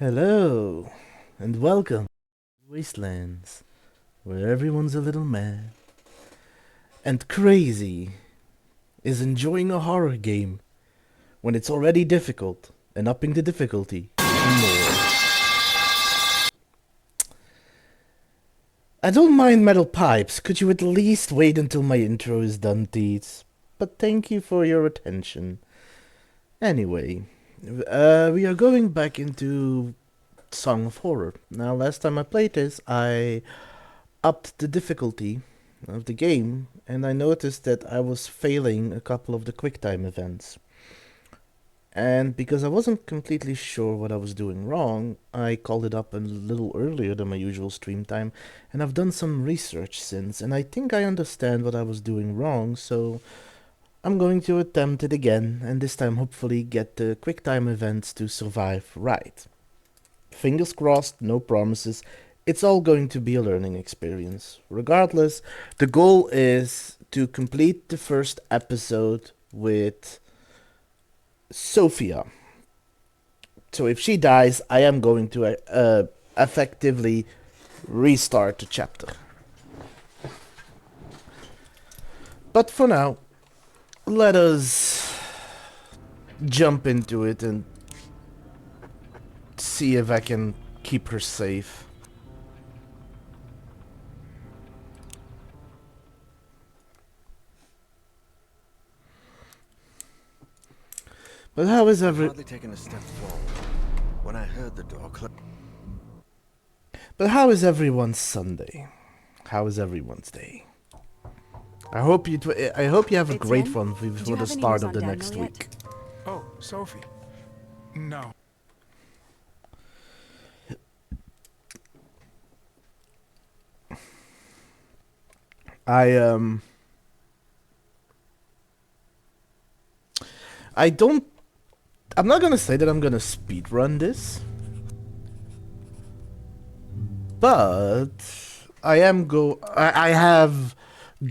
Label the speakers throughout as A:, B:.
A: Hello, and welcome to Wastelands, where everyone's a little mad and crazy is enjoying a horror game when it's already difficult and upping the difficulty more. I don't mind metal pipes, could you at least wait until my intro is done, Teets? But thank you for your attention. Anyway, we are going back into Song of Horror. Now, last time I played this, I upped the difficulty of the game, and I noticed that I was failing a couple of the QuickTime events. And because I wasn't completely sure what I was doing wrong, I called it up a little earlier than my usual stream time, and I've done some research since, and I think I understand what I was doing wrong, so I'm going to attempt it again, and this time hopefully get the QuickTime events to survive right. Fingers crossed, no promises. It's all going to be a learning experience. Regardless, the goal is to complete the first episode with Sophia. So if she dies, I am going to effectively restart the chapter. But for now, let us jump into it and see if I can keep her safe. But how is
B: hardly taken a step forward when I heard the door close.
A: But how is everyone's Sunday? How is everyone's day? I hope you have a great one before the start of the next week.
C: Oh, Sophie. No.
A: I'm not gonna say that I'm gonna speedrun this, but I have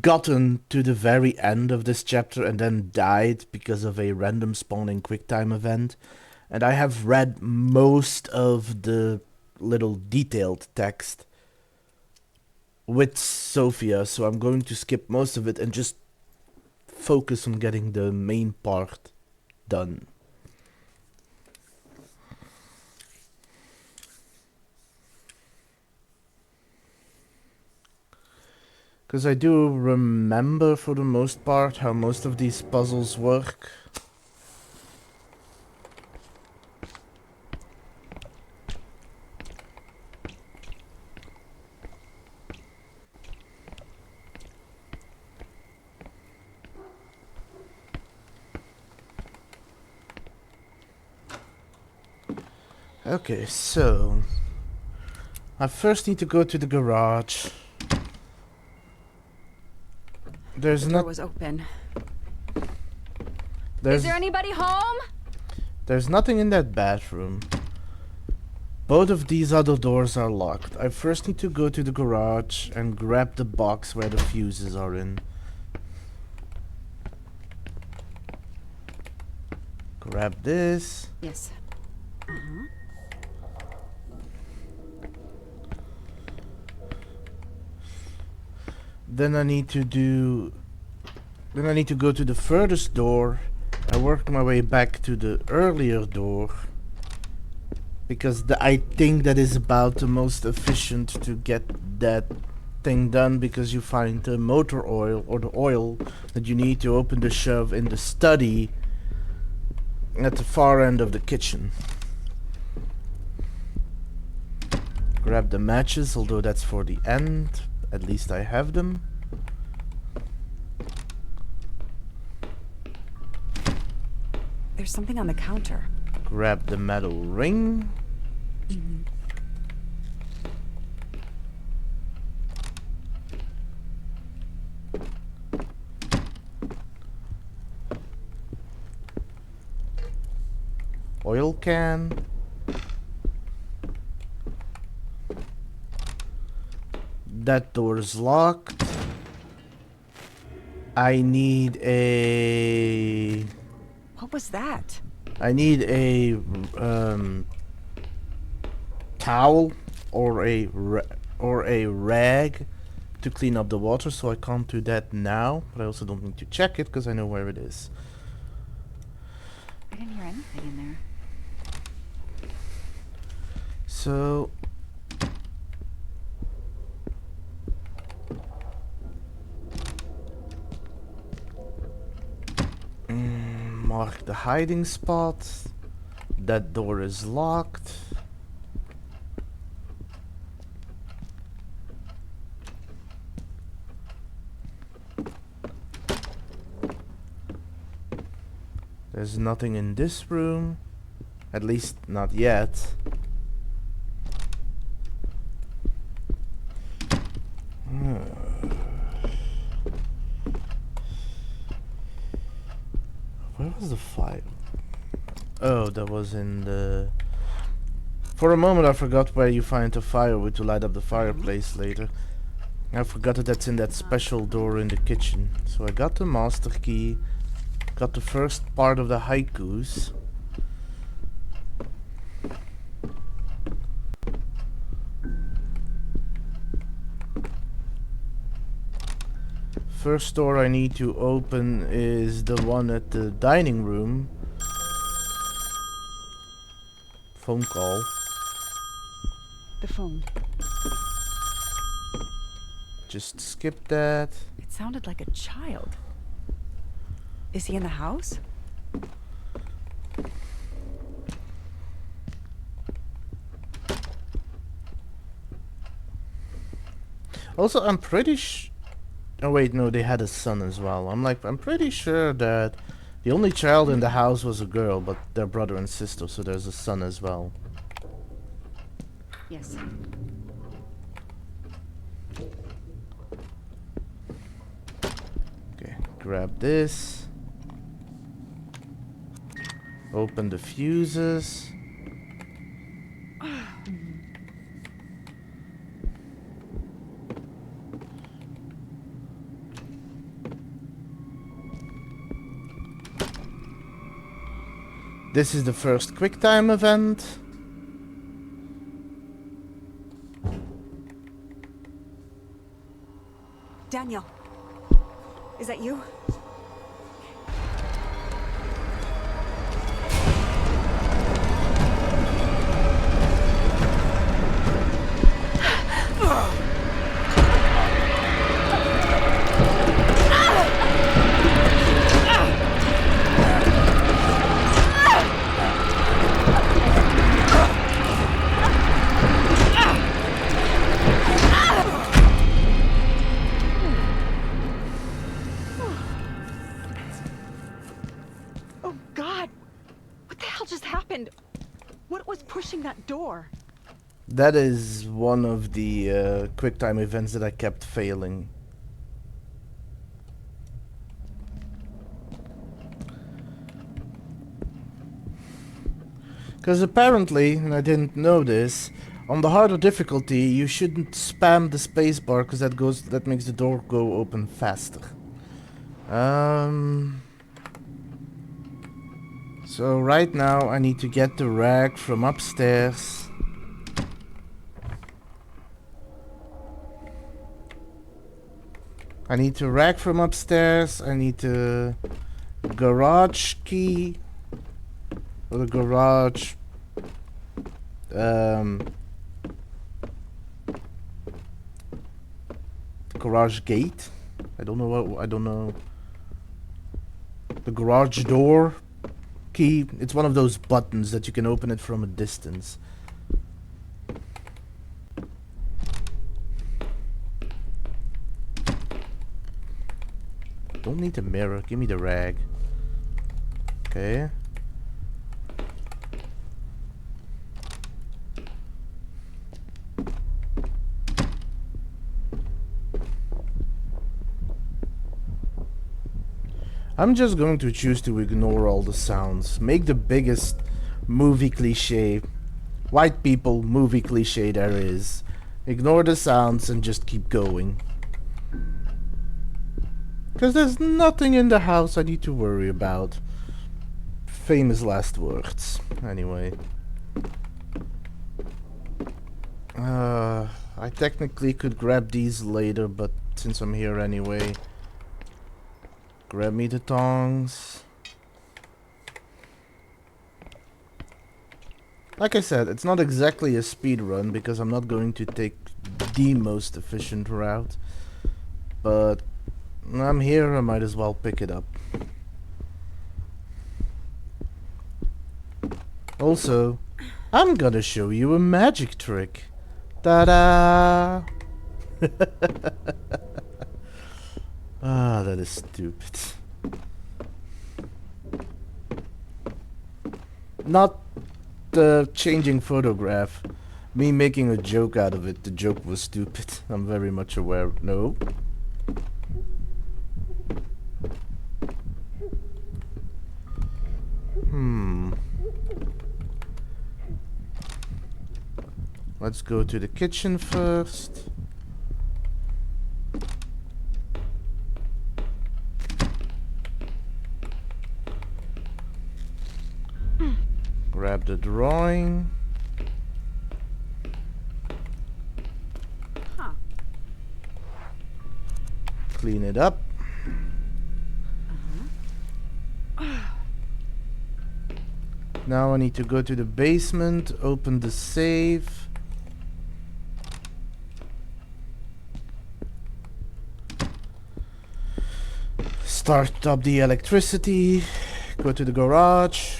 A: gotten to the very end of this chapter and then died because of a random spawning QuickTime event, and I have read most of the little detailed text with Sophia, so I'm going to skip most of it and just focus on getting the main part done. Because I do remember for the most part how most of these puzzles work. Okay, so I first need to go to the garage.
D: The door was open.
E: Is there anybody home?
A: There's nothing in that bathroom. Both of these other doors are locked. I first need to go to the garage and grab the box where the fuses are in. Grab this.
D: Yes.
A: Then I need to go to the furthest door. I work my way back to the earlier door, because I think that is about the most efficient to get that thing done, because you find the motor oil, or the oil that you need to open the shove in the study at the far end of the kitchen. Grab the matches, although that's for the end. At least I have them.
D: There's something on the counter.
A: Grab the metal ring. Oil can. That door is locked. I need a...
D: What was that?
A: I need a towel or a rag to clean up the water, so I can't do that now. But I also don't need to check it because I know where it is.
D: I didn't hear anything in there.
A: So mark the hiding spot. That door is locked. There's nothing in this room. At least not yet. Where was the fire? Oh, that was in the... For a moment I forgot where you find the firewood to light up the fireplace later. I forgot that that's in that special door in the kitchen. So I got the master key. Got the first part of the haikus. First door I need to open is the one at the dining room. Phone call.
D: The phone.
A: Just skip that.
D: It sounded like a child. Is he in the house?
A: Also, I'm pretty oh wait, no, they had a son as well. I'm pretty sure that the only child in the house was a girl, but they're brother and sister, so there's a son as well.
D: Yes.
A: Okay, grab this. Open the fuses. This is the first QuickTime event.
D: Daniel. Is that you? That door.
A: That is one of the QuickTime events that I kept failing. Because apparently, and I didn't know this, on the harder difficulty you shouldn't spam the spacebar because that makes the door go open faster. So right now I need to get the rag from upstairs. I need the rag from upstairs. I need the garage key. Or the garage... garage gate? I don't know. The garage door key. It's one of those buttons that you can open it from a distance. Don't need the mirror. Give me the rag. Okay. I'm just going to choose to ignore all the sounds. Make the biggest movie cliche, white people movie cliche there is. Ignore the sounds and just keep going. Because there's nothing in the house I need to worry about. Famous last words. Anyway. I technically could grab these later, but since I'm here anyway, grab me the tongs. Like I said, it's not exactly a speed run because I'm not going to take the most efficient route, but I'm here, I might as well pick it up. Also, I'm gonna show you a magic trick. Ta-da! Ah, that is stupid. Not the changing photograph. Me making a joke out of it. The joke was stupid. I'm very much aware. No. Let's go to the kitchen first. Grab the drawing.
D: Huh.
A: Clean it up. Now I need to go to the basement, open the safe. Start up the electricity. Go to the garage.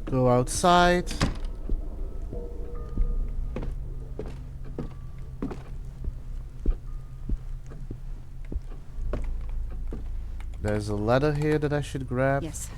A: Go outside. There's a ladder here that I should grab.
D: Yes.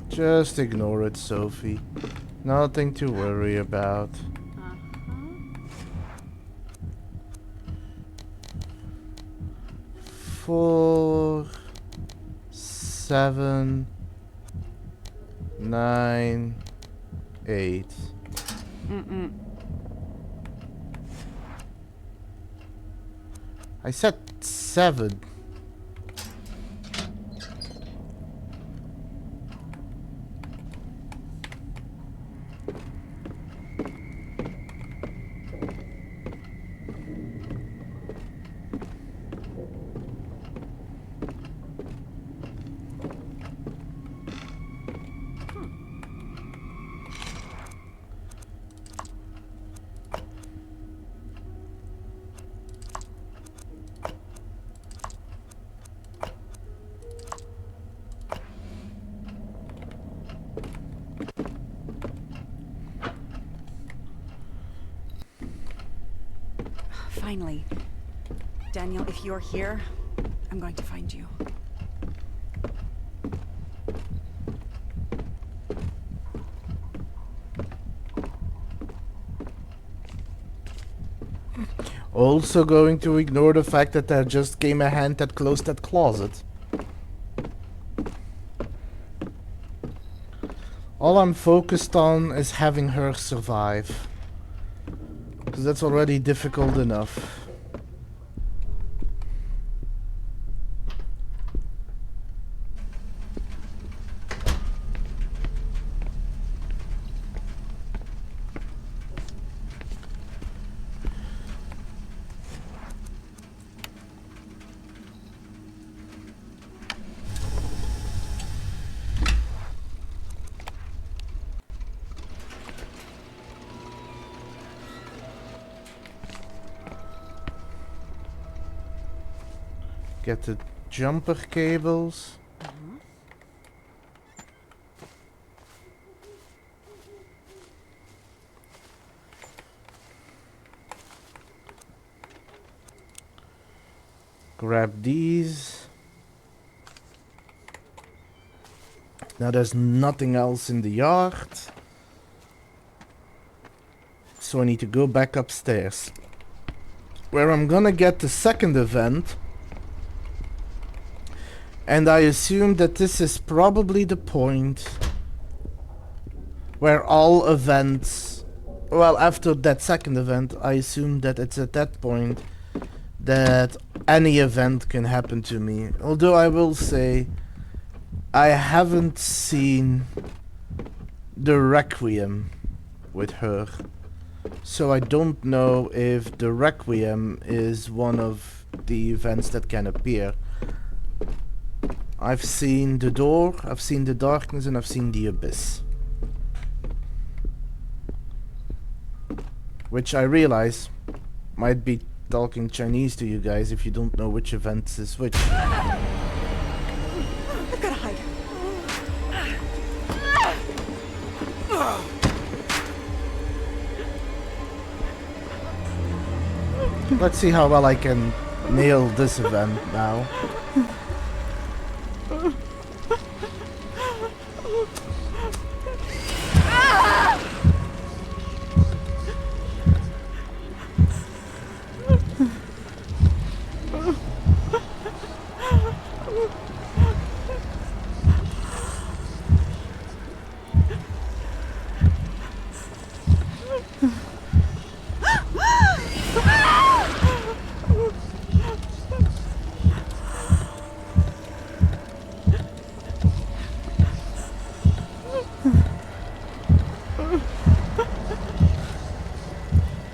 A: Just ignore it, Sophie. Nothing to worry about. 4, 7, 9, 8. I said 7.
D: Finally. Daniel, if you're here, I'm going to find you.
A: Also going to ignore the fact that there just came a hand that closed that closet. All I'm focused on is having her survive. Because that's already difficult enough. Get the jumper cables. Grab these. Now there's nothing else in the yard. So I need to go back upstairs, where I'm gonna get the second event. And I assume that this is probably the point where all events... Well, after that second event, I assume that it's at that point that any event can happen to me. Although I will say, I haven't seen the Requiem with her. So I don't know if the Requiem is one of the events that can appear. I've seen the door, I've seen the darkness, and I've seen the abyss. Which I realize might be talking Chinese to you guys if you don't know which event is which.
D: I've gotta hide.
A: Let's see how well I can nail this event now.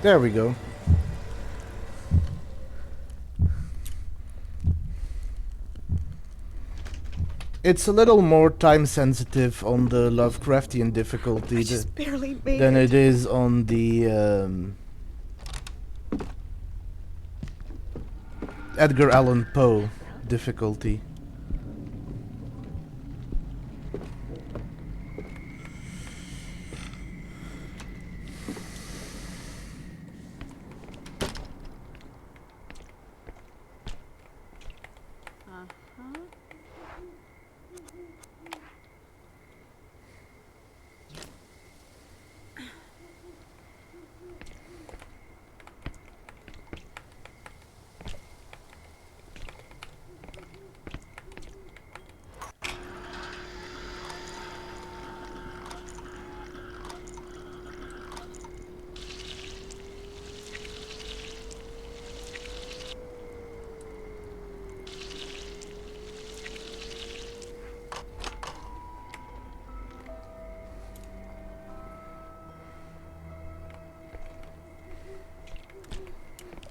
A: There we go. It's a little more time sensitive on the Lovecraftian difficulty
D: I just barely made
A: than
D: it.
A: it is on the Edgar Allan Poe difficulty.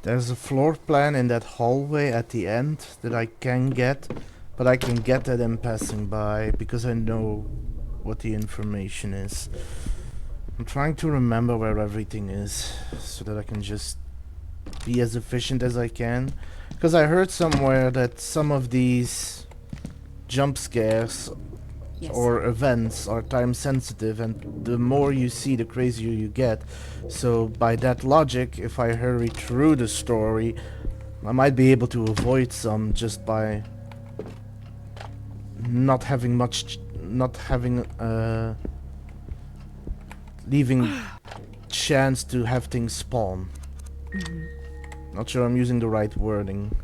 A: There's a floor plan in that hallway at the end that I can get, but I can get that in passing by because I know what the information is. I'm trying to remember where everything is so that I can just be as efficient as I can. Because I heard somewhere that some of these jump scares
D: Yes.
A: or events are time sensitive, and the more you see, the crazier you get. So by that logic, if I hurry through the story, I might be able to avoid some just by not having leaving chance to have things spawn. Not sure I'm using the right wording.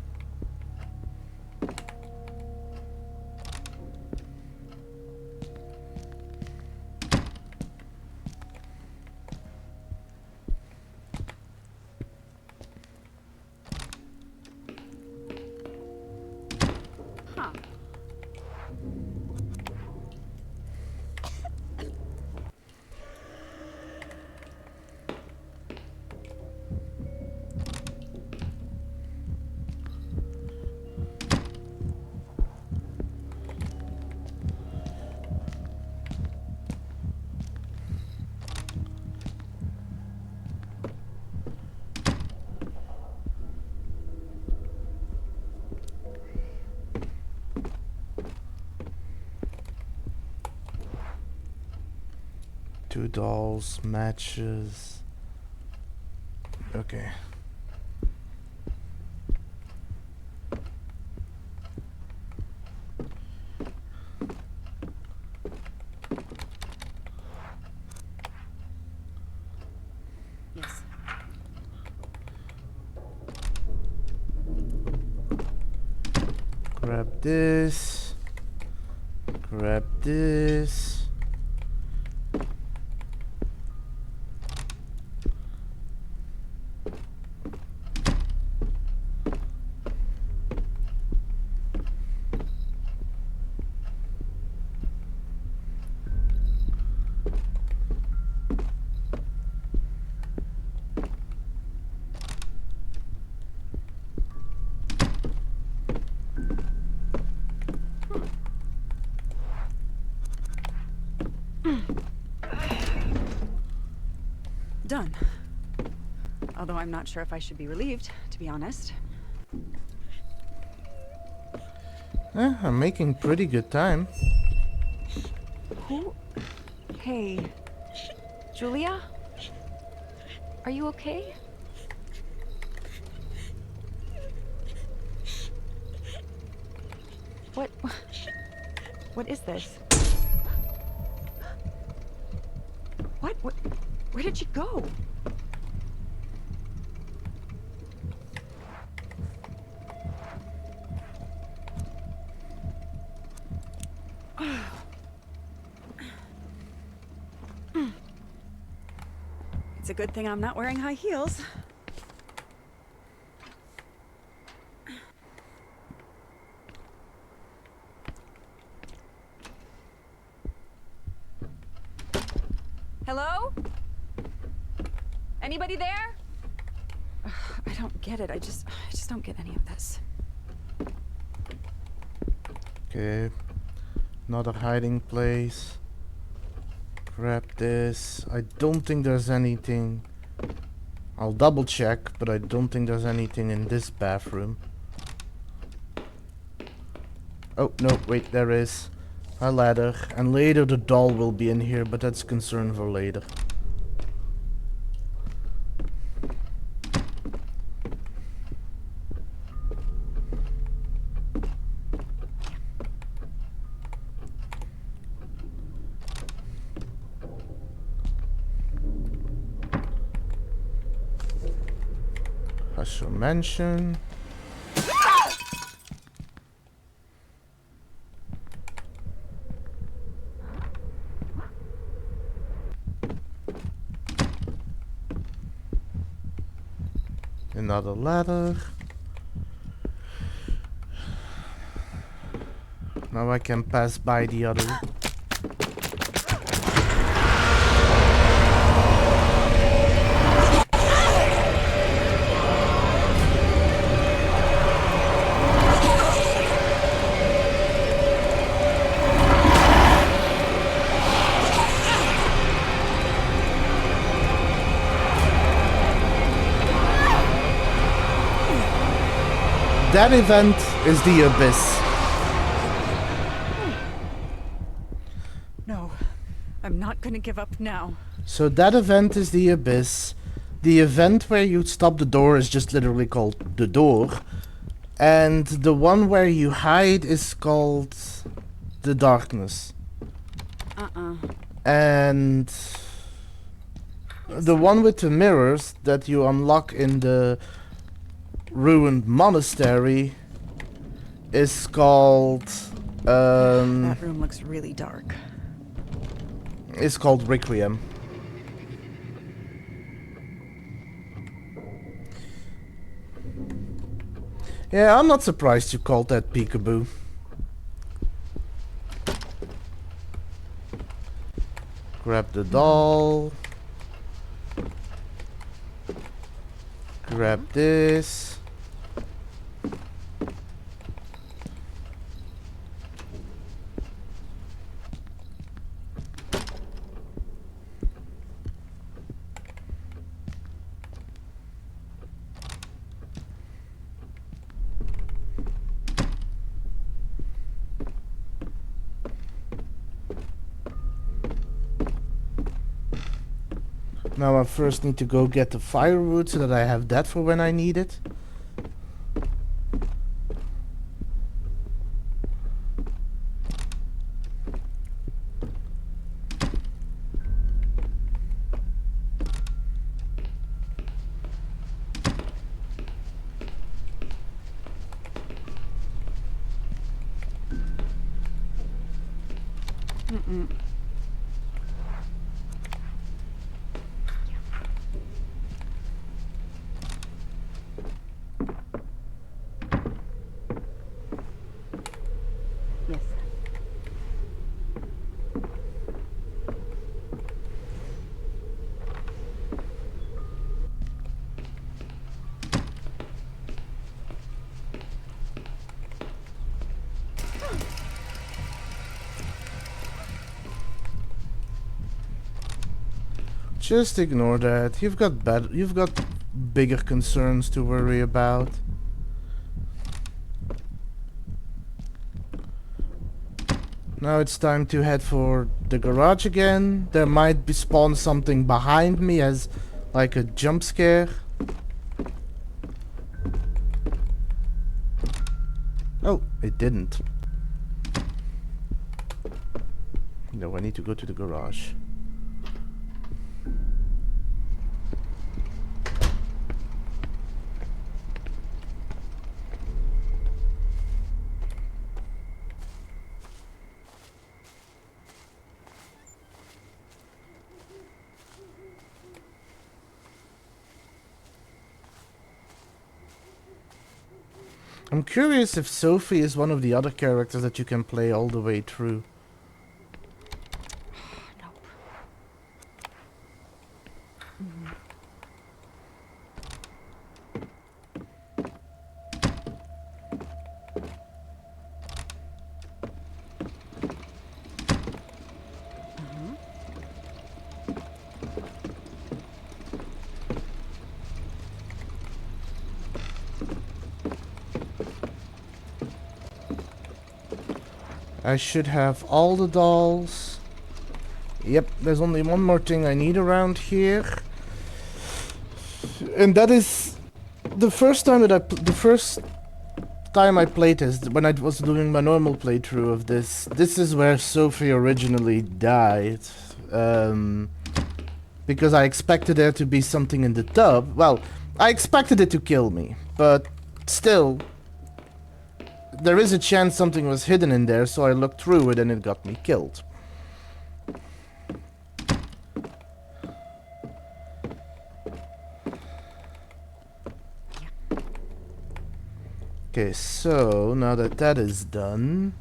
D: Huh.
A: 2 dolls, matches. Okay. Grab this. Grab this.
D: Done. Although I'm not sure if I should be relieved, to be honest.
A: I'm making pretty good time.
D: Who? Hey. Julia? Are you okay? What? What is this? What? Where did she go? It's a good thing I'm not wearing high heels. Hello? Anybody there? Ugh, I don't get it. I just don't get any of this.
A: Okay. Another hiding place. Grab this. I don't think there's anything. I'll double check, but I don't think there's anything in this bathroom. Oh, no, wait, there is. A ladder. And later the doll will be in here, but that's concern for later. Hustle Mansion. Another ladder. Now I can pass by the other. That event is the Abyss.
D: No, I'm not gonna give up now.
A: So that event is the Abyss. The event where you stop the door is just literally called the door. And the one where you hide is called the Darkness. And the one with the mirrors that you unlock in the ruined monastery is called
D: That room looks really dark.
A: it's called Requiem. Yeah, I'm not surprised you called that peekaboo. Grab the doll. Grab this. Now I first need to go get the firewood so that I have that for when I need it. Just ignore that. You've got bigger concerns to worry about. Now it's time to head for the garage again. There might be spawn something behind me as like a jump scare. Oh, it didn't. No, I need to go to the garage. I'm curious if Sophie is one of the other characters that you can play all the way through.
D: Nope.
A: I should have all the dolls. Yep, there's only one more thing I need around here. And that is the first time that the first time I played this, when I was doing my normal playthrough of this. This is where Sophie originally died. Because I expected there to be something in the tub. Well, I expected it to kill me, but still, there is a chance something was hidden in there, so I looked through it and it got me killed. Okay, so now that that is done,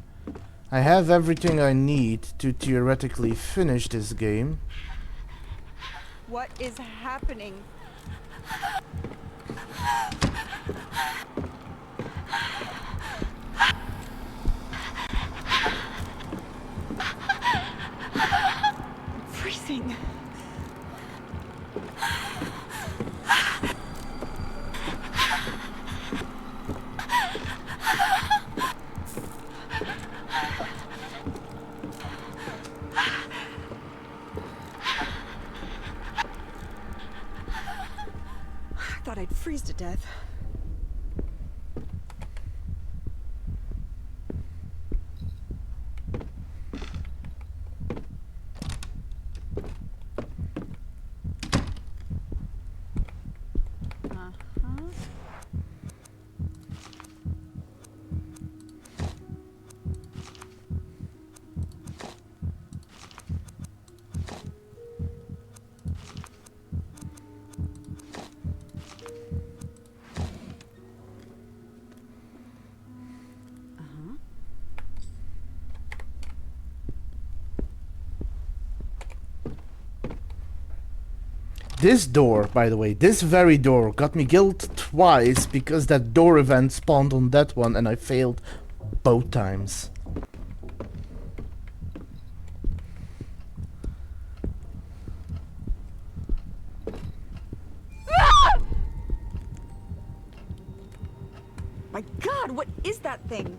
A: I have everything I need to theoretically finish this game.
D: What is happening? I'm freezing. I thought I'd freeze to death.
A: This door, by the way, this very door got me killed twice because that door event spawned on that one and I failed both times.
D: My God, what is that thing?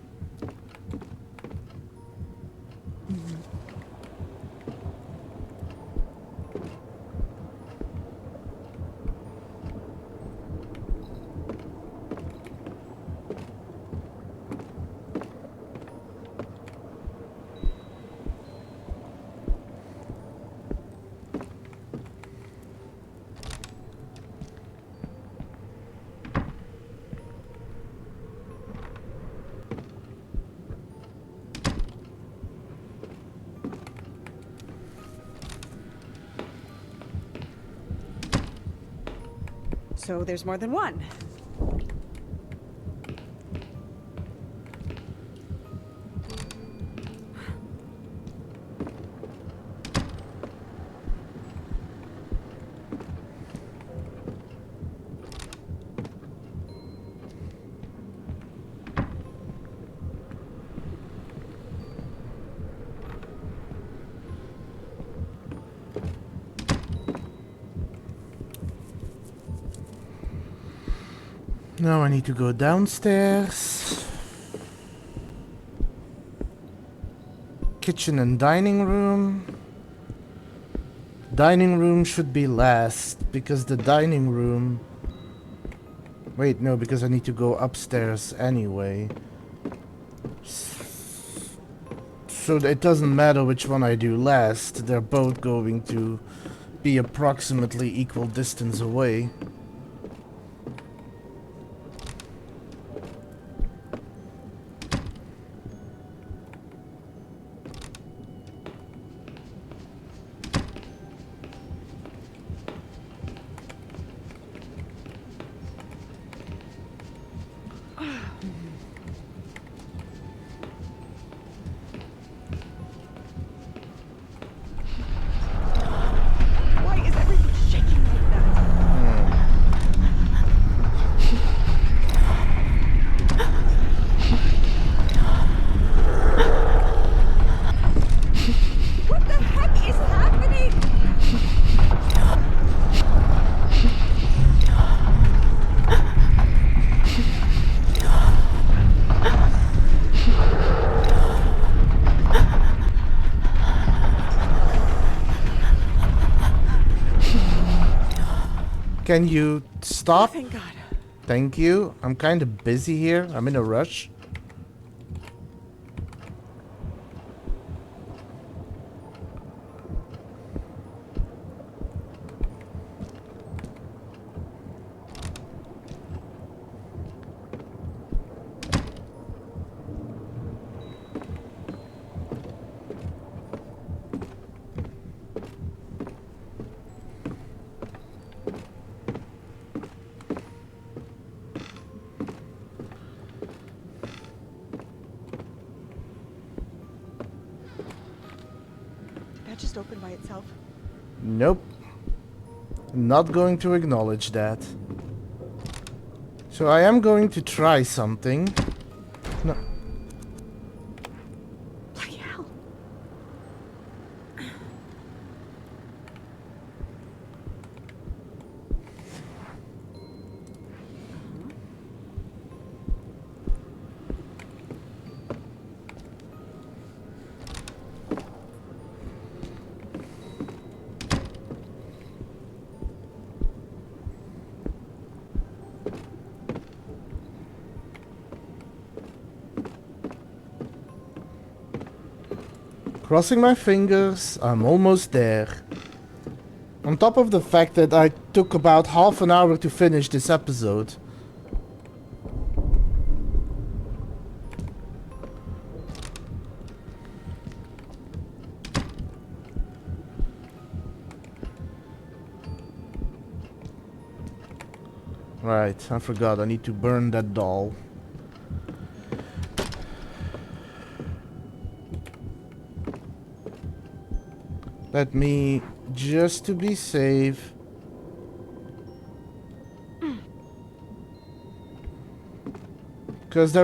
D: So there's more than one.
A: Now I need to go downstairs. Kitchen and dining room. Dining room should be last, because the dining room... Wait, no, because I need to go upstairs anyway. So it doesn't matter which one I do last, they're both going to be approximately equal distance away.
D: Why is everything shaking like that? What the heck is happening?
A: Can you
D: Oh,
A: stop?
D: thank God.
A: Thank you. I'm kind of busy here. I'm in a rush.
D: That just opened by itself.
A: Nope. Not going to acknowledge that. So I am going to try something. No.
D: Bloody hell.
A: Crossing my fingers, I'm almost there. On top of the fact that I took about half an hour to finish this episode. Right, I forgot, I need to burn that doll. Let me, just to be safe. Because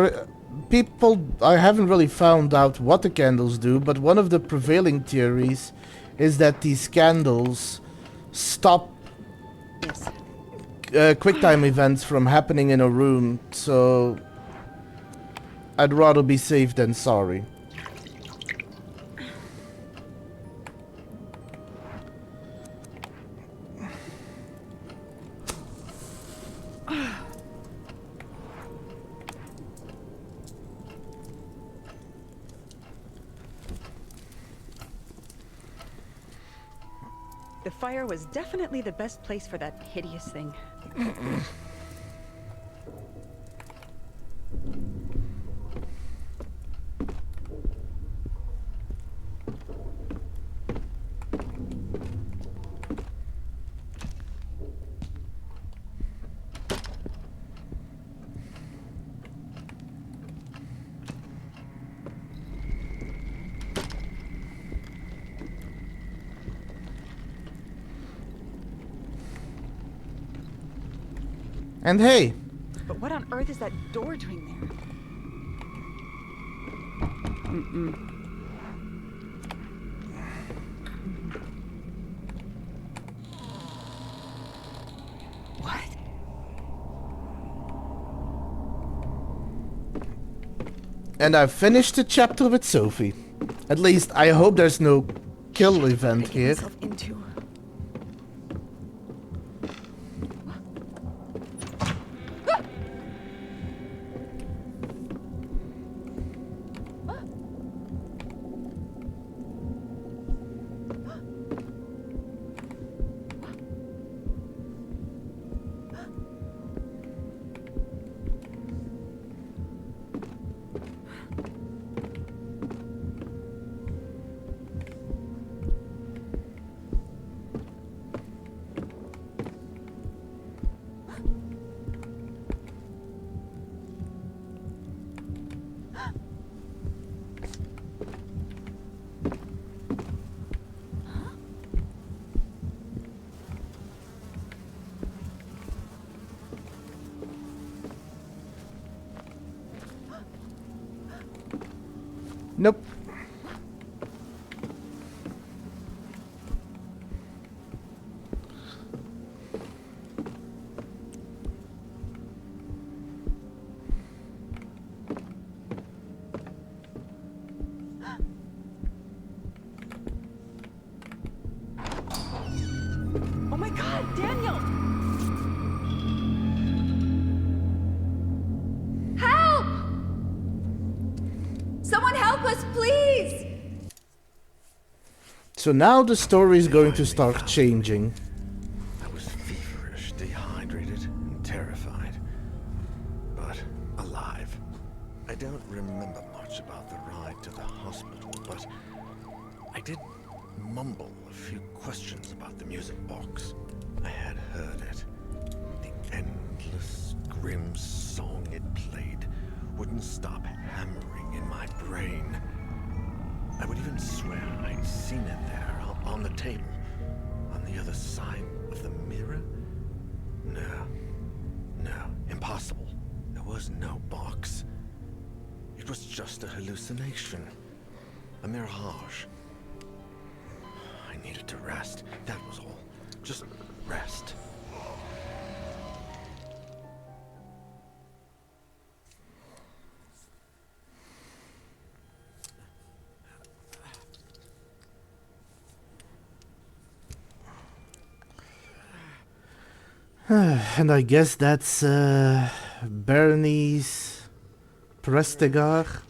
A: people, I haven't really found out what the candles do, but one of the prevailing theories is that these candles stop
D: Yes.
A: QuickTime events from happening in a room, so I'd rather be safe than sorry.
D: The fire was definitely the best place for that hideous thing.
A: And hey,
D: But what on earth is that door doing there? What?
A: And I've finished the chapter with Sophie. At least, I hope there's no kill event
D: Get
A: here.
D: myself into.
A: Nope.
D: Oh my God, Daniel!
E: Help! Someone help us, please!
A: So now the story is going to start changing.
B: I was feverish, dehydrated, and terrified. But alive. I don't remember much about the ride to the hospital, but I did mumble a few questions about the music box. I had heard it. The endless, grim song it played wouldn't stop hammering in my brain. I would even swear I'd seen it there on the table, on the other side of the mirror. No, impossible. There was no box. It was just a hallucination, a mirage. I needed to rest, that was all. Just rest.
A: And I guess that's Bernie's Prestigar.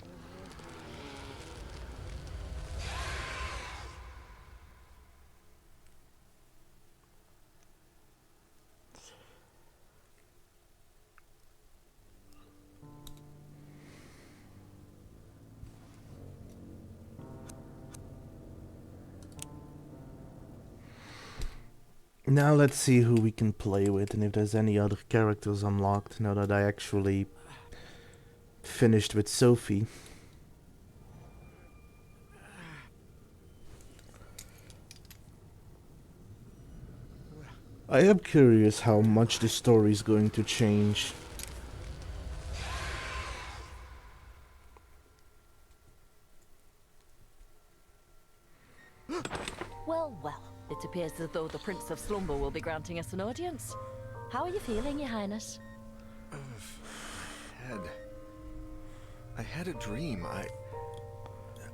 A: Now let's see who we can play with and if there's any other characters unlocked now that I actually finished with Sophie. I am curious how much the story is going to change.
F: Well, well, it appears as though the Prince of Slumber will be granting us an audience. How are you feeling, Your Highness?
B: I had a dream.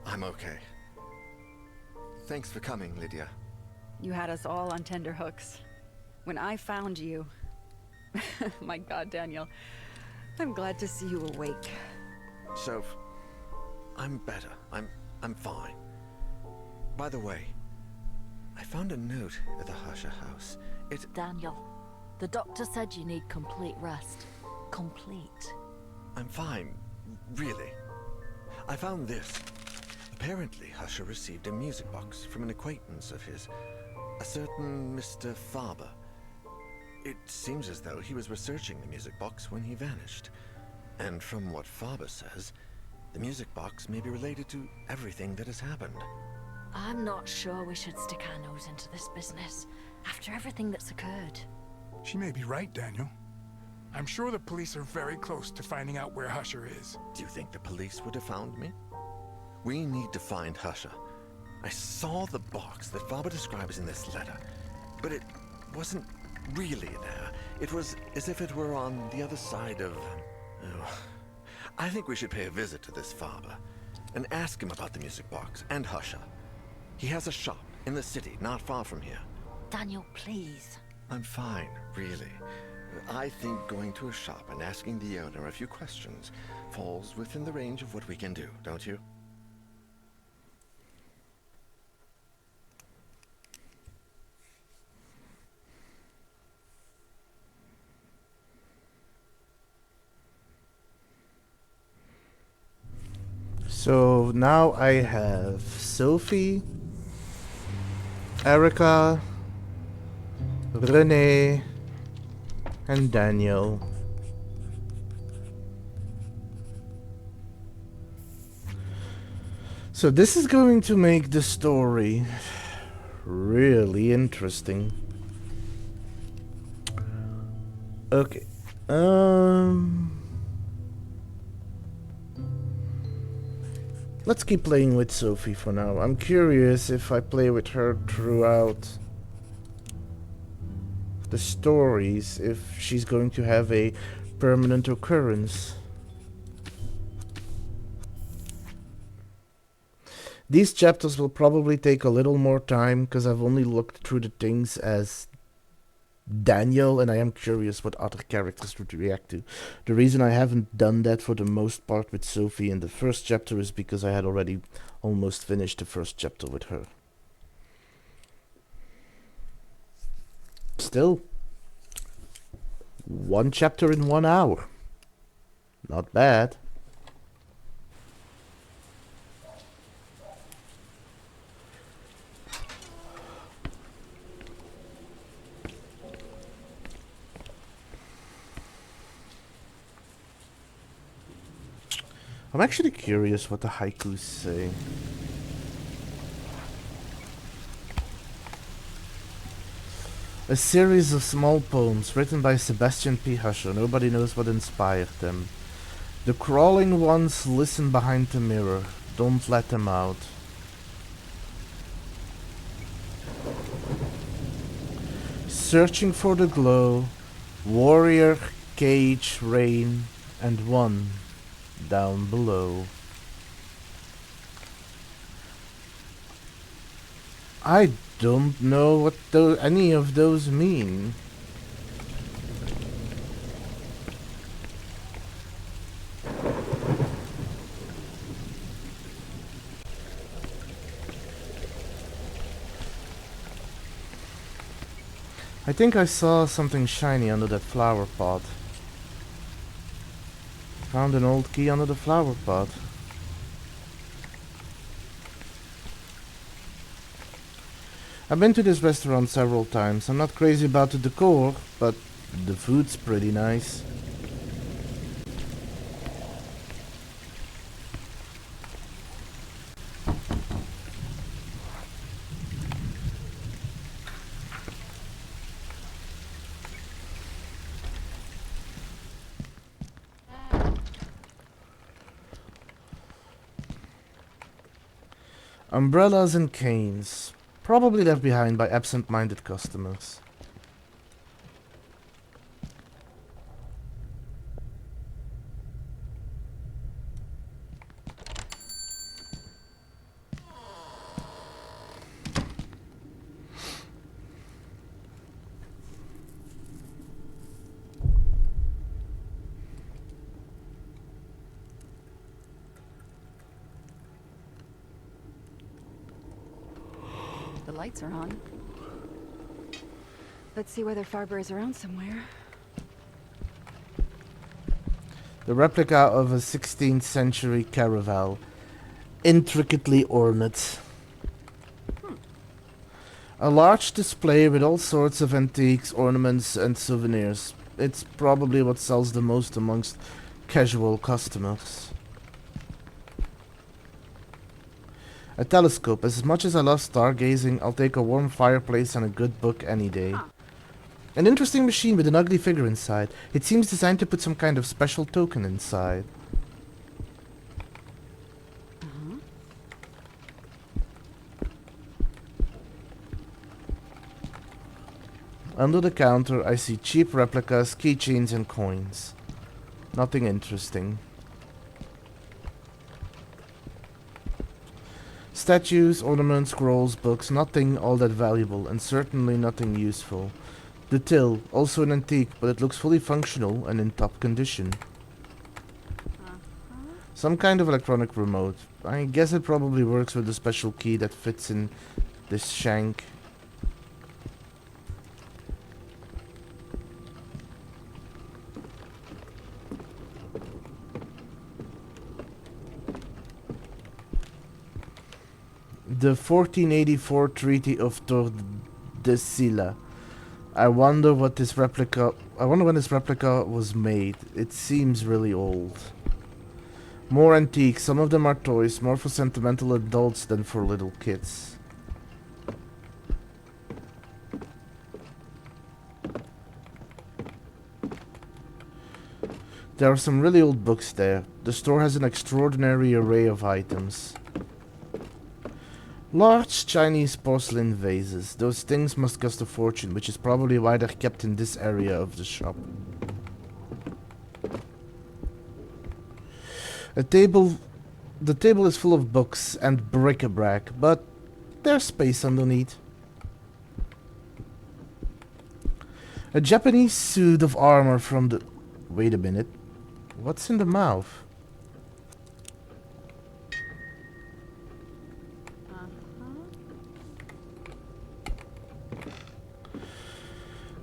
B: I'm okay. Thanks for coming, Lydia.
D: You had us all on tenterhooks. When I found you... My God, Daniel. I'm glad to see you awake.
B: Soph, I'm better. I'm fine. By the way, I found a note at the Husher house.
F: Daniel, the doctor said you need complete rest. Complete.
B: I'm fine, really. I found this. Apparently, Husher received a music box from an acquaintance of his, a certain Mr. Faber. It seems as though he was researching the music box when he vanished. And from what Faber says, the music box may be related to everything that has happened.
F: I'm not sure we should stick our nose into this business after everything that's occurred.
C: She may be right, Daniel. I'm sure the police are very close to finding out where Husher is.
B: Do you think the police would have found me? We need to find Husher. I saw the box that Faber describes in this letter, but it wasn't really there. It was as if it were on the other side of... I think we should pay a visit to this father and ask him about the music box and Husha. He has a shop in the city not far from here.
F: Daniel, please.
B: I'm fine, really. I think going to a shop and asking the owner a few questions falls within the range of what we can do, don't you?
A: So now I have Sophie, Erica, Renee, and Daniel. So this is going to make the story really interesting. Okay. Let's keep playing with Sophie for now. I'm curious if I play with her throughout the stories, if she's going to have a permanent occurrence. These chapters will probably take a little more time because I've only looked through the things as Daniel, and I am curious what other characters would react to. The reason I haven't done that for the most part with Sophie in the first chapter is because I had already almost finished the first chapter with her. Still, one chapter in 1 hour. Not bad. I'm actually curious what the haikus say. A series of small poems written by Sebastian P. Husher. Nobody knows what inspired them. The crawling ones listen behind the mirror. Don't let them out. Searching for the glow. Warrior, cage, rain, and one down below. I don't know what any of those mean. I think I saw something shiny under that flower pot. Found an old key under the flower pot. I've been to this restaurant several times. I'm not crazy about the decor, but the food's pretty nice. Umbrellas and canes. Probably left behind by absent-minded customers.
D: The lights are on. Let's see whether Farber is around somewhere.
A: The replica of a 16th century caravel. Intricately ornate. A large display with all sorts of antiques, ornaments and souvenirs. It's probably what sells the most amongst casual customers. A telescope. As much as I love stargazing, I'll take a warm fireplace and a good book any day. An interesting machine with an ugly figure inside. It seems designed to put some kind of special token inside. Under the counter, I see cheap replicas, keychains and coins. Nothing interesting. Statues, ornaments, scrolls, books, nothing all that valuable, and certainly nothing useful. The till, also an antique, but it looks fully functional and in top condition. Some kind of electronic remote. I guess it probably works with a special key that fits in this shank. The 1484 Treaty of Tordesillas. I wonder when this replica was made. It seems really old. More antiques, some of them are toys, more for sentimental adults than for little kids. There are some really old books there. The store has an extraordinary array of items. Large Chinese porcelain vases. Those things must cost a fortune, which is probably why they're kept in this area of the shop. The table is full of books and bric-a-brac, but there's space underneath. A Japanese suit of armor from the... Wait a minute. What's in the mouth?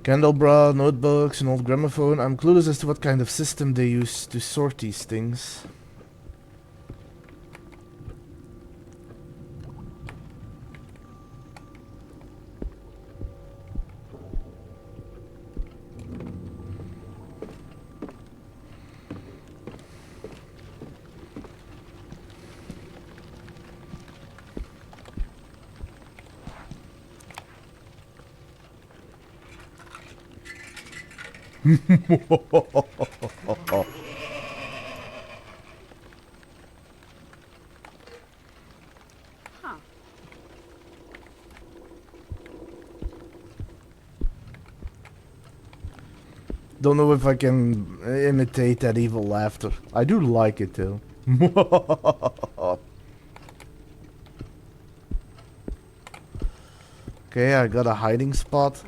A: Candelabra, notebooks, an old gramophone. I'm clueless as to what kind of system they use to sort these things. Don't know if I can imitate that evil laughter. I do like it though. Okay, I got a hiding spot.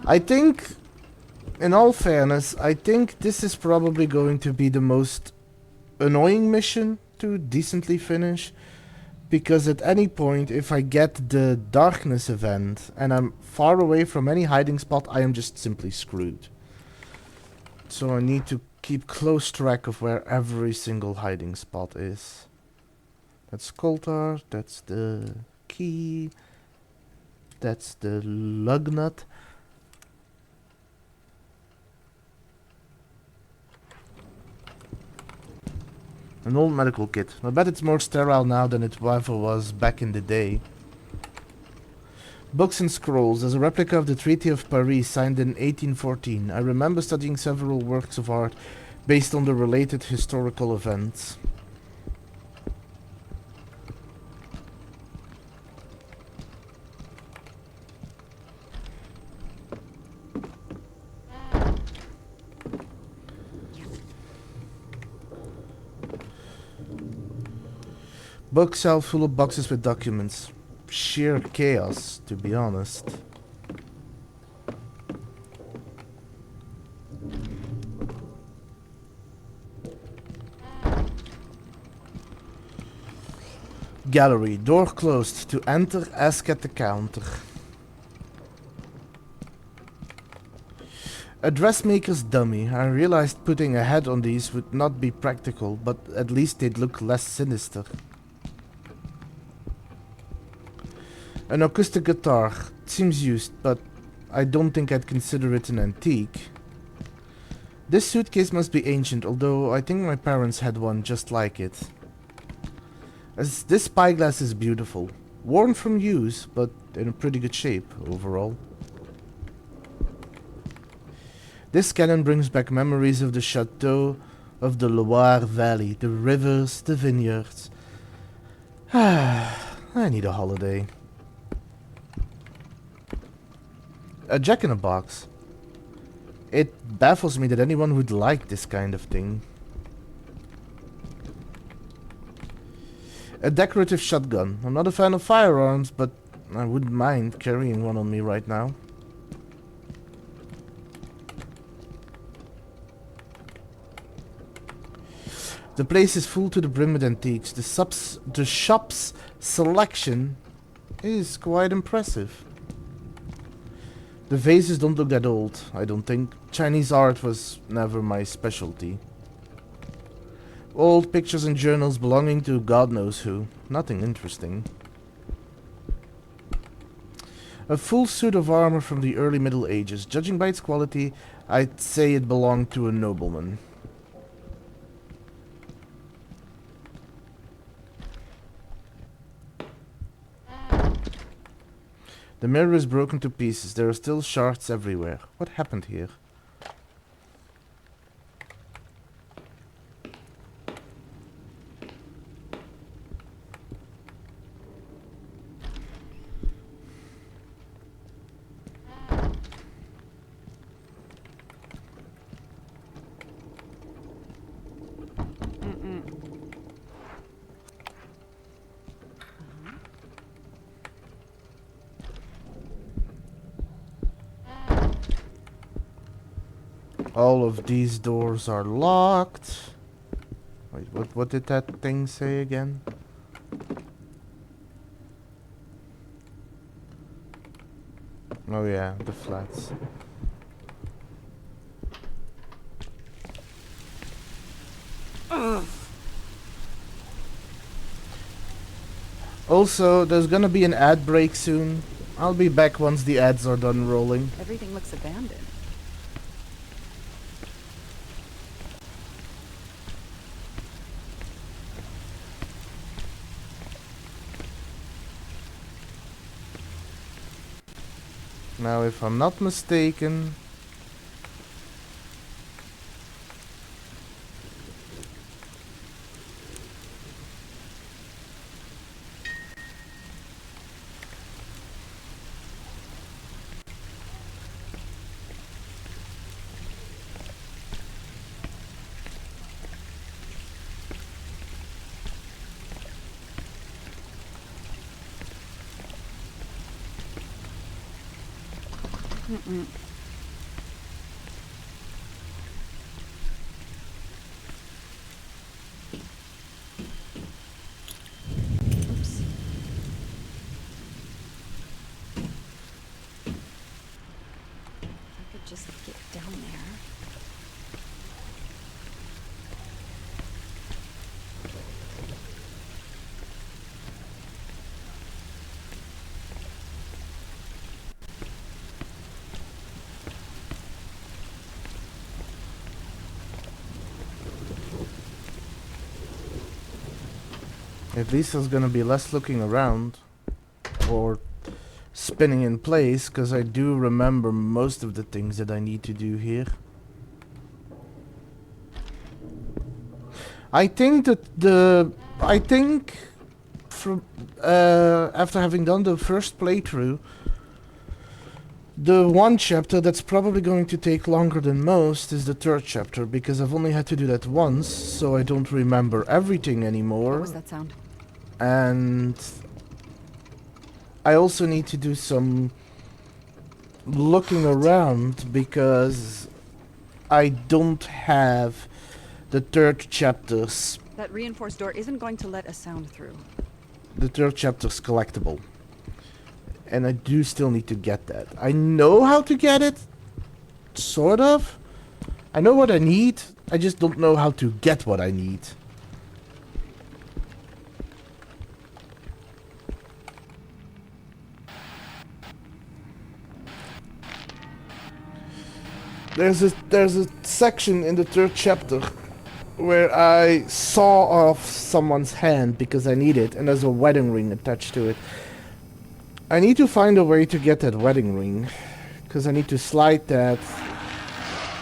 A: I think, in all fairness, I think this is probably going to be the most annoying mission to decently finish. Because at any point, if I get the darkness event and I'm far away from any hiding spot, I am just simply screwed. So I need to keep close track of where every single hiding spot is. That's Coulter, that's the key, that's the lug nut. An old medical kit. I bet it's more sterile now than it ever was back in the day. Books and scrolls. As a replica of the Treaty of Paris signed in 1814, I remember studying several works of art based on the related historical events. Bookshelf full of boxes with documents. Sheer chaos, to be honest. Gallery. Door closed. To enter, ask at the counter. A dressmaker's dummy. I realized putting a head on these would not be practical, but at least they'd look less sinister. An acoustic guitar. It seems used, but I don't think I'd consider it an antique. This suitcase must be ancient, although I think my parents had one just like it. As this spyglass is beautiful. Worn from use, but in a pretty good shape overall. This cannon brings back memories of the chateau of the Loire Valley, the rivers, the vineyards. I need a holiday. A jack-in-a-box. It baffles me that anyone would like this kind of thing. A decorative shotgun. I'm not a fan of firearms, but I wouldn't mind carrying one on me right now. The place is full to the brim with antiques. The shop's selection is quite impressive. The vases don't look that old, I don't think. Chinese art was never my specialty. Old pictures and journals belonging to God knows who. Nothing interesting. A full suit of armor from the early Middle Ages. Judging by its quality, I'd say it belonged to a nobleman. The mirror is broken to pieces. There are still shards everywhere. What happened here? All of these doors are locked. Wait, what did that thing say again? Oh yeah, the flats. Also, there's gonna be an ad break soon. I'll be back once the ads are done rolling.
D: Everything looks abandoned.
A: Now, if I'm not mistaken...
D: Oops. If I could just get down there.
A: At least there's gonna be less looking around. Or spinning in place, because I do remember most of the things that I need to do here. I think that from after having done the first playthrough, the one chapter that's probably going to take longer than most is the third chapter, because I've only had to do that once, so I don't remember everything anymore.
D: What was that sound?
A: And I also need to do some looking around, because I don't have the third chapter's...
D: That reinforced door isn't going to let a sound through.
A: The third chapter's collectible. And I do still need to get that. I know how to get it. Sort of. I know what I need. I just don't know how to get what I need. There's a section in the third chapter where I saw off someone's hand because I need it, and there's a wedding ring attached to it. I need to find a way to get that wedding ring, because I need to slide that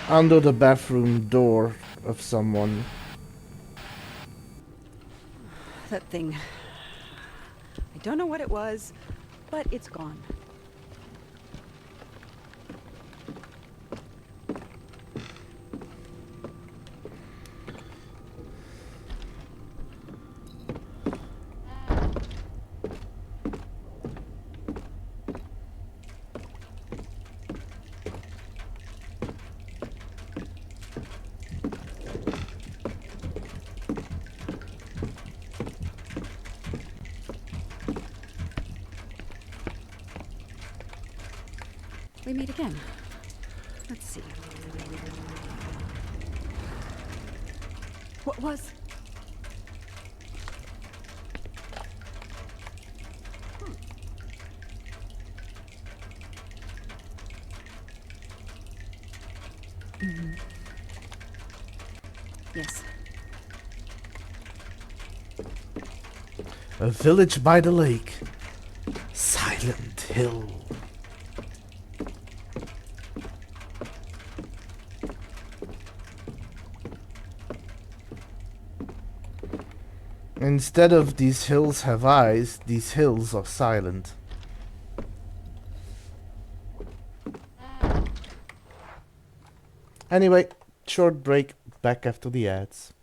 A: under the bathroom door of someone.
D: That thing. I don't know what it was, but it's gone. meet again. Let's see. What was... Yes.
A: A village by the lake. Silent Hill. Instead of these hills have eyes, these hills are silent. Anyway, short break, back after the ads.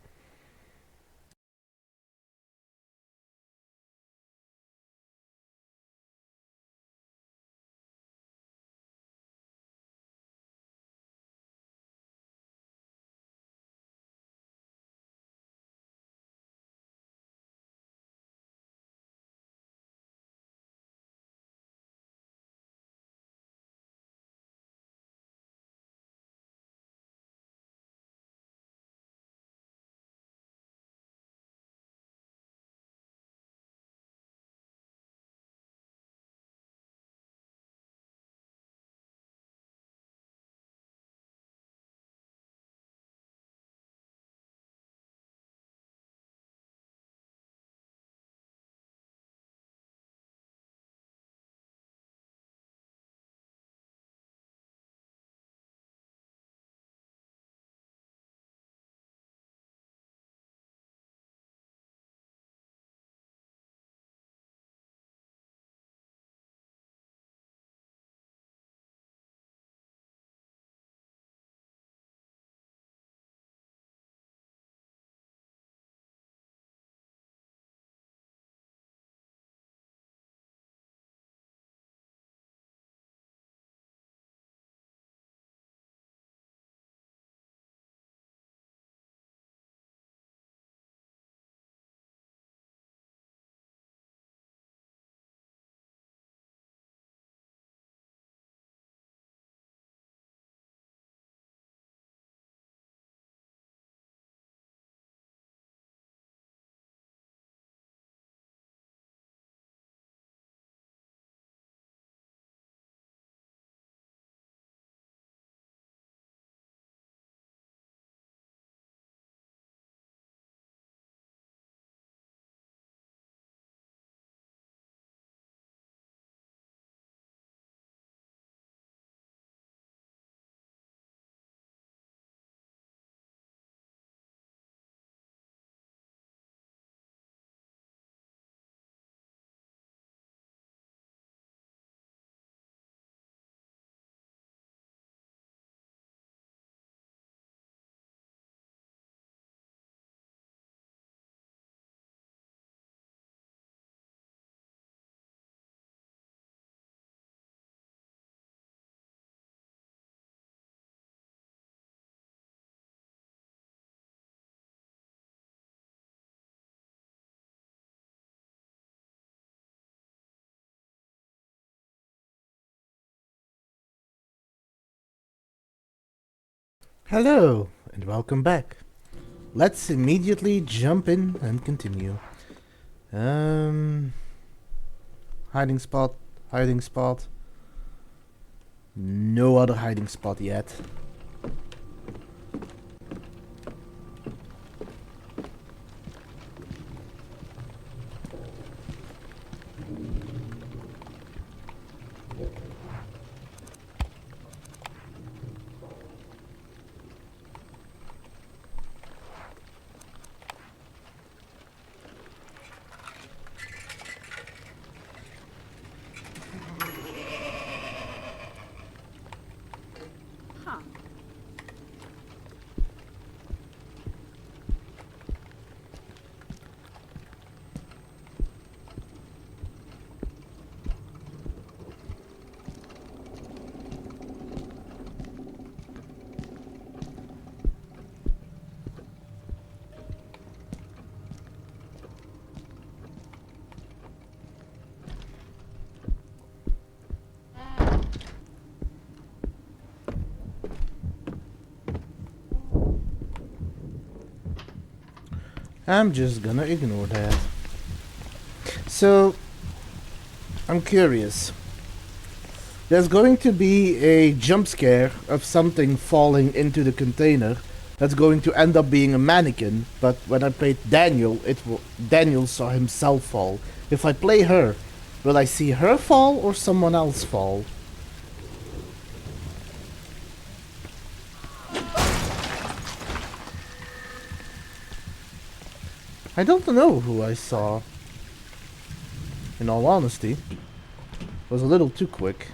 A: Hello, and welcome back. Let's immediately jump in and continue. Hiding spot, hiding spot. No other hiding spot yet.
D: Huh.
A: I'm just gonna ignore that. So, I'm curious. There's going to be a jump scare of something falling into the container that's going to end up being a mannequin, but when I played Daniel, Daniel saw himself fall. If I play her, will I see her fall or someone else fall? I don't know who I saw. In all honesty, it was a little too quick.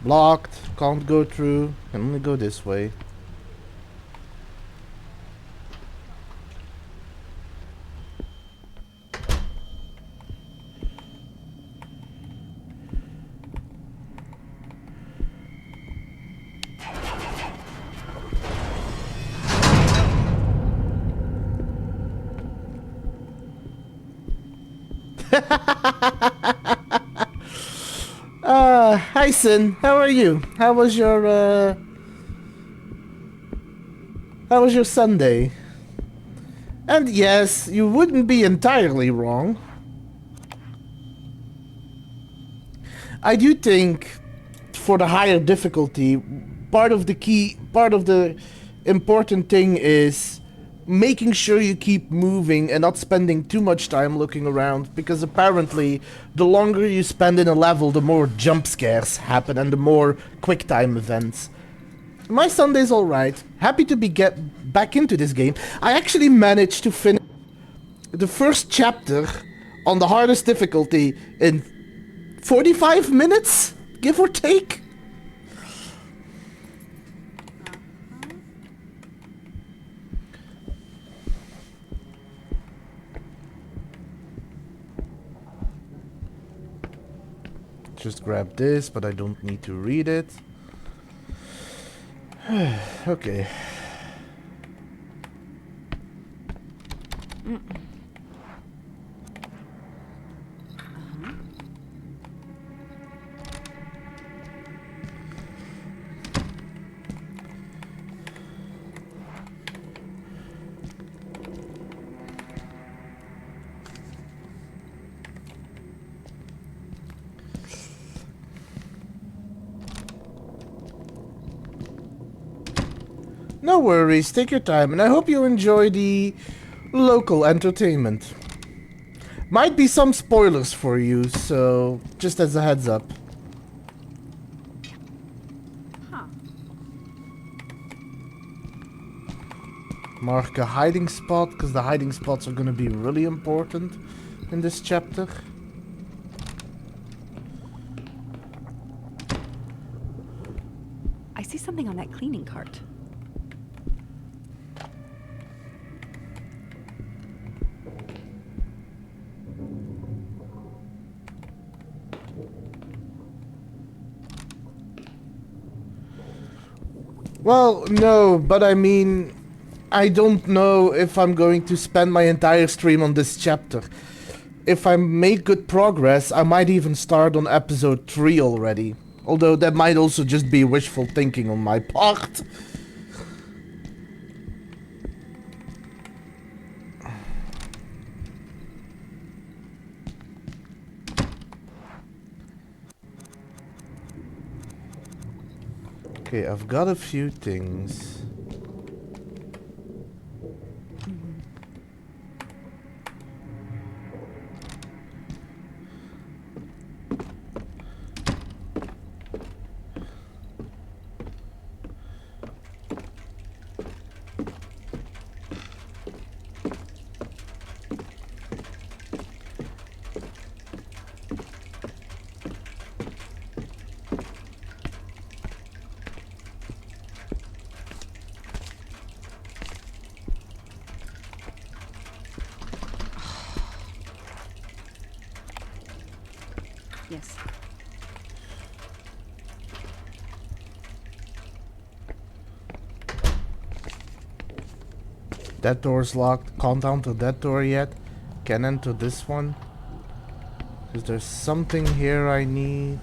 A: Blocked, can't go through, can only go this way. Hi Sin, how are you? How was your Sunday? And yes, you wouldn't be entirely wrong. I do think for the higher difficulty, part of the important thing is making sure you keep moving and not spending too much time looking around, because apparently the longer you spend in a level, the more jump scares happen and the more quick time events. My Sunday's alright. Happy to get back into this game. I actually managed to finish the first chapter on the hardest difficulty in 45 minutes, give or take. Just grab this, but I don't need to read it. Okay. No worries, take your time, and I hope you enjoy the local entertainment. Might be some spoilers for you, so just as a heads up. Mark a hiding spot, because the hiding spots are going to be really important in this chapter.
D: I see something on that cleaning cart.
A: Well, no, but I mean, I don't know if I'm going to spend my entire stream on this chapter. If I make good progress, I might even start on episode 3 already. Although that might also just be wishful thinking on my part. Okay, I've got a few things.
D: Yes.
A: That door's locked. Can't enter that door yet. Can enter this one. Is there something here I need?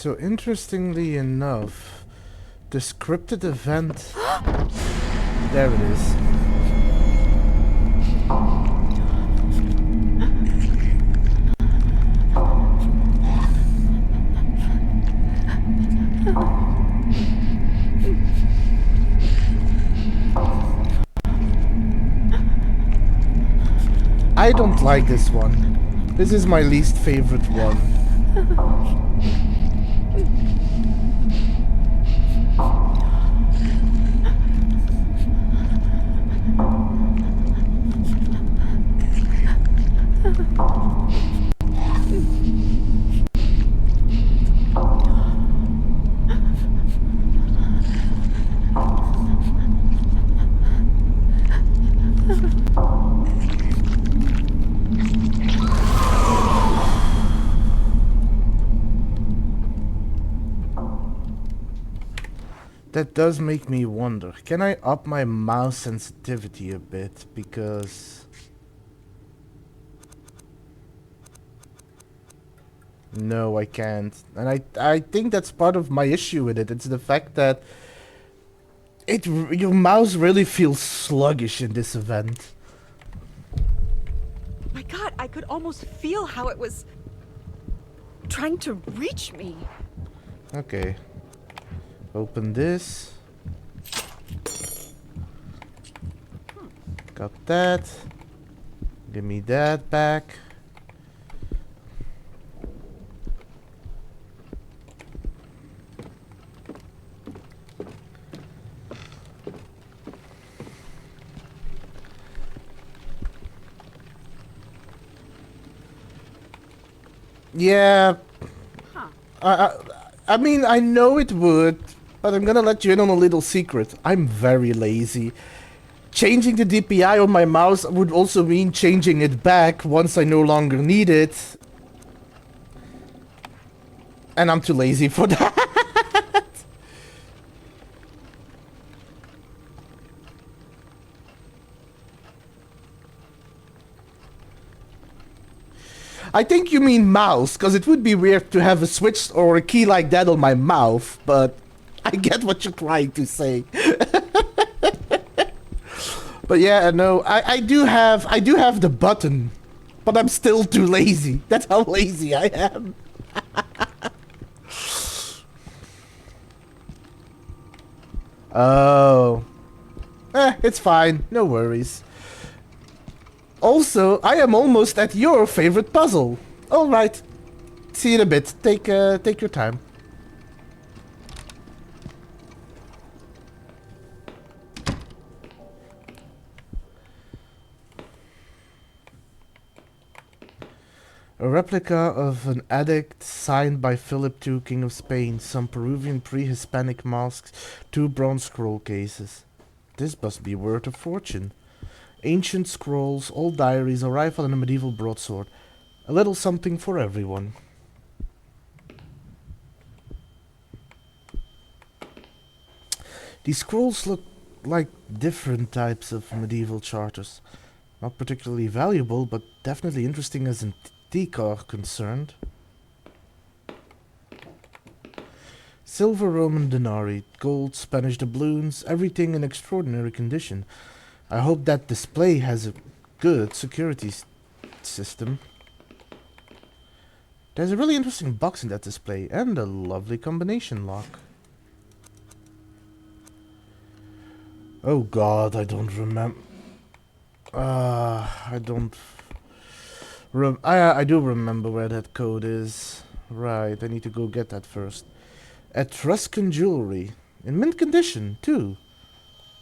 A: So interestingly enough, the scripted event... There it is. I don't like this one. This is my least favorite one. That does make me wonder, can I up my mouse sensitivity a bit, because... No, I can't. And I think that's part of my issue with it. It's the fact that your mouse really feels sluggish in this event.
D: My God, I could almost feel how it was trying to reach me.
A: Okay. Open this. Got that. Give me that back. Yeah.
D: Huh.
A: I mean, I know it would, but I'm gonna let you in on a little secret. I'm very lazy. Changing the DPI on my mouse would also mean changing it back once I no longer need it. And I'm too lazy for that. I think you mean mouse, because it would be weird to have a switch or a key like that on my mouth, but I get what you're trying to say. But yeah, no, I do have the button, but I'm still too lazy. That's how lazy I am. Oh. It's fine, no worries. Also, I am almost at your favorite puzzle. Alright. See you in a bit. Take your time. A replica of an edict signed by Philip II, King of Spain, some Peruvian pre-Hispanic masks, 2 bronze scroll cases. This must be worth a fortune. Ancient scrolls, old diaries, a rifle and a medieval broadsword. A little something for everyone. These scrolls look like different types of medieval charters. Not particularly valuable, but definitely interesting as antique are concerned. Silver Roman denarii, gold, Spanish doubloons, everything in extraordinary condition. I hope that display has a good security system. There's a really interesting box in that display, and a lovely combination lock. Oh god, I don't remember. I don't... I do remember where that code is. Right, I need to go get that first. Etruscan jewelry. In mint condition, too.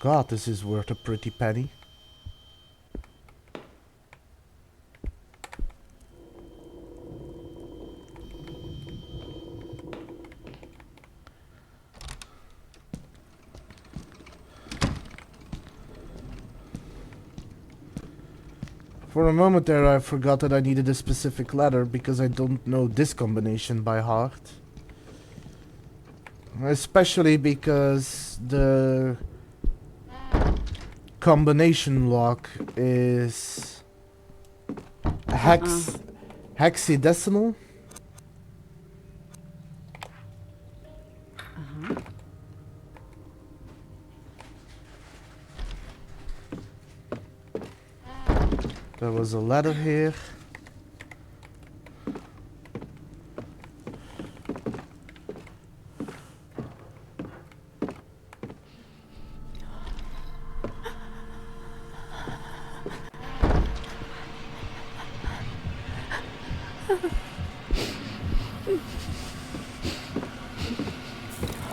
A: God, this is worth a pretty penny. For a moment there I forgot that I needed a specific letter because I don't know this combination by heart. Especially because the combination lock is hexadecimal. There was a ladder here.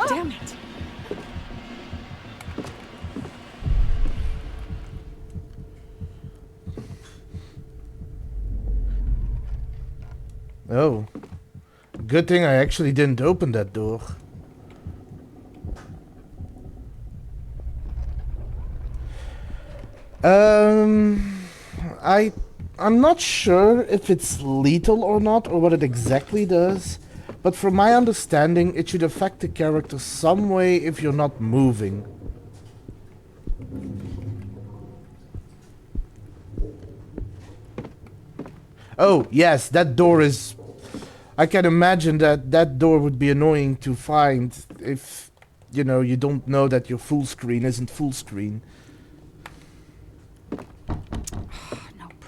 D: Damn it!
A: Oh. Good thing I actually didn't open that door. I'm not sure if it's lethal or not, or what it exactly does, but from my understanding, it should affect the character some way if you're not moving. Oh, yes, that door is... I can imagine that that door would be annoying to find if, you know, you don't know that your full screen isn't full screen.
D: Nope.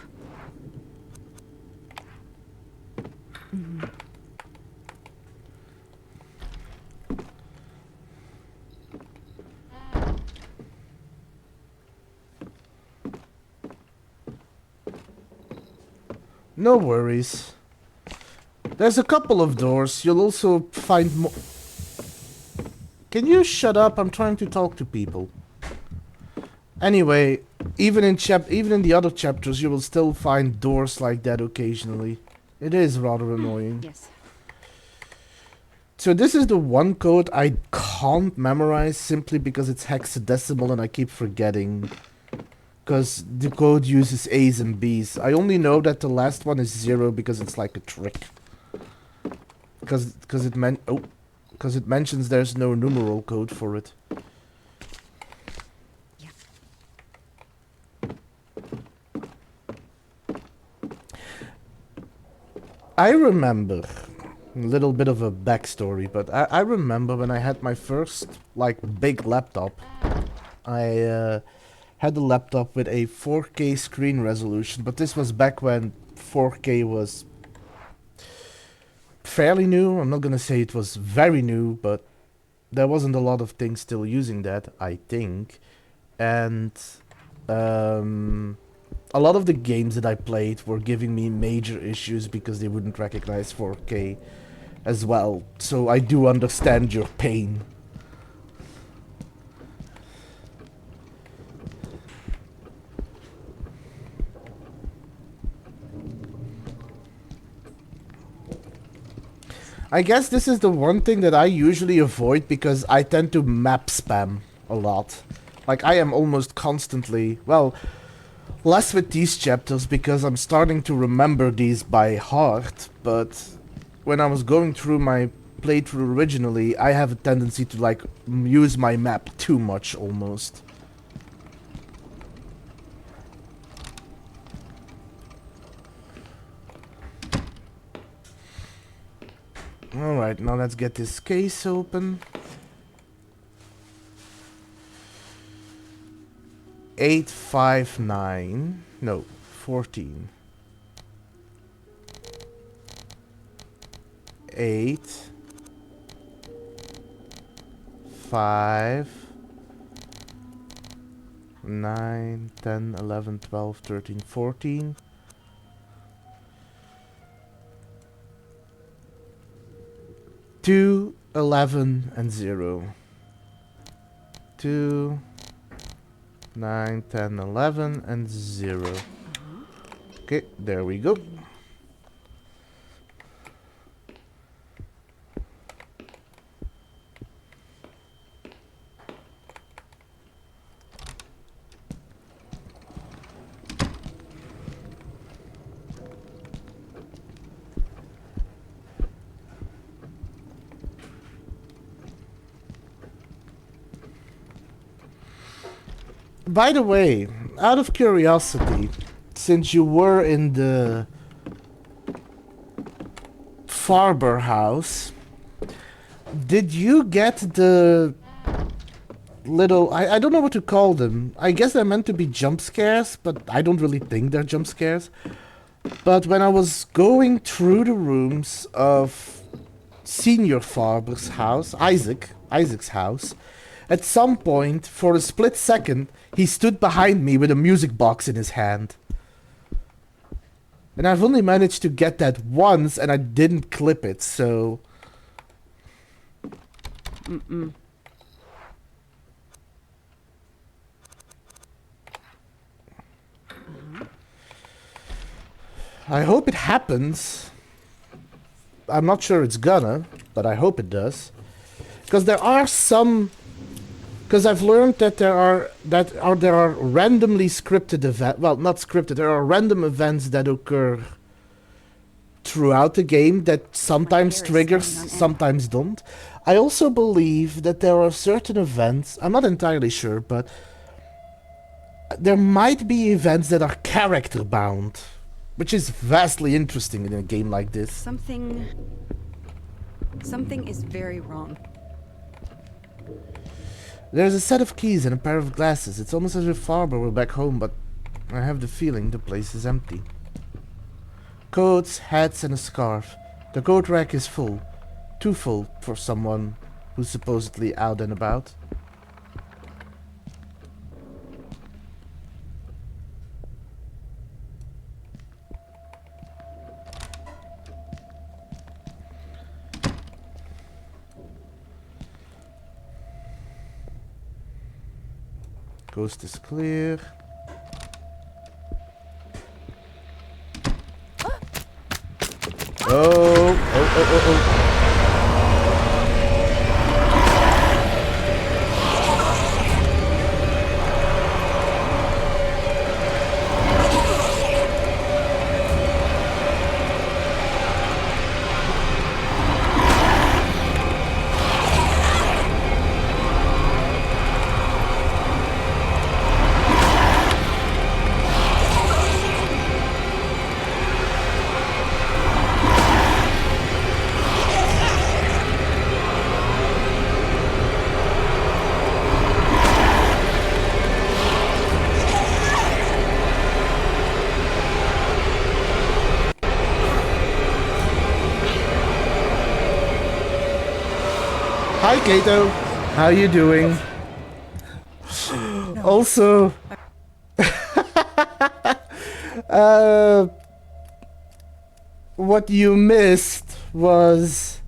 A: No worries. There's a couple of doors. You'll also find more... Can you shut up? I'm trying to talk to people. Anyway, even in the other chapters, you will still find doors like that occasionally. It is rather annoying.
D: Yes.
A: So this is the one code I can't memorize simply because it's hexadecimal and I keep forgetting. Because the code uses A's and B's. I only know that the last one is 0 because it's like a trick. Because it mentions there's no numeral code for it.
D: Yeah.
A: I remember a little bit of a backstory, but I remember when I had my first like big laptop. I had a laptop with a 4K screen resolution, but this was back when 4K was fairly new. I'm not gonna say it was very new, but there wasn't a lot of things still using that, I think. And a lot of the games that I played were giving me major issues because they wouldn't recognize 4K as well. So I do understand your pain. I guess this is the one thing that I usually avoid because I tend to map spam a lot. Like I am almost constantly, well, less with these chapters because I'm starting to remember these by heart, but when I was going through my playthrough originally, I have a tendency to like use my map too much almost. Alright, now let's get this case open. 859. No, 14. 8 5 9 10 11 12 13 14. 2 11 and 0. 2 9 10 11 and 0. Okay, there we go. By the way, out of curiosity, since you were in the Farber house, did you get the little... I don't know what to call them. I guess they're meant to be jump scares, but I don't really think they're jump scares. But when I was going through the rooms of Senior Farber's house, Isaac's house, at some point, for a split second, he stood behind me with a music box in his hand. And I've only managed to get that once, and I didn't clip it, so... I hope it happens. I'm not sure it's gonna, but I hope it does. Because there are some... Because I've learned that there are randomly scripted events... Well, not scripted. There are random events that occur throughout the game that sometimes triggers, sometimes don't. I also believe that there are certain events... I'm not entirely sure, but... There might be events that are character bound. Which is vastly interesting in a game like this.
D: Something is very wrong.
A: There's a set of keys and a pair of glasses. It's almost as if Farber were back home, but I have the feeling the place is empty. Coats, hats, and a scarf. The coat rack is full. Too full for someone who's supposedly out and about. Coast is clear. Oh. Hi Kato, how you doing? Also, what you missed was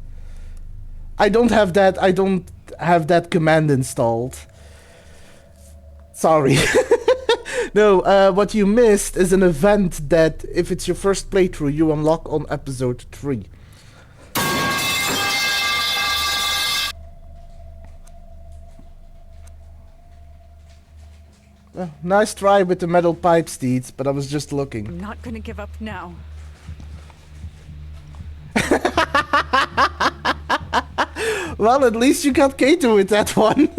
A: I don't have that command installed. Sorry. No, what you missed is an event that if it's your first playthrough you unlock on episode 3. Nice try with the metal pipe, Steeds, but I was just looking.
D: I'm not gonna give up now.
A: Well, at least you got Kato with that one.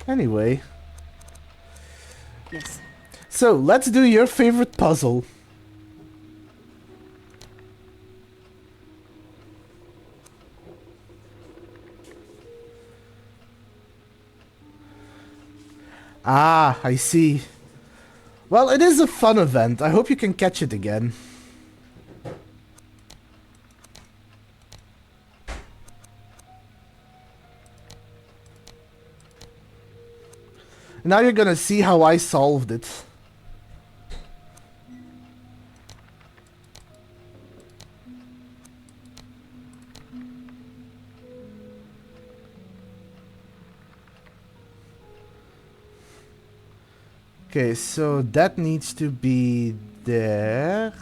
A: Anyway.
D: Yes.
A: So, let's do your favorite puzzle. Ah, I see. Well, it is a fun event. I hope you can catch it again. Now you're gonna see how I solved it. Okay, so that needs to be there.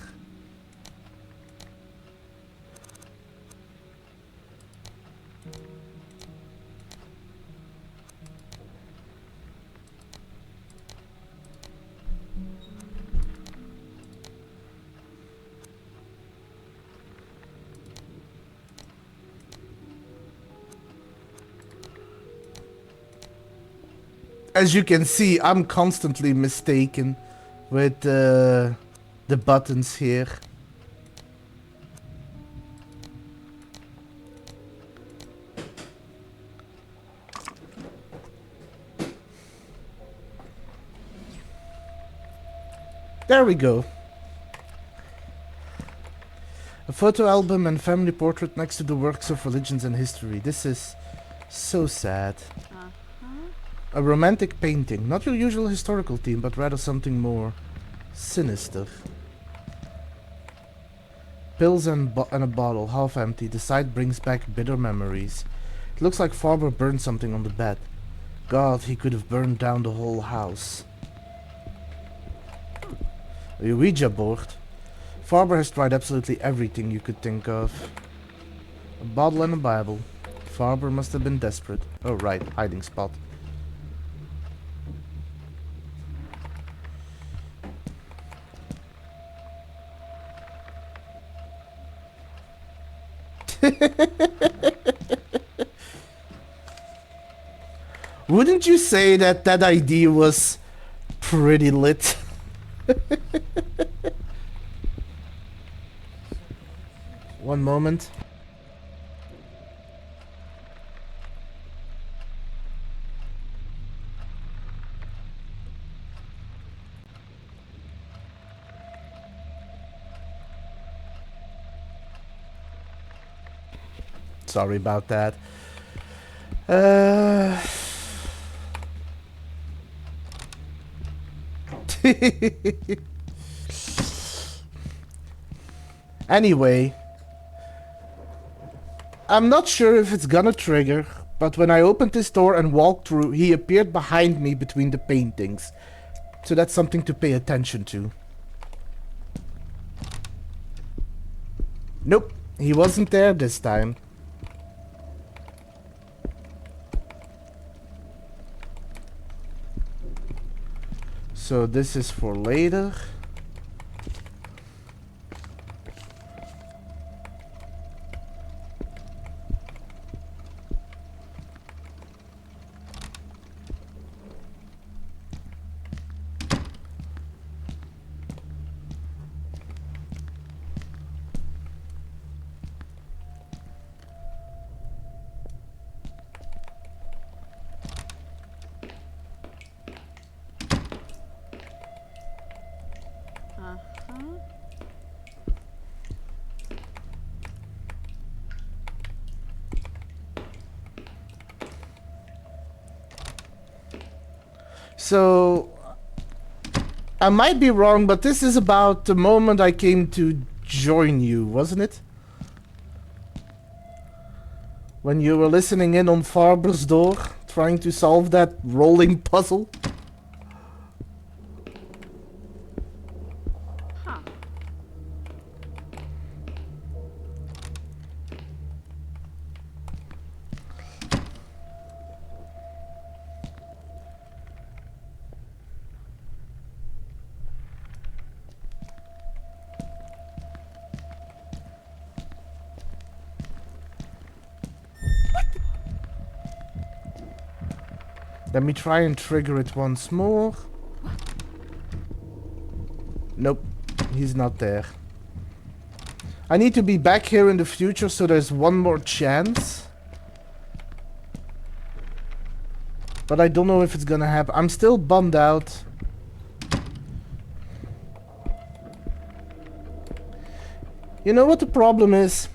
A: As you can see, I'm constantly mistaken with the buttons here. There we go. A photo album and family portrait next to the works of religions and history. This is so sad. A romantic painting. Not your usual historical theme, but rather something more sinister. Pills and a bottle, half empty. The sight brings back bitter memories. It looks like Farber burned something on the bed. God, he could have burned down the whole house. A Ouija board. Farber has tried absolutely everything you could think of. A bottle and a Bible. Farber must have been desperate. Oh right, hiding spot. Wouldn't you say that that idea was pretty lit? One moment. Sorry about that. Anyway, I'm not sure if it's gonna trigger, but when I opened this door and walked through, he appeared behind me between the paintings. So that's something to pay attention to. Nope, he wasn't there this time. So this is for later. So, I might be wrong, but this is about the moment I came to join you, wasn't it? When you were listening in on Farber's door, trying to solve that rolling puzzle? Let me try and trigger it once more. Nope, he's not there. I need to be back here in the future, so there's one more chance. But I don't know if it's gonna happen. I'm still bummed out. You know what the problem is?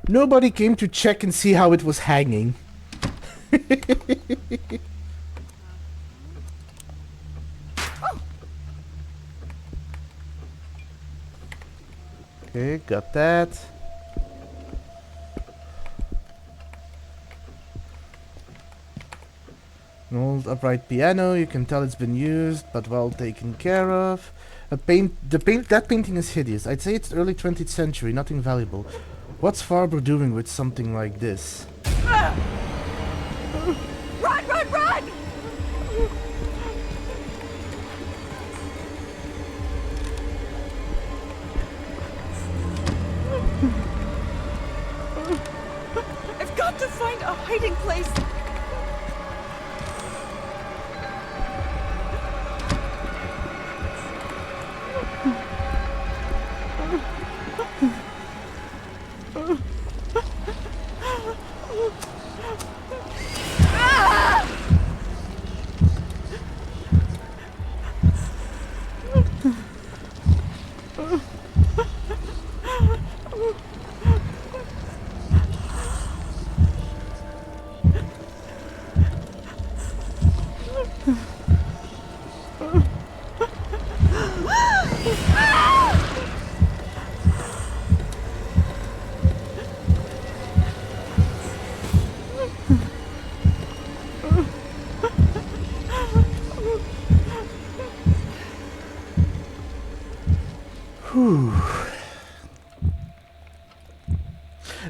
A: Nobody came to check and see how it was hanging. Okay, got that. An old upright piano, you can tell it's been used, but well taken care of. That painting is hideous. I'd say it's early 20th century, nothing valuable. What's Farber doing with something like this?
D: Run, run, run! I've got to find a hiding place.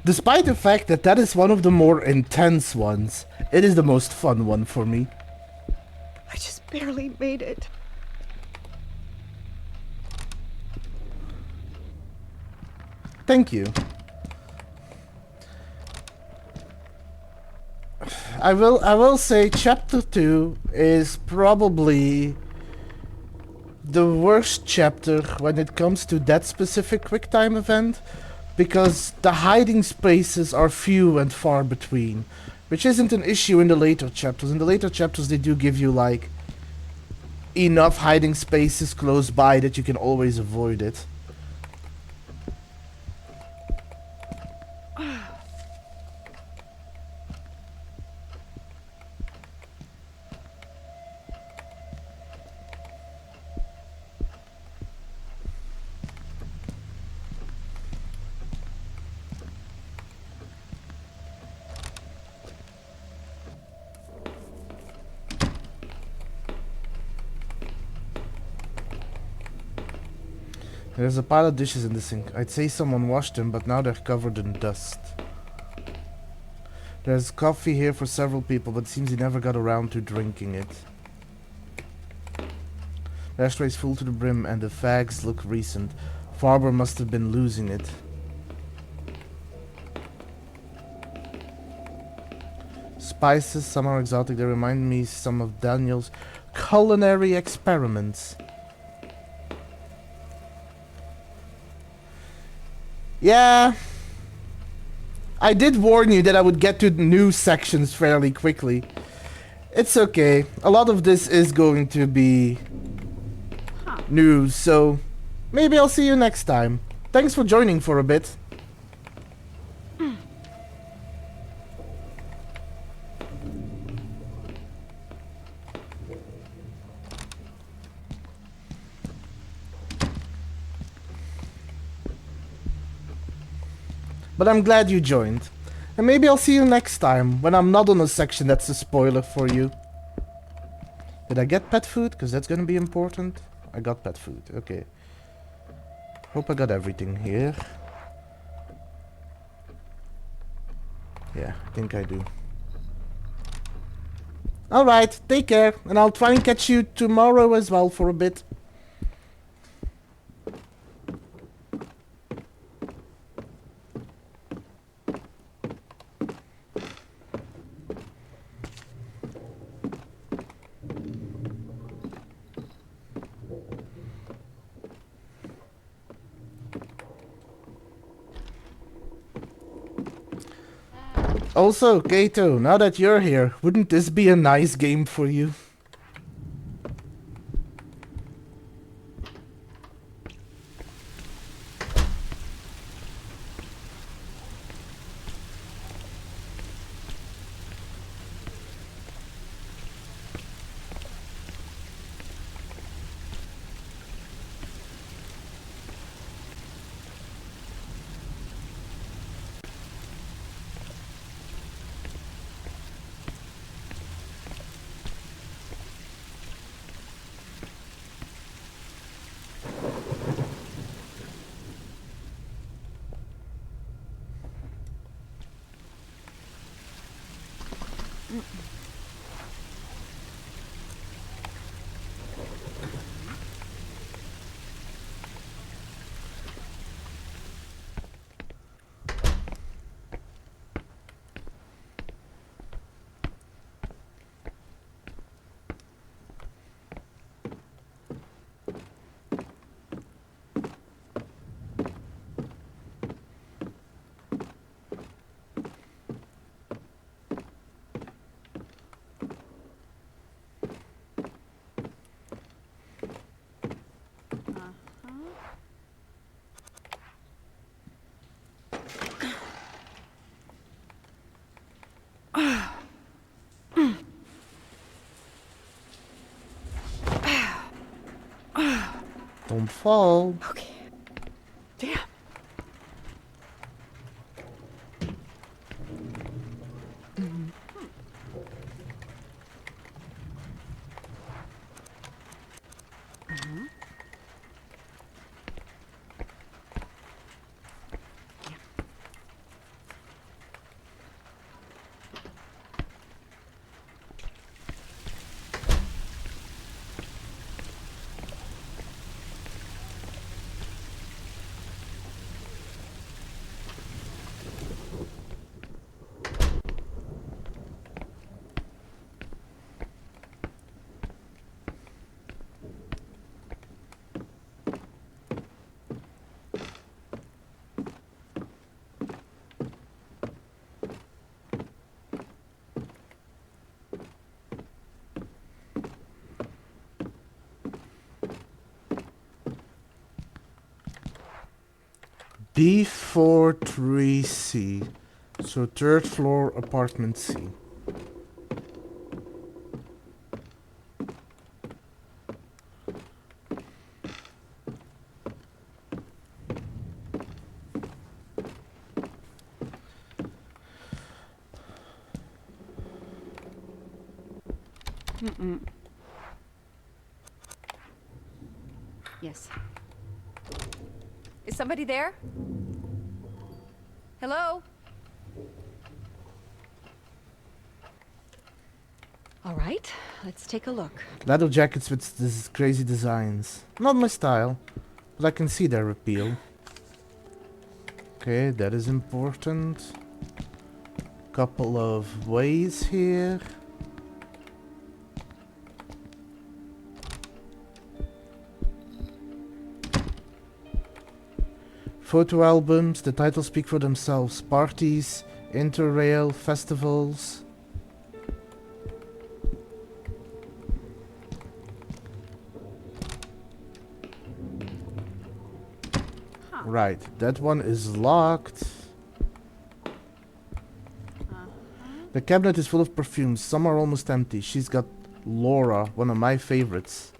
A: Despite the fact that that is one of the more intense ones, it is the most fun one for me.
G: I just barely made it.
A: Thank you. I will say chapter 2 is probably the worst chapter when it comes to that specific QuickTime event, because the hiding spaces are few and far between, which isn't an issue in the later chapters. In the later chapters they do give you like enough hiding spaces close by that you can always avoid it. There's a pile of dishes in the sink. I'd say someone washed them, but now they're covered in dust. There's coffee here for several people, but it seems he never got around to drinking it. The ashtray's full to the brim and the fags look recent. Farber must have been losing it. Spices, some are exotic. They remind me some of Daniel's culinary experiments. Yeah, I did warn you that I would get to news sections fairly quickly. It's okay. A lot of this is going to be news, so maybe I'll see you next time. Thanks for joining for a bit. But I'm glad you joined. And maybe I'll see you next time, when I'm not on a section that's a spoiler for you. Did I get pet food? Because that's gonna be important. I got pet food, okay. Hope I got everything here. Yeah, I think I do. Alright, take care, and I'll try and catch you tomorrow as well for a bit. Also, Kato, now that you're here, wouldn't this be a nice game for you? Don't fall.
G: Okay. Damn.
A: B43C. So 3rd floor, apartment C.
D: Yes. Is somebody there? Hello? All right, let's take a look.
A: Leather jackets with this crazy designs. Not my style, but I can see their appeal. Okay, that is important. Couple of ways here. Photo albums, the titles speak for themselves. Parties, interrail, festivals. Right, that one is locked. The cabinet is full of perfumes. Some are almost empty. She's got Laura, one of my favorites.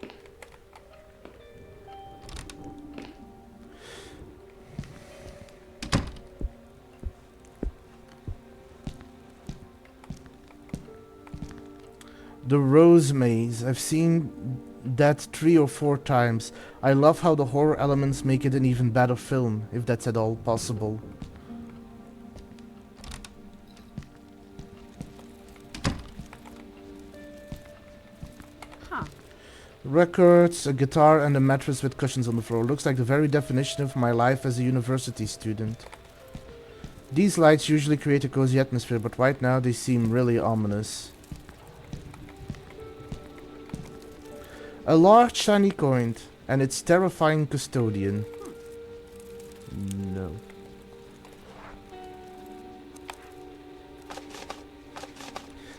A: The Rose Maze. I've seen that 3 or 4 times. I love how the horror elements make it an even better film, if that's at all possible. Records, a guitar and a mattress with cushions on the floor. Looks like the very definition of my life as a university student. These lights usually create a cozy atmosphere, but right now they seem really ominous. A large shiny coin and its terrifying custodian. No.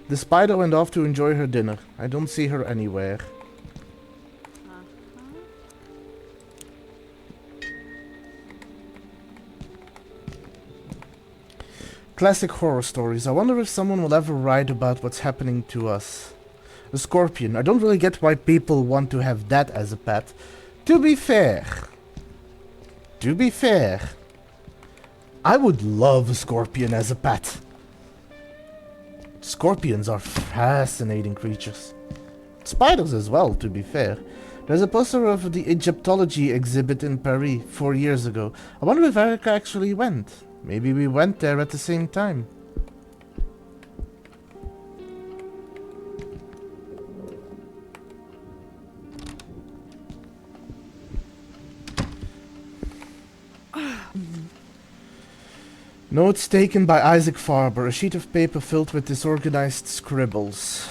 A: The spider went off to enjoy her dinner. I don't see her anywhere. Classic horror stories. I wonder if someone will ever write about what's happening to us. A scorpion. I don't really get why people want to have that as a pet. To be fair, I would love a scorpion as a pet. Scorpions are fascinating creatures. Spiders as well, to be fair. There's a poster of the Egyptology exhibit in Paris 4 years ago. I wonder if Erica actually went. Maybe we went there at the same time. Notes taken by Isaac Farber, a sheet of paper filled with disorganized scribbles.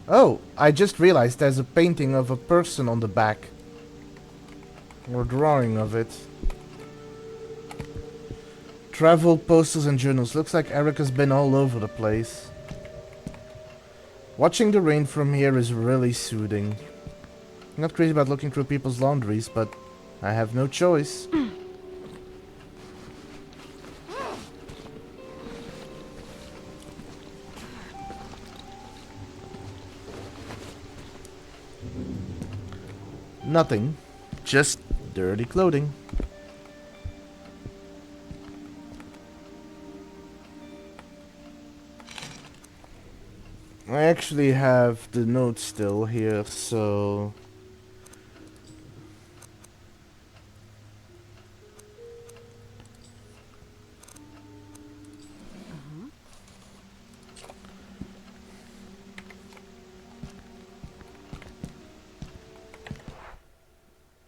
A: Oh, I just realized there's a painting of a person on the back. Or drawing of it. Travel posters and journals. Looks like Erica's been all over the place. Watching the rain from here is really soothing. I'm not crazy about looking through people's laundries, but I have no choice. Nothing. Just dirty clothing. I actually have the note still here, so...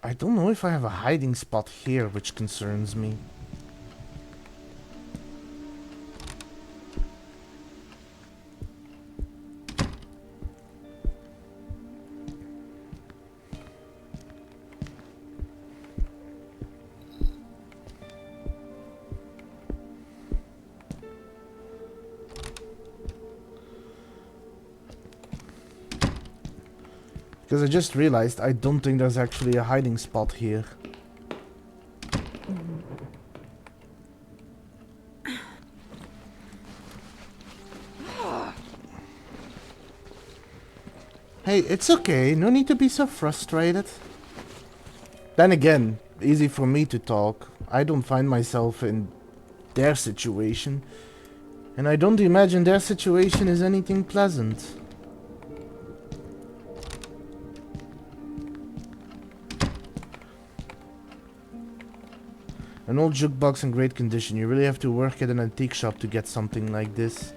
A: I don't know if I have a hiding spot here, which concerns me. Because I just realized I don't think there's actually a hiding spot here. Hey, it's okay. No need to be so frustrated. Then again, easy for me to talk. I don't find myself in their situation. And I don't imagine their situation is anything pleasant. An old jukebox in great condition. You really have to work at an antique shop to get something like this.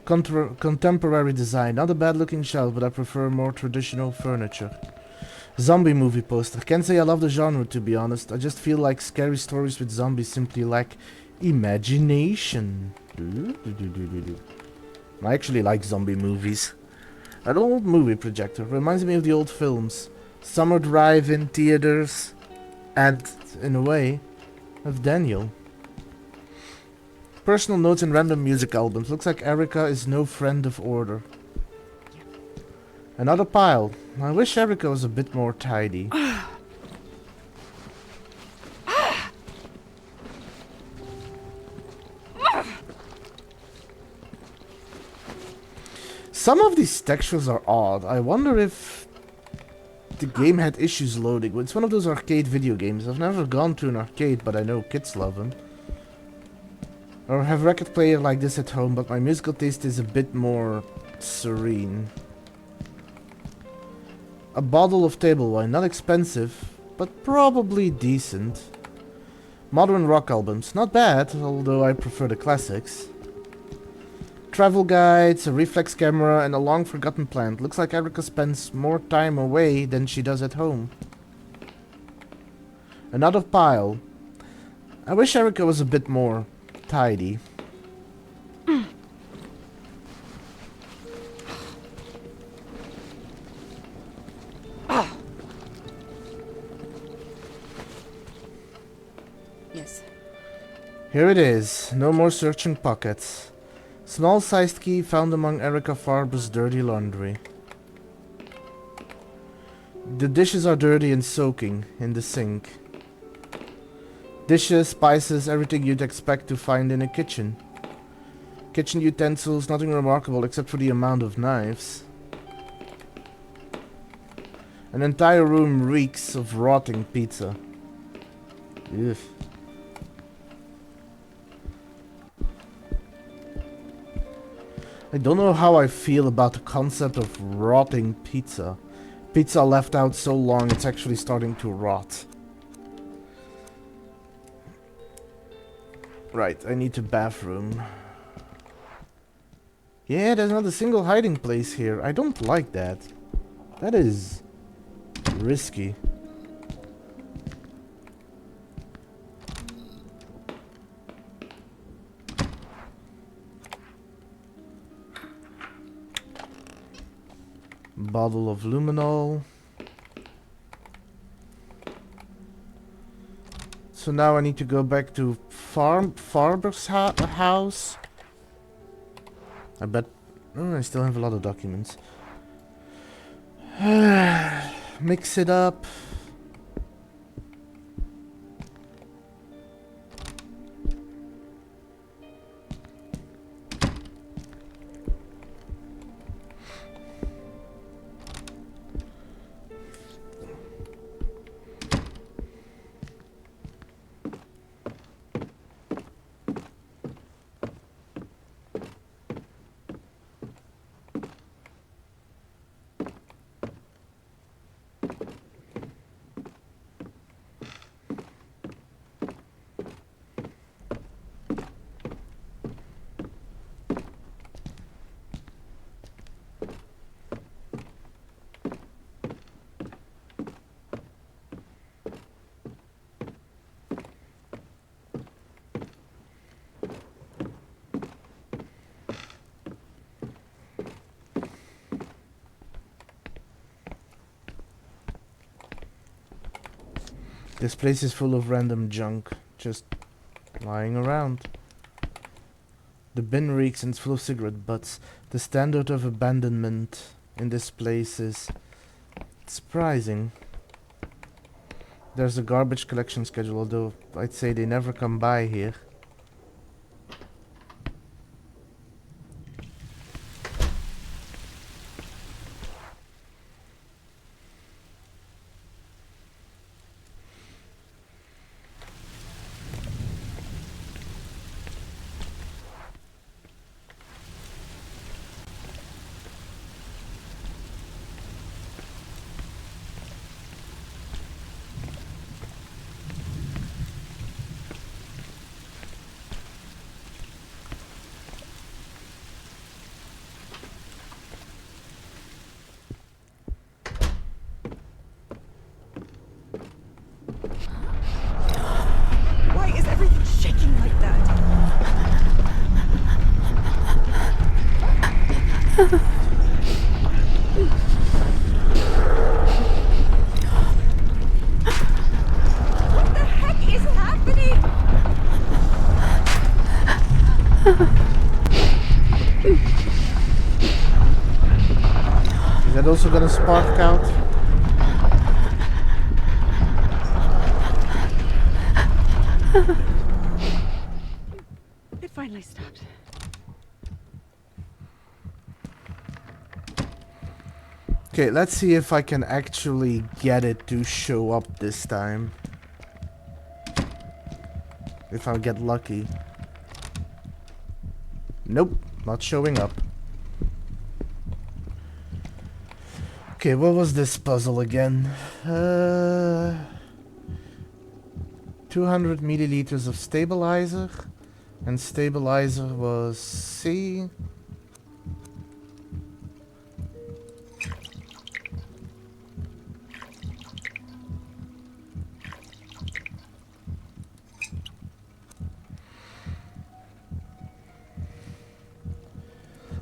A: Contemporary design. Not a bad looking shelf, but I prefer more traditional furniture. Zombie movie poster. Can't say I love the genre, to be honest. I just feel like scary stories with zombies simply lack imagination. I actually like zombie movies. An old movie projector. Reminds me of the old films. Summer drive-in theaters. And, in a way, of Daniel. Personal notes and random music albums. Looks like Erica is no friend of order. Another pile. I wish Erica was a bit more tidy. Some of these textures are odd. I wonder if the game had issues loading. It's one of those arcade video games. I've never gone to an arcade, but I know kids love them. Or have a record player like this at home, but my musical taste is a bit more serene. A bottle of table wine, not expensive, but probably decent. Modern rock albums, not bad, although I prefer the classics. Travel guides, a reflex camera, and a long forgotten plant. Looks like Erica spends more time away than she does at home. Another pile. I wish Erica was a bit more tidy.
D: Yes.
A: Here it is. No more searching pockets. Small-sized key found among Erica Farber's dirty laundry. The dishes are dirty and soaking in the sink. Dishes, spices, everything you'd expect to find in a kitchen. Kitchen utensils, nothing remarkable except for the amount of knives. An entire room reeks of rotting pizza. Ugh. I don't know how I feel about the concept of rotting pizza. Pizza left out so long it's actually starting to rot. Right, I need a bathroom. Yeah, there's not a single hiding place here. I don't like that. That is risky. Bottle of luminol. So now I need to go back to Farber's house. I bet. Oh, I still have a lot of documents. Mix it up. This place is full of random junk, just lying around. The bin reeks and it's full of cigarette butts. The standard of abandonment in this place is surprising. There's a garbage collection schedule, although I'd say they never come by here.
E: What the heck is happening?
A: Is that also gonna spark out?
D: It finally stopped.
A: Okay, let's see if I can actually get it to show up this time. If I get lucky. Nope, not showing up. Okay, what was this puzzle again? 200 milliliters of stabilizer. And stabilizer was C.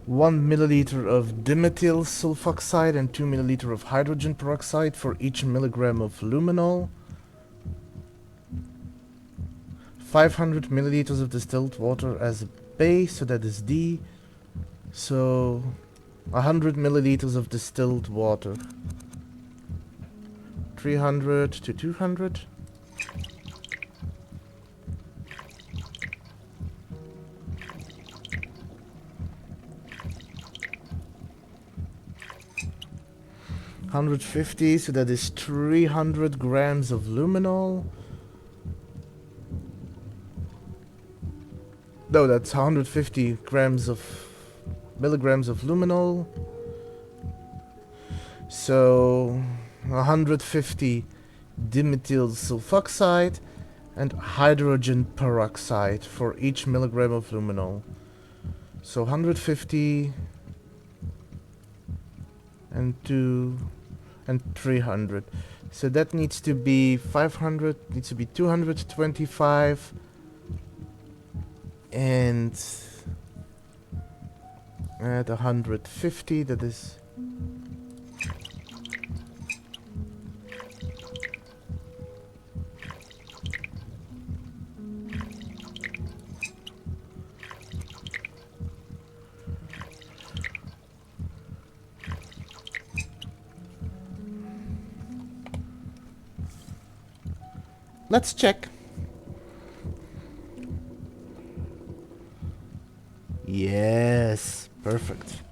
A: One milliliter of dimethyl sulfoxide and 2 milliliter of hydrogen peroxide for each milligram of luminol. 500 milliliters of distilled water as a base, so that is D. So 100 milliliters of distilled water. 300 to 200. $150, so that is 300 grams of luminol. No, that's 150 grams of milligrams of luminol. So 150 dimethyl sulfoxide and hydrogen peroxide for each milligram of luminol. So 150 and 2 and 300. So that needs to be 500, needs to be 225 and at 150, that is let's check. Yes, perfect.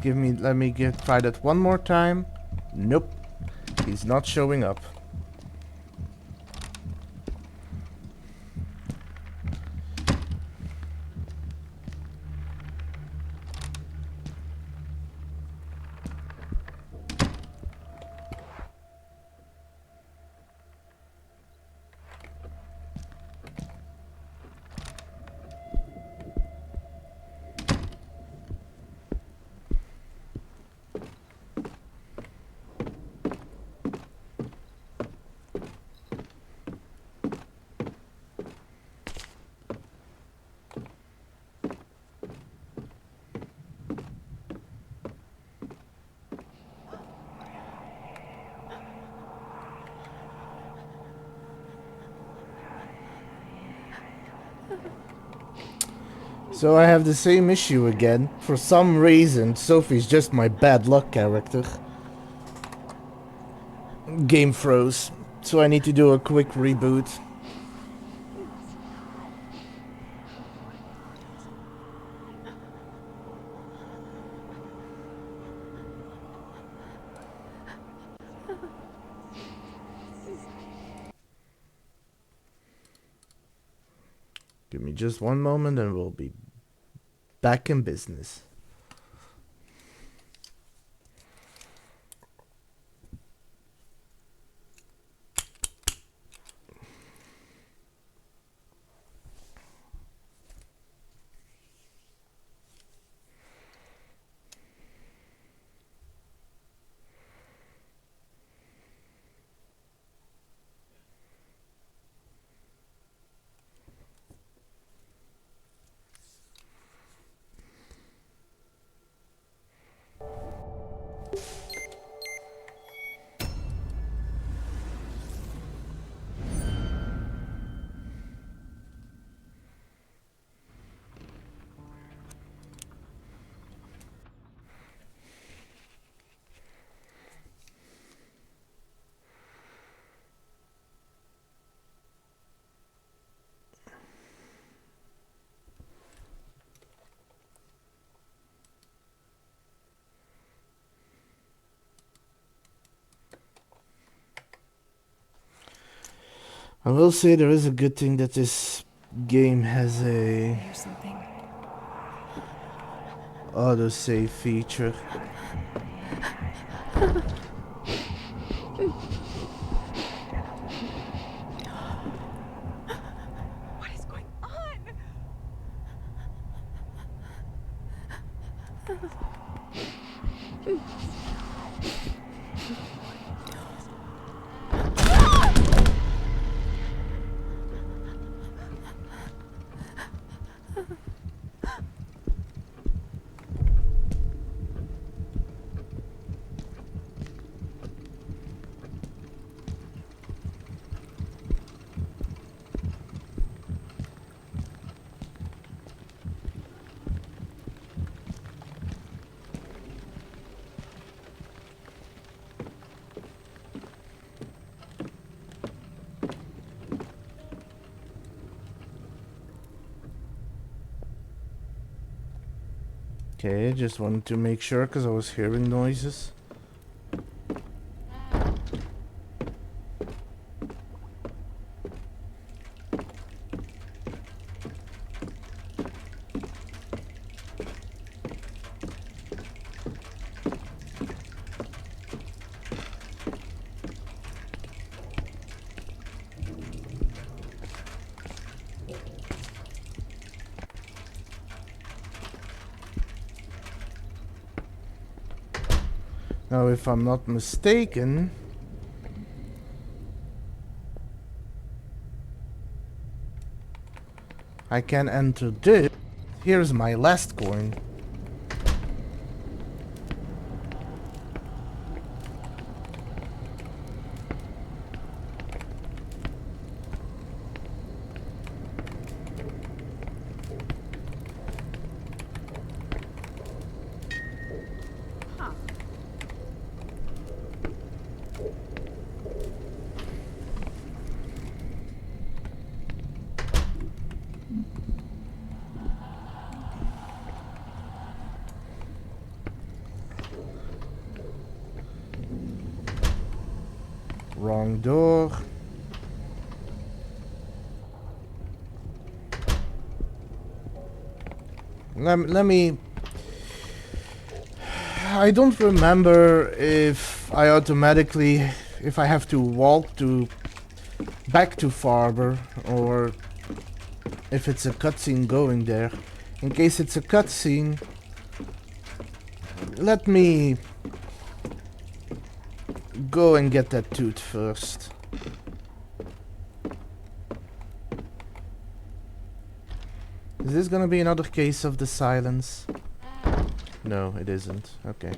A: Let me try that one more time. Nope. He's not showing up. So I have the same issue again. For some reason, Sophie's just my bad luck character. Game froze, so I need to do a quick reboot. Give me just one moment and we'll be back in business. I will say there is a good thing that this game has a
D: Here's something.
A: autosave feature.
G: What is going on?
A: Okay, just wanted to make sure because I was hearing noises. Now, if I'm not mistaken, I can enter this. Here's my last coin. Wrong door. Let me... I don't remember if I automatically... if I have to walk to... back to Farber, or if it's a cutscene going there. In case it's a cutscene, let me go and get that tooth first. Is this gonna be another case of the silence? No, it isn't. Okay.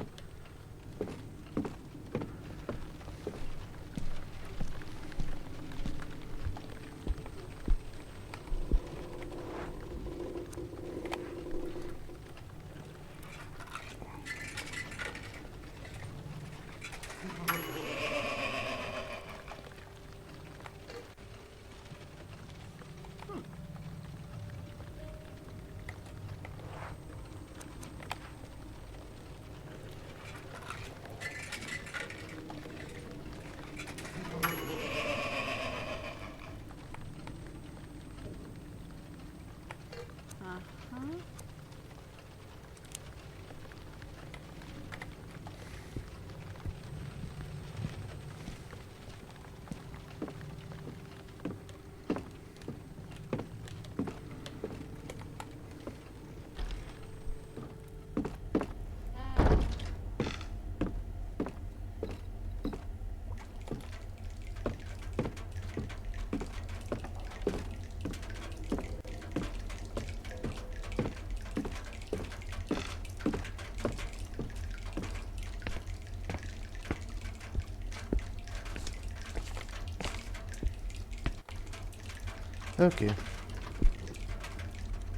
A: Okay.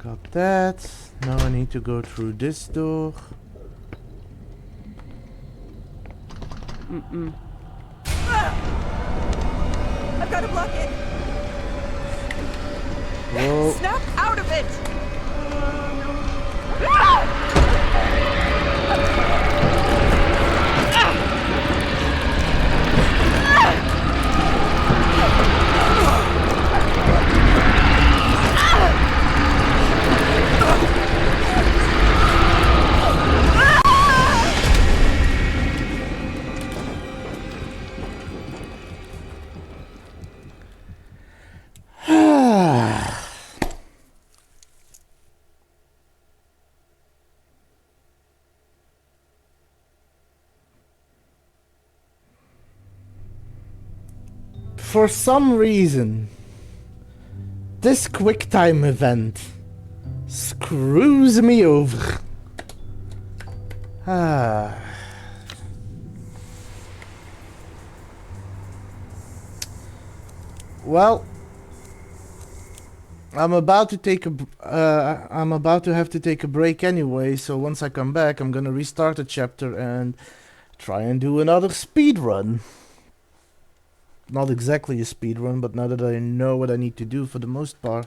A: Got that. Now I need to go through this door.
G: I've got to block it.
A: Whoa.
G: Snap out of it.
A: For some reason, this QuickTime event screws me over. Ah. Well, I'm about to have to take a break anyway, so once I come back, I'm gonna restart the chapter and try and do another speed run. Not exactly a speed run, but now that I know what I need to do for the most part,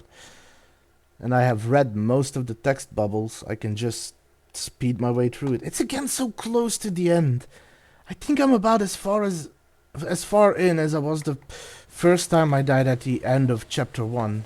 A: and I have read most of the text bubbles, I can just speed my way through it. It's again so close to the end. I think I'm about as far in as I was the first time I died at the end of chapter 1.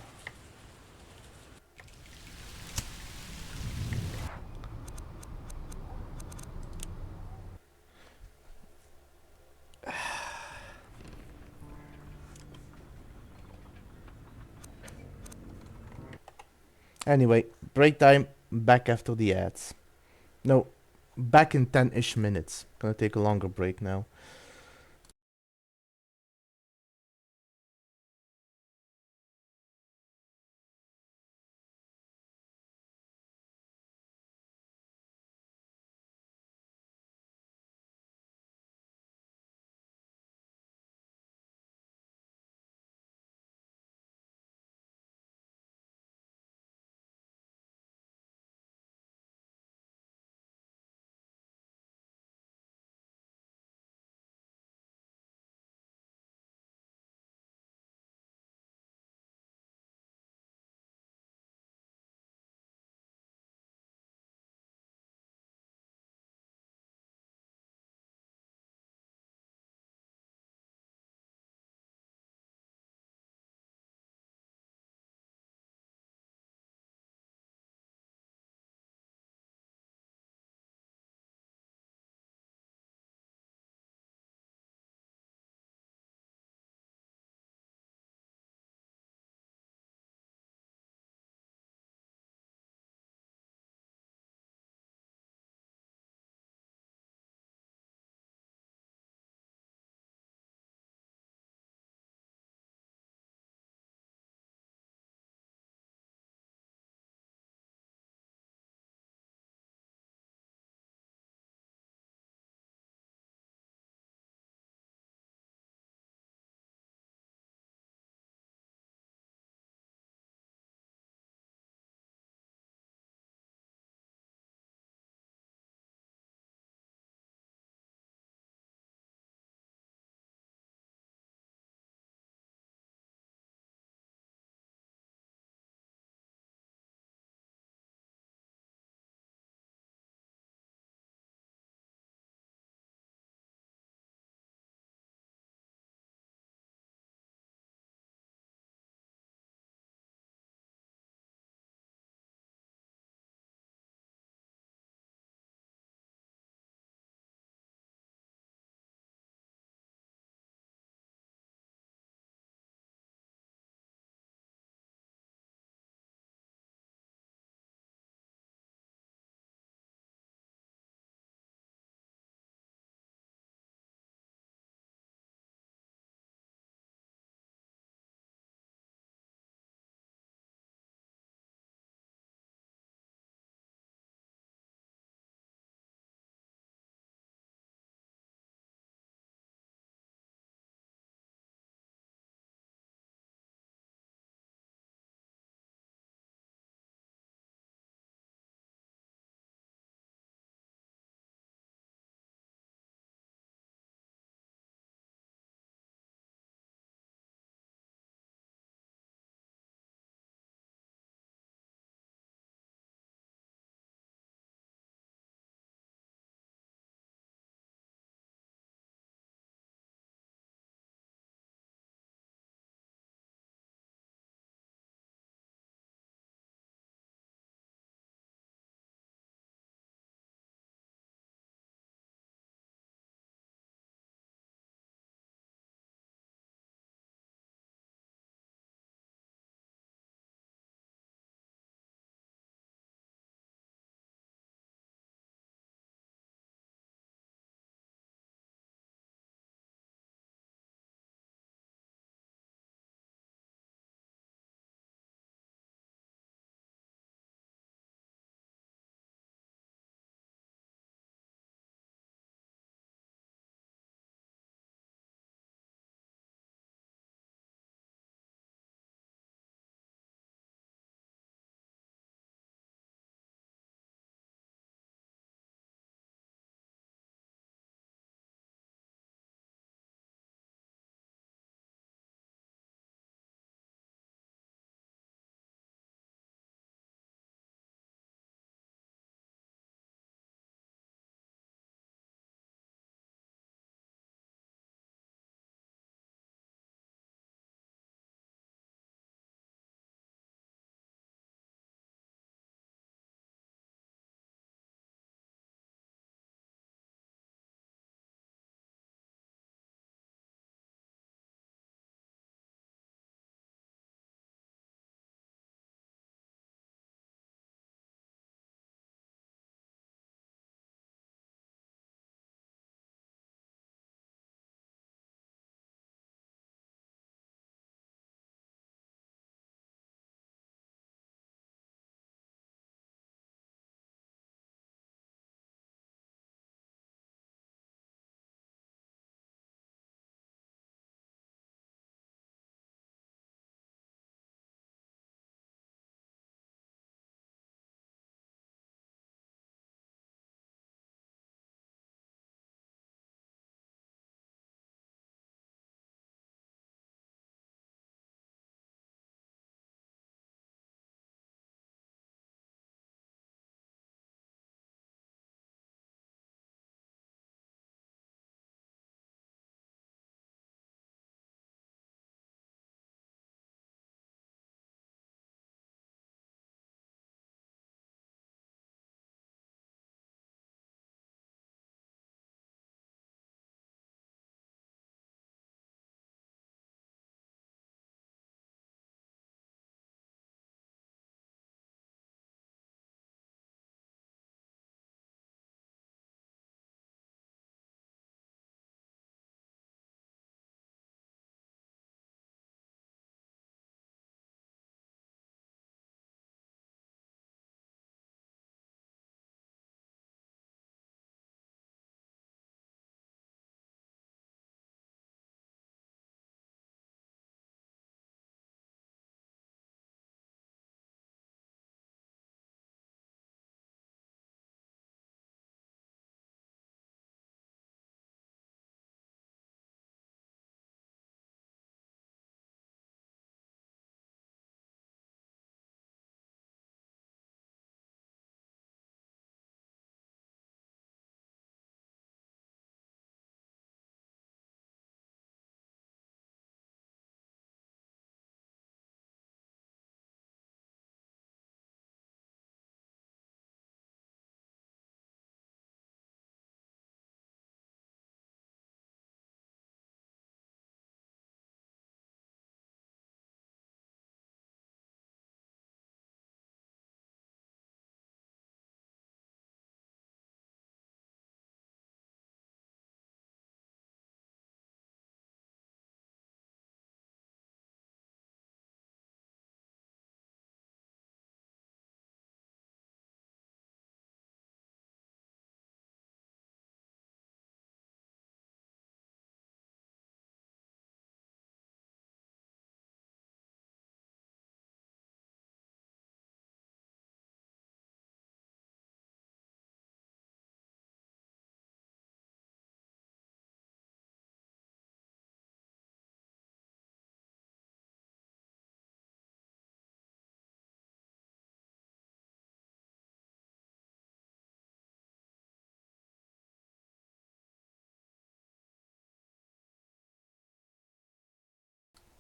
A: Anyway, break time, back after the ads. No, back in 10-ish minutes. Gonna take a longer break now.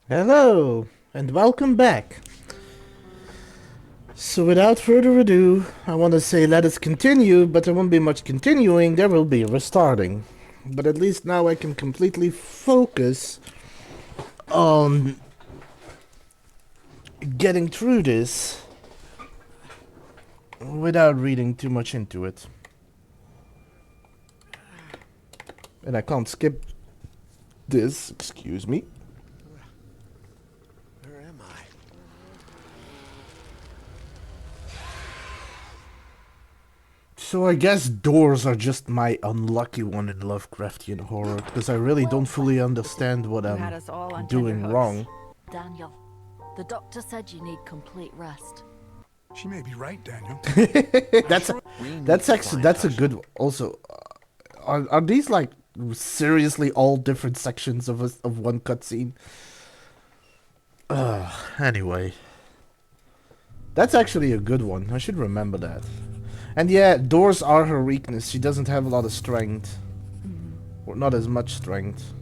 A: Hello, and welcome back. So without further ado, I want to say let us continue, but there won't be much continuing, there will be restarting. But at least now I can completely focus on getting through this without reading too much into it. And I can't skip this, excuse me.
B: Where am I?
A: So I guess doors are just my unlucky one in Lovecraftian horror, because I really don't fully understand what
D: You
A: I'm
D: had us all on
A: doing
D: tenterhooks.
A: wrong.
F: Daniel, the doctor said you need complete rest.
C: She may be right, Daniel.
A: That's a good one. Also, are these like seriously all different sections of one cutscene? Anyway, that's actually a good one. I should remember that. And yeah, doors are her weakness. She doesn't have a lot of strength, or not as much strength.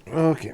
A: Okay.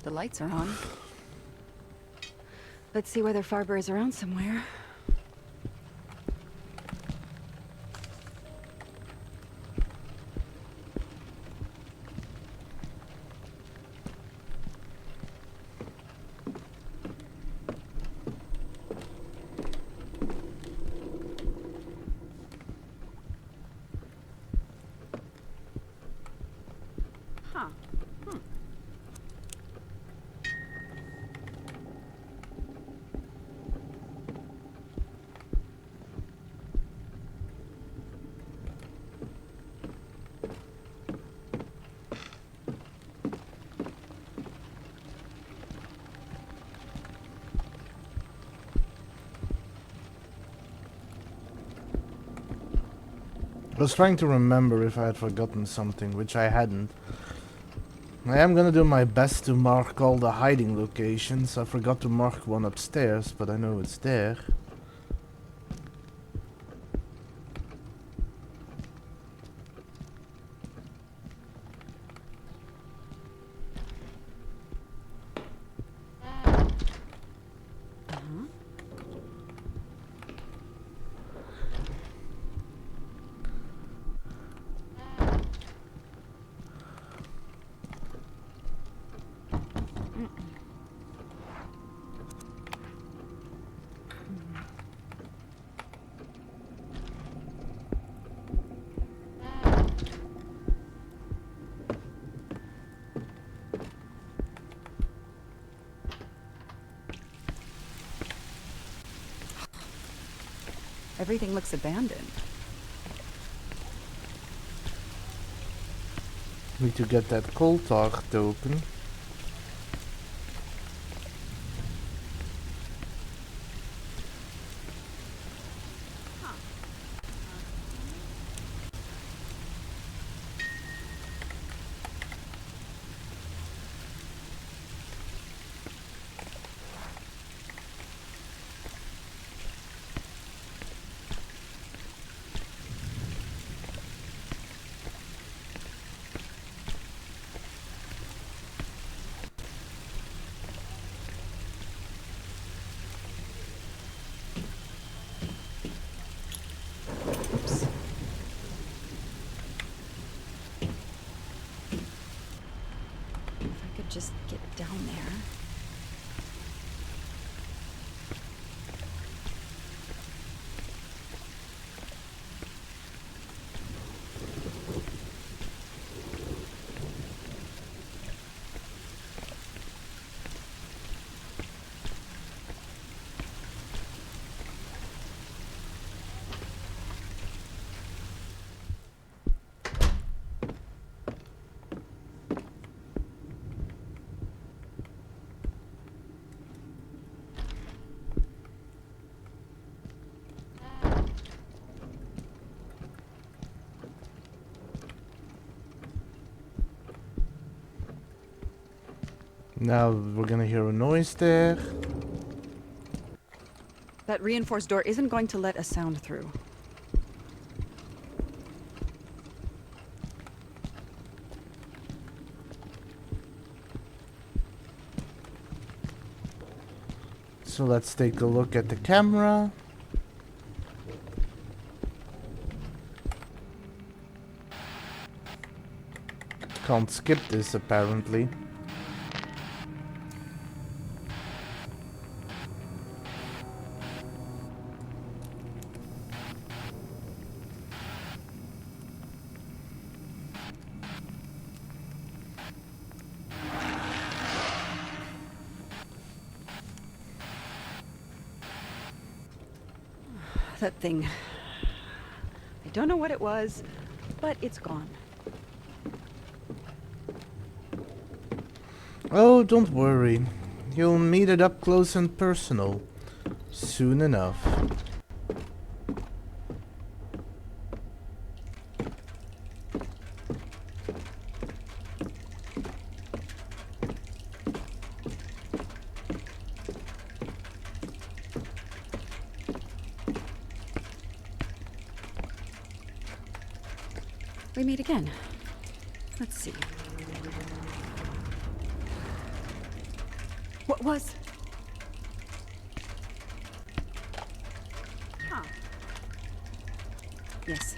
D: The lights are on. Let's see whether Farber is around somewhere. Huh.
A: I was trying to remember if I had forgotten something, which I hadn't. I am gonna do my best to mark all the hiding locations. I forgot to mark one upstairs, but I know it's there.
D: Everything looks abandoned.
A: Need to get that Coltar token.
D: just get down there.
A: Now we're gonna hear a noise there.
D: That reinforced door isn't going to let a sound through.
A: So let's take a look at the camera. Can't skip this apparently.
D: That thing. I don't know what it was, but it's gone.
A: Oh, don't worry. You'll meet it up close and personal. Soon enough.
D: We meet again. Let's see. What was? Huh. Yes.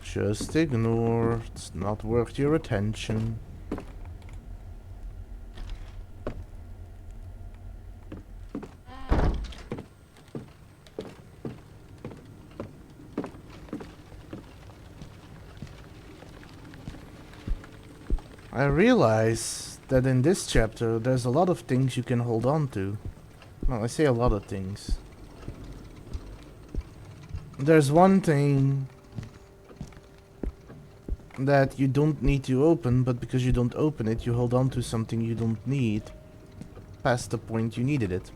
A: Just ignore. It's not worth your attention. I realize that in this chapter there's a lot of things you can hold on to. Well, I say a lot of things. There's one thing that you don't need to open, but because you don't open it, you hold on to something you don't need past the point you needed it.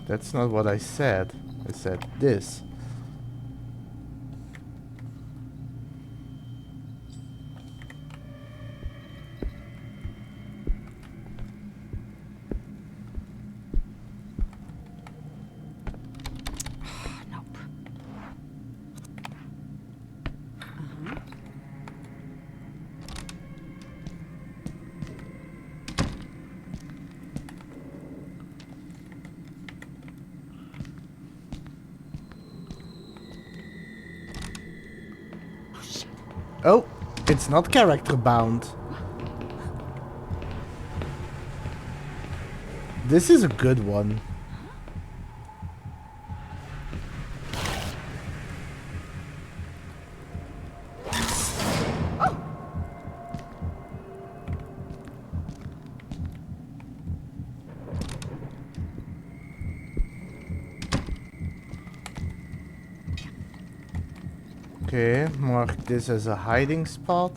A: That's not what I said. I said this.
D: Nope.
A: Oh, it's not character bound. This is a good one. Okay, mark this as a hiding spot.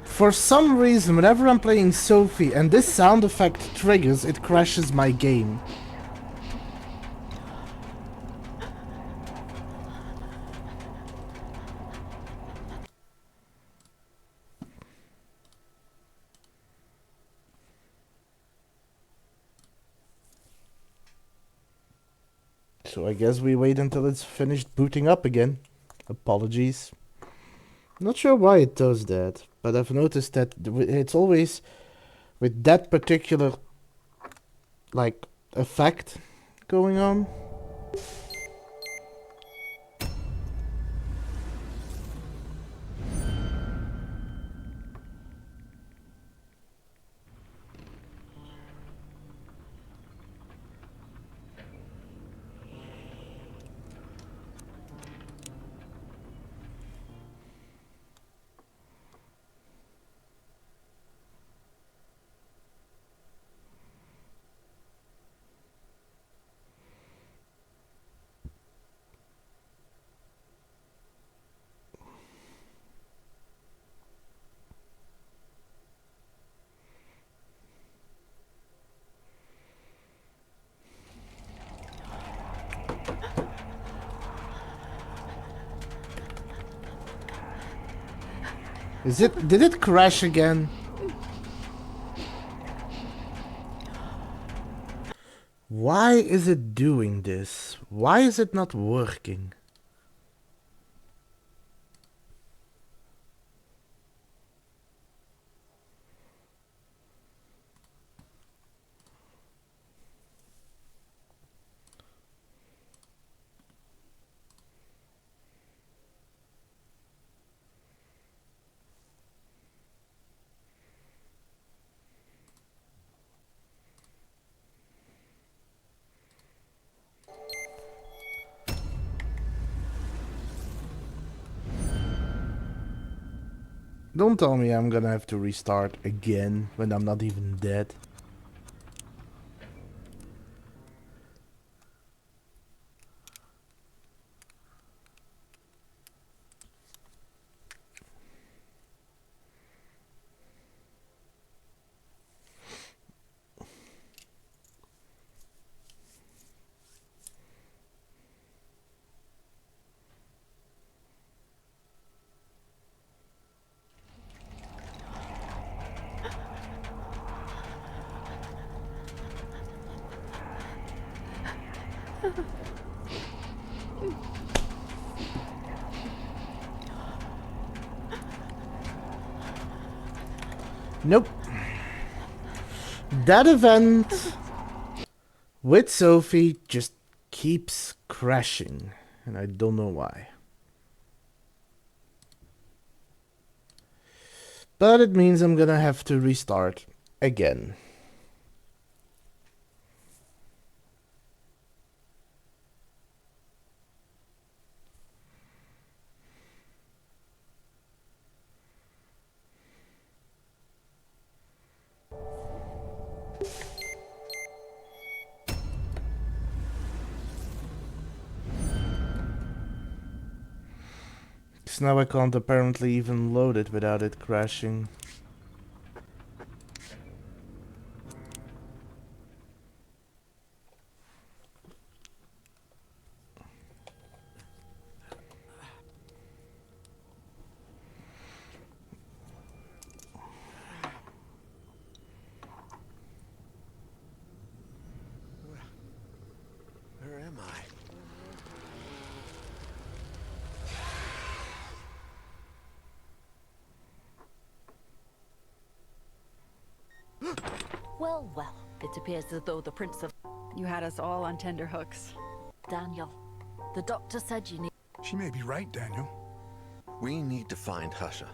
A: For some reason, whenever I'm playing Sophie and this sound effect triggers, it crashes my game. So I guess we wait until it's finished booting up again. Apologies. Not sure why it does that, but I've noticed that it's always with that particular, like, effect going on. Did it crash again? Why is it doing this? Why is it not working? Don't tell me I'm gonna have to restart again when I'm not even dead. Nope. That event with Sophie just keeps crashing, and I don't know why. But it means I'm gonna have to restart again. Because now I can't apparently even load it without it crashing.
B: Where am I?
F: Well, well, it appears as though the Prince of
D: You had us all on tender hooks.
F: Daniel. The doctor said you need.
C: She may be right, Daniel.
B: We need to find Husha.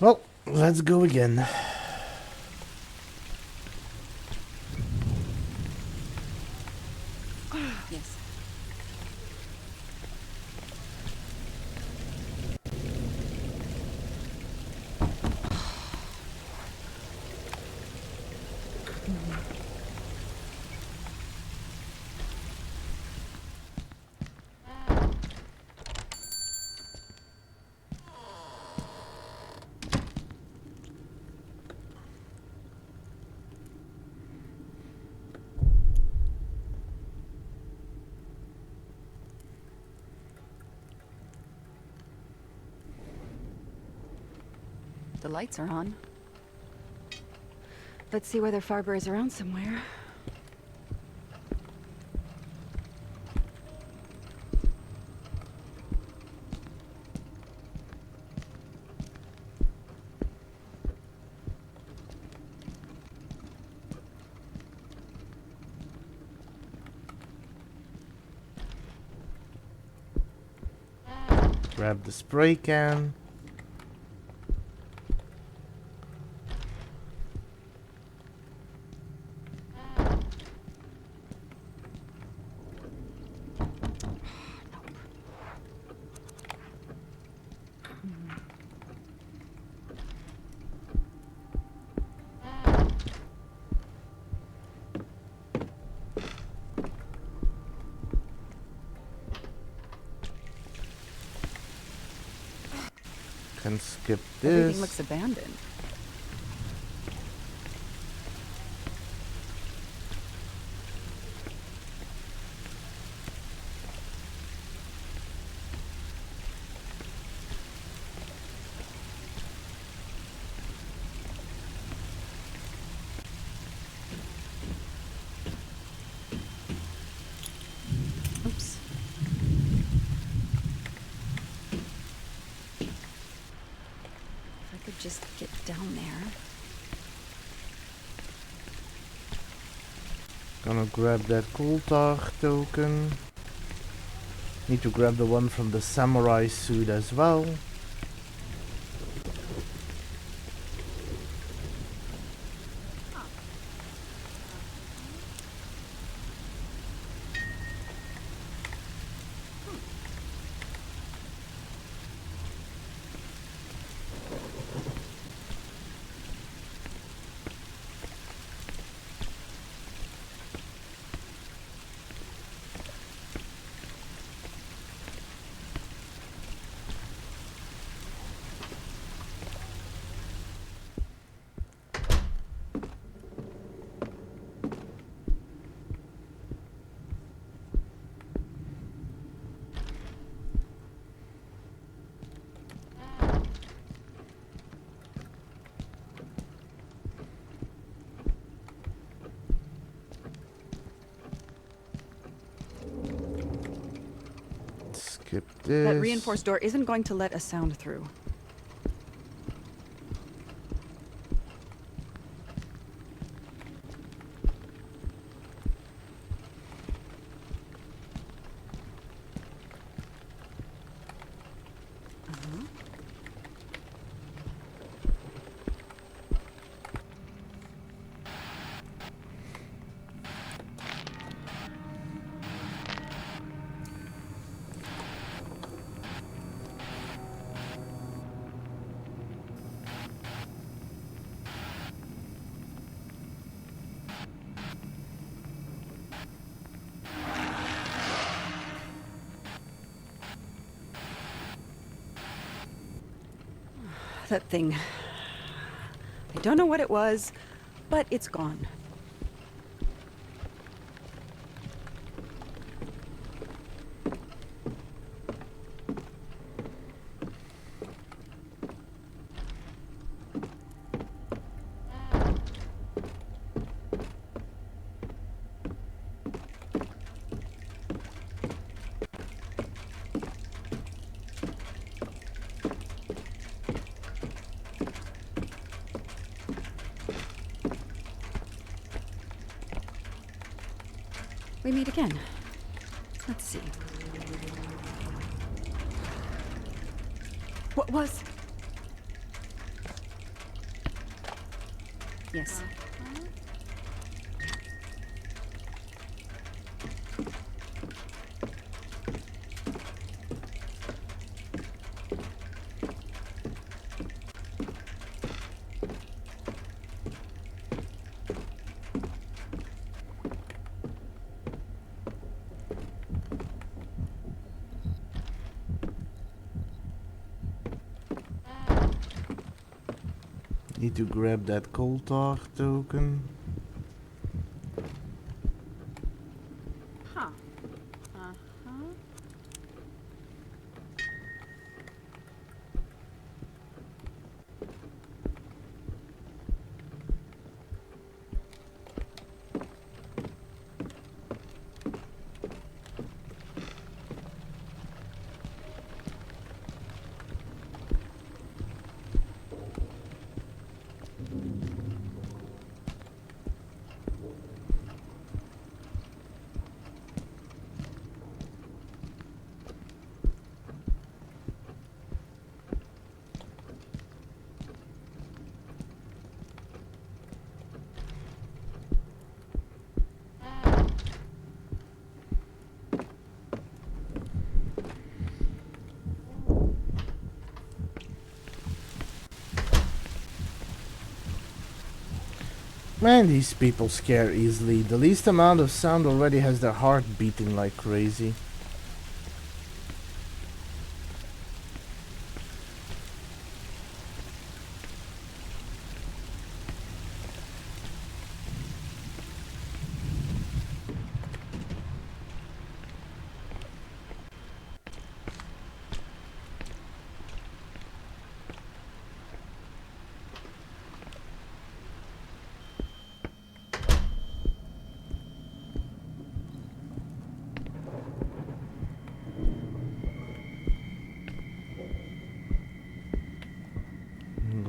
A: Well, let's go again.
D: Yes. The lights are on. Let's see whether Farber is around somewhere.
A: Grab the spray can. Can skip
D: Everything
A: this.
D: looks abandoned. Oops. If I could just get down there.
A: Gonna grab that Kultar token. Need to grab the one from the samurai suit as well. Skip this.
D: That reinforced door isn't going to let a sound through. That thing. I don't know what it was, but it's gone. We meet again. Let's see. What was? Yes.
A: Need to grab that cold talk token.
D: Huh.
A: Man, these people scare easily. The least amount of sound already has their heart beating like crazy.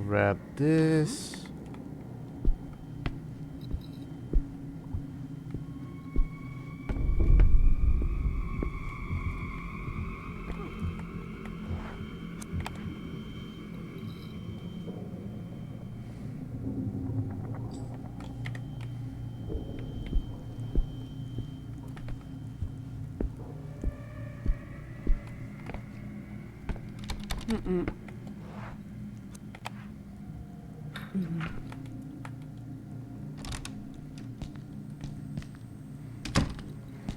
A: Grab this.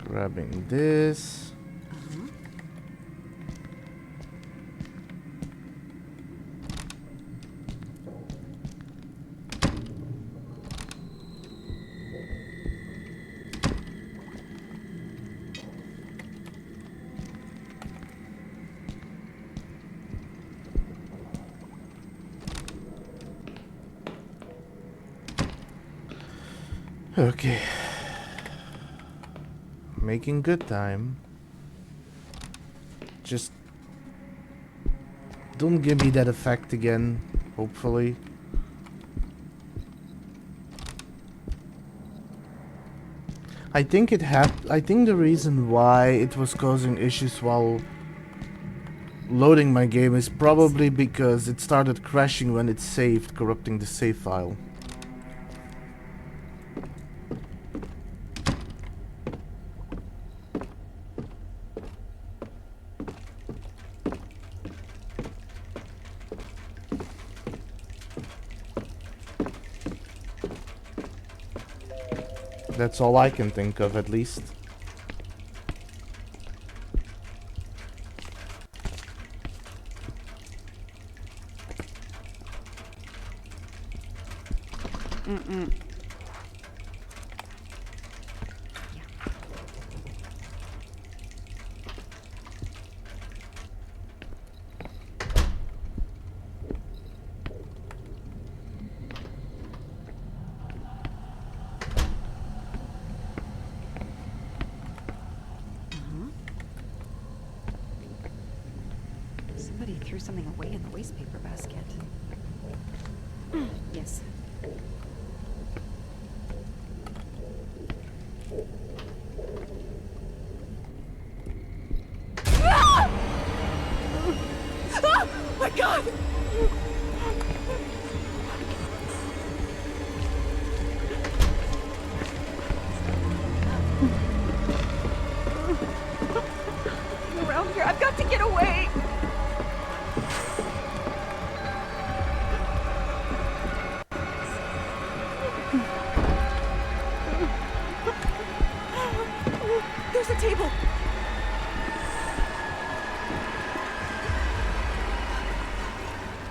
A: Grabbing this. Okay. Making good time. Just don't give me that effect again, hopefully. I think the reason why it was causing issues while loading my game is probably because it started crashing when it saved, corrupting the save file. That's all I can think of, at least.
D: Somebody threw something away in the waste paper basket. Yes.
G: Oh my God! Around here, I've got to get away. There's a table.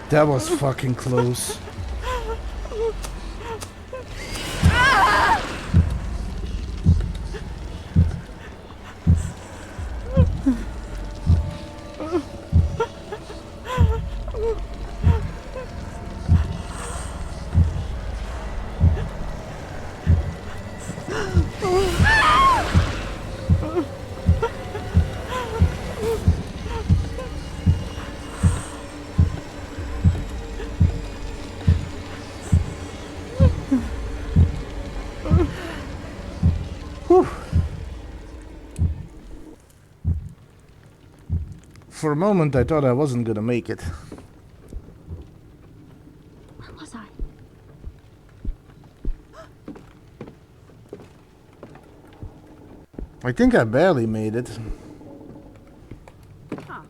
A: That was fucking close. For a moment, I thought I wasn't gonna make it.
E: Where was I?
A: I think I barely made it.
D: Huh.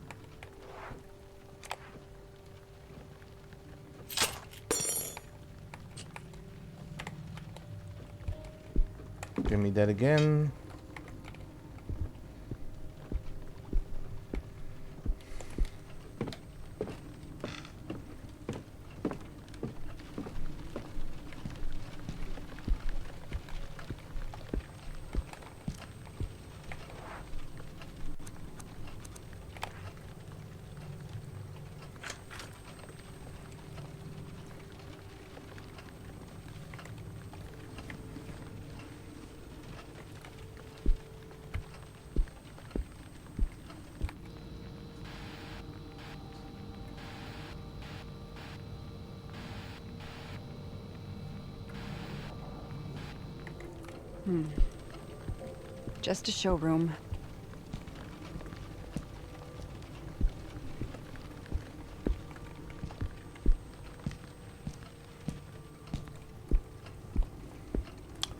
A: Give me that again.
D: Just a showroom.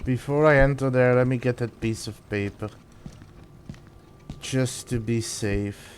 A: Before I enter there, let me get that piece of paper. Just to be safe.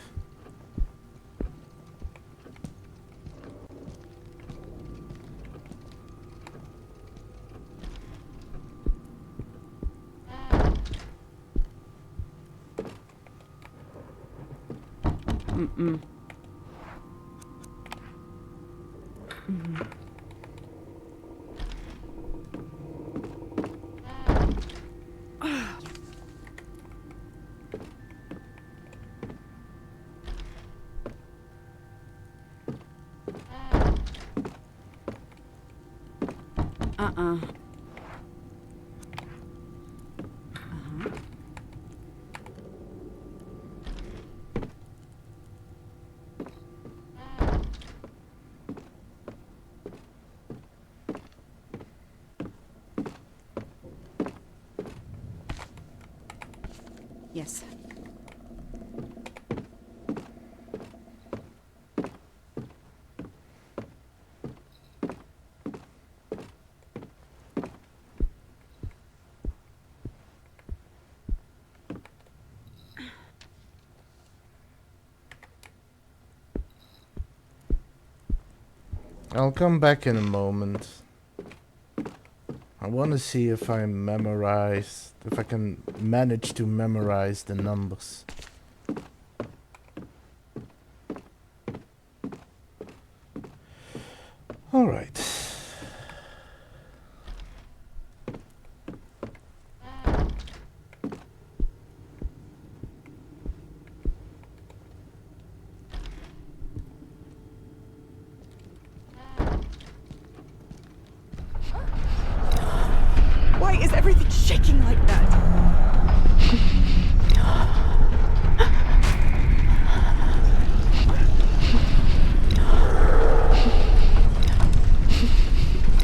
D: Yes.
A: I'll come back in a moment. I want to see if I can manage to memorize the numbers. All right.
G: Why is everything shaking like that?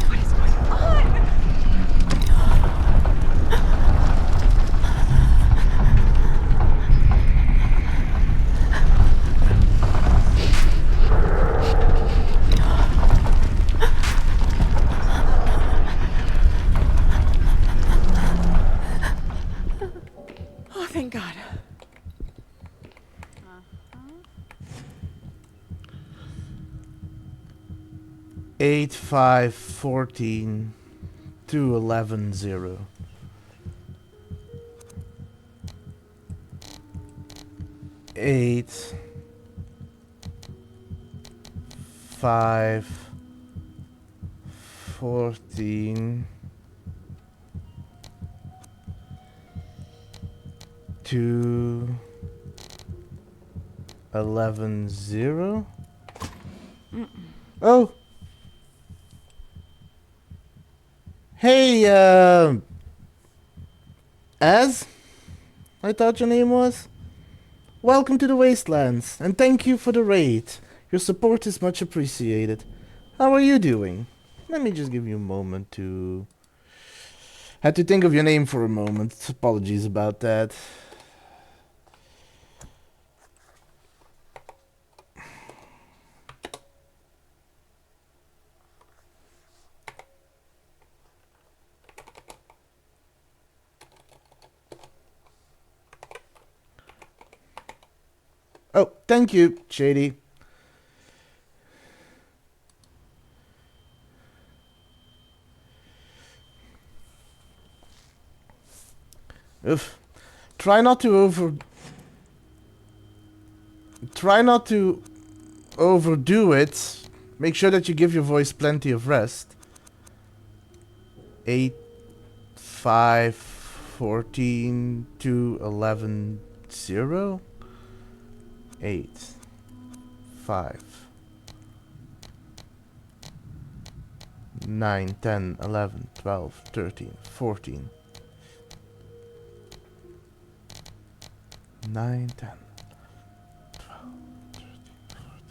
G: What is going on? Oh, thank God.
A: 8, 5, 14, 2, 11, 0. 8, 5, 14, 2, 11, 0. Oh! Hey, Az? I thought your name was? Welcome to the Wastelands, and thank you for the raid. Your support is much appreciated. How are you doing? Let me just give you a moment to... Had to think of your name for a moment. Apologies about that. Oh, thank you, Shady. Oof. Try not to overdo it. Make sure that you give your voice plenty of rest. 8, 5, 14, 2, 11, 0. 8, 5, 9, 10, 11, 12, 13, 14. 9, 10, 12, 13, 14.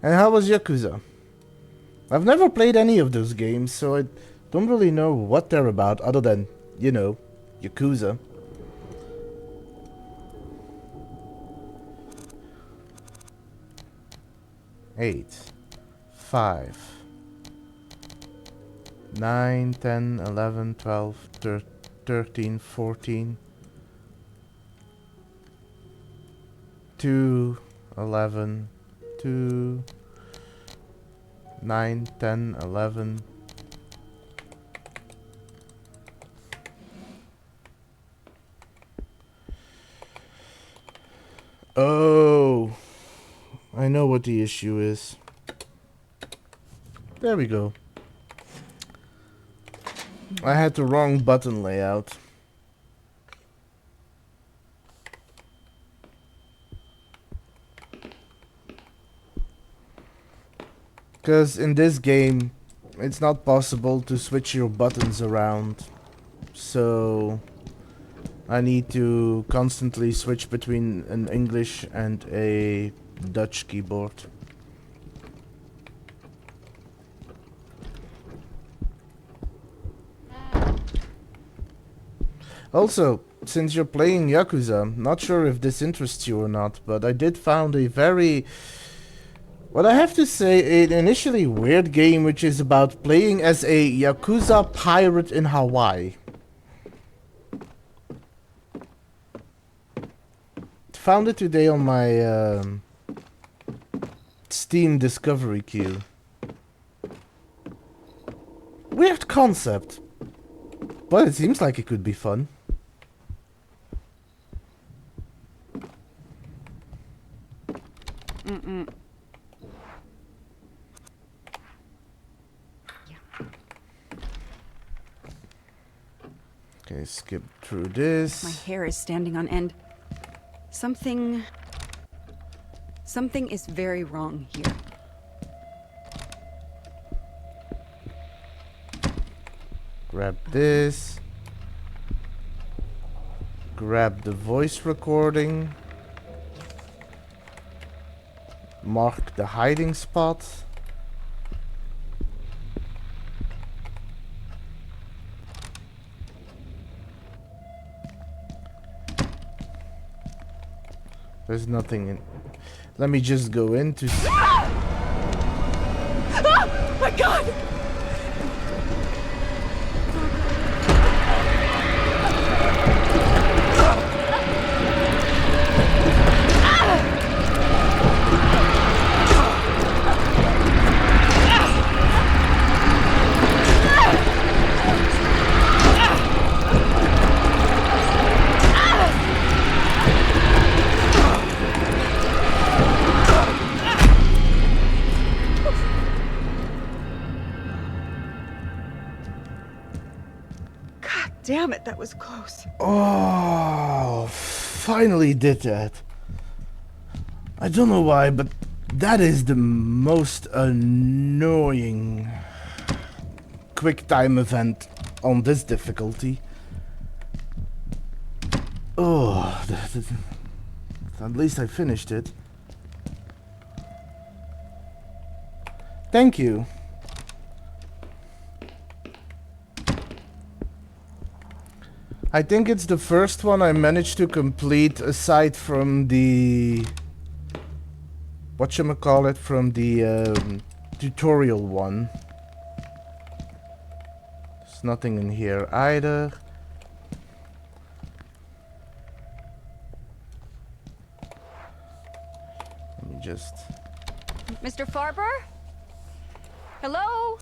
A: And how was Yakuza? I've never played any of those games, so I don't really know what they're about other than, you know, Yakuza. Eight, 5, 9, 10, 11, 12, 13, 14, 2, 11, 2, 9, 10, 11. Oh, I know what the issue is. There we go. I had the wrong button layout. Because in this game, it's not possible to switch your buttons around. So I need to constantly switch between an English and a Dutch keyboard. Also, since you're playing Yakuza, not sure if this interests you or not, but I did found a very, what I have to say, an initially weird game which is about playing as a Yakuza pirate in Hawaii. Found it today on my Steam discovery queue. Weird concept, but it seems like it could be fun. Okay, skip through this.
D: My hair is standing on end. Something is very wrong here.
A: Grab this. Grab the voice recording. Mark the hiding spot. There's nothing in. Let me just go into.
G: Oh my god! Damn it, that was close.
A: Oh, finally did that. I don't know why, but that is the most annoying quick time event on this difficulty. Oh, at least I finished it. Thank you. I think it's the first one I managed to complete aside from the whatchamacallit, from the tutorial one. There's nothing in here either. Let me just...
D: Mr. Farber? Hello?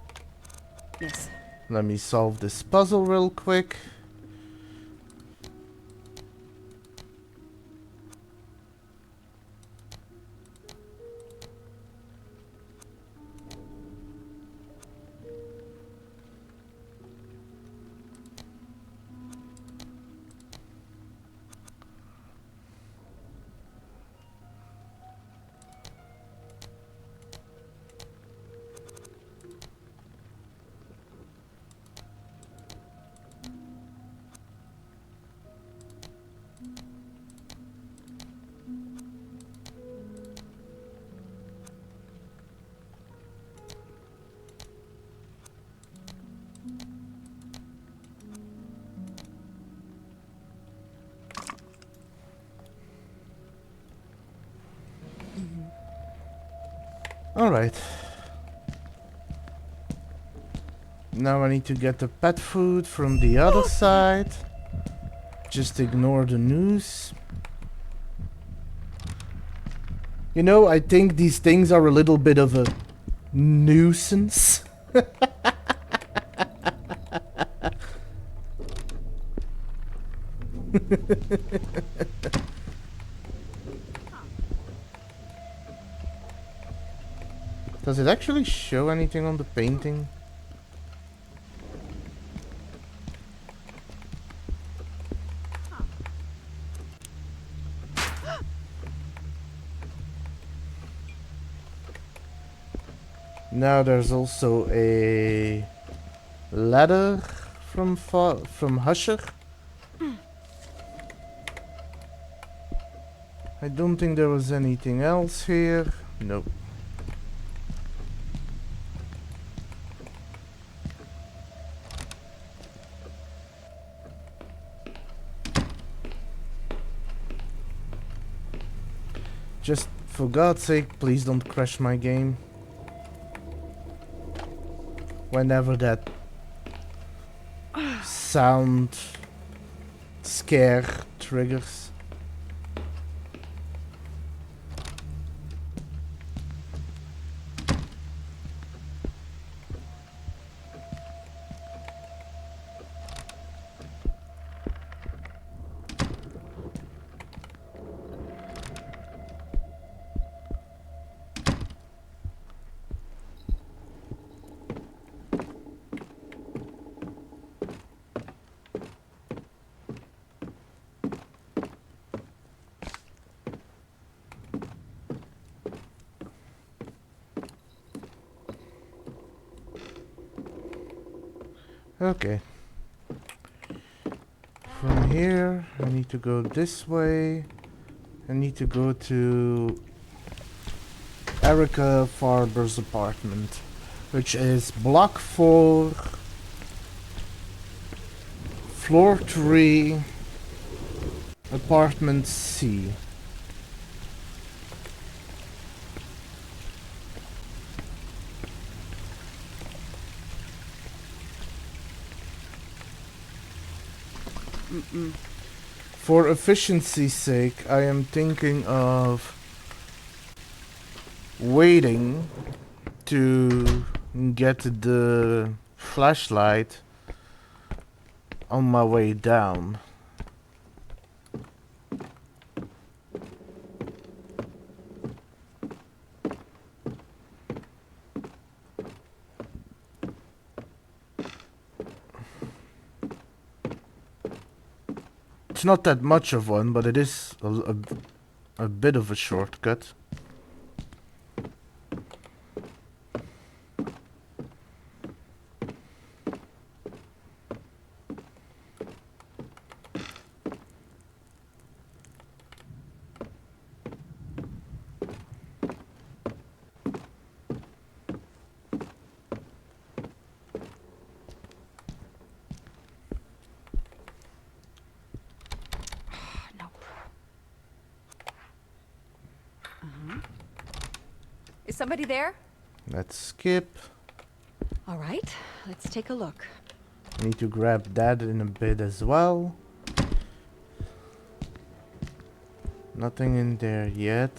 D: Yes.
A: Let me solve this puzzle real quick. Alright. Now I need to get the pet food from the other side. Just ignore the news. You know, I think these things are a little bit of a nuisance. Does it actually show anything on the painting? Now there's also a ladder from Husher. I don't think there was anything else here. Nope. Just for God's sake, please don't crash my game. Whenever that sound scare triggers. Okay. From here, I need to go this way. I need to go to Erica Farber's apartment, which is block 4, floor 3, apartment C. For efficiency's sake, I am thinking of waiting to get the flashlight on my way down. It's not that much of one, but it is a bit of a shortcut.
D: Is somebody there?
A: Let's skip.
D: All right, let's take a look.
A: I need to grab that in a bit as well. Nothing in there yet.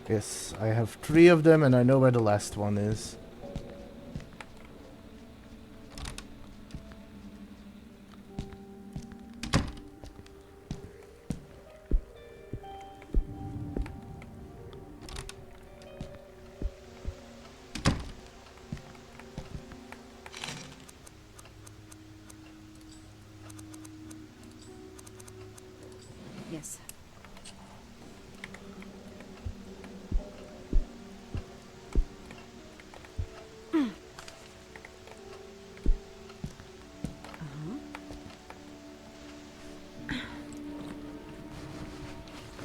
A: Yes, I have 3 of them and I know where the last one is.
D: Yes.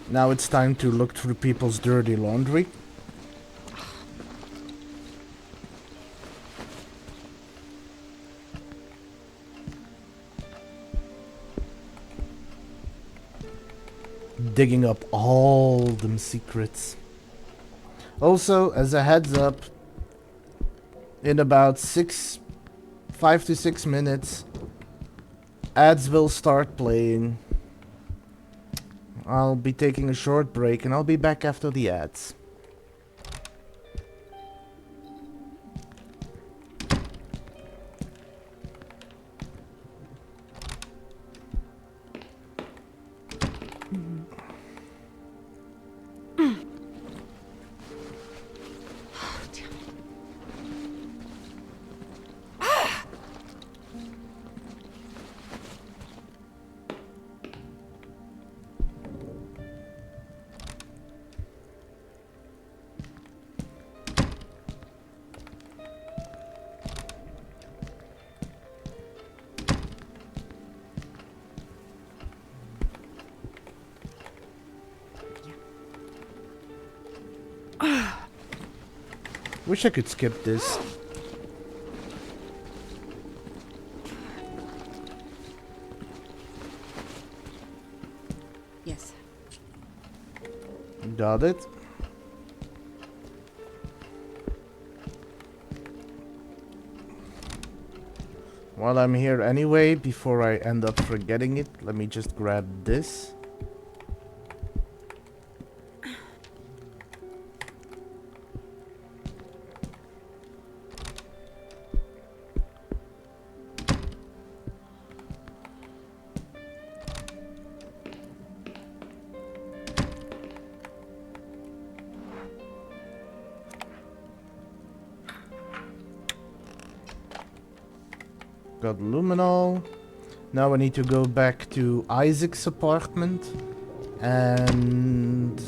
A: Now it's time to look through people's dirty laundry. Digging up all them secrets. Also, as a heads up, in about 5 to 6 minutes, ads will start playing. I'll be taking a short break and I'll be back after the ads. Wish I could skip this.
D: Yes.
A: Got it. While I'm here anyway, before I end up forgetting it, let me just grab this. Got luminol. Now I need to go back to Isaac's apartment and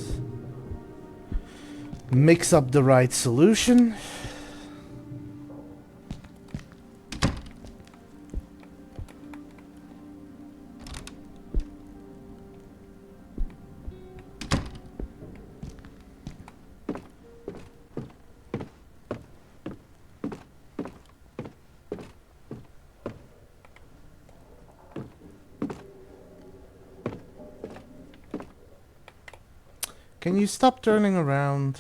A: mix up the right solution. Can you stop turning around?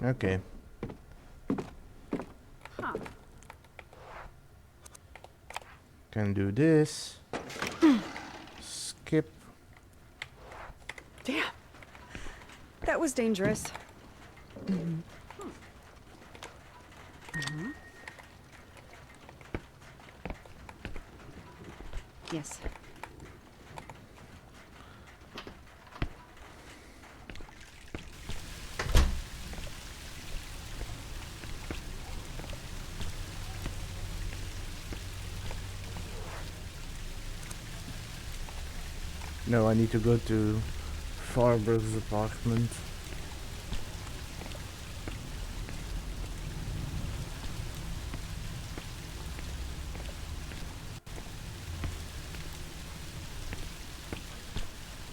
A: Okay.
D: Huh.
A: Can do this. Skip.
D: Damn. That was dangerous. Yes.
A: No, I need to go to Farber's apartment.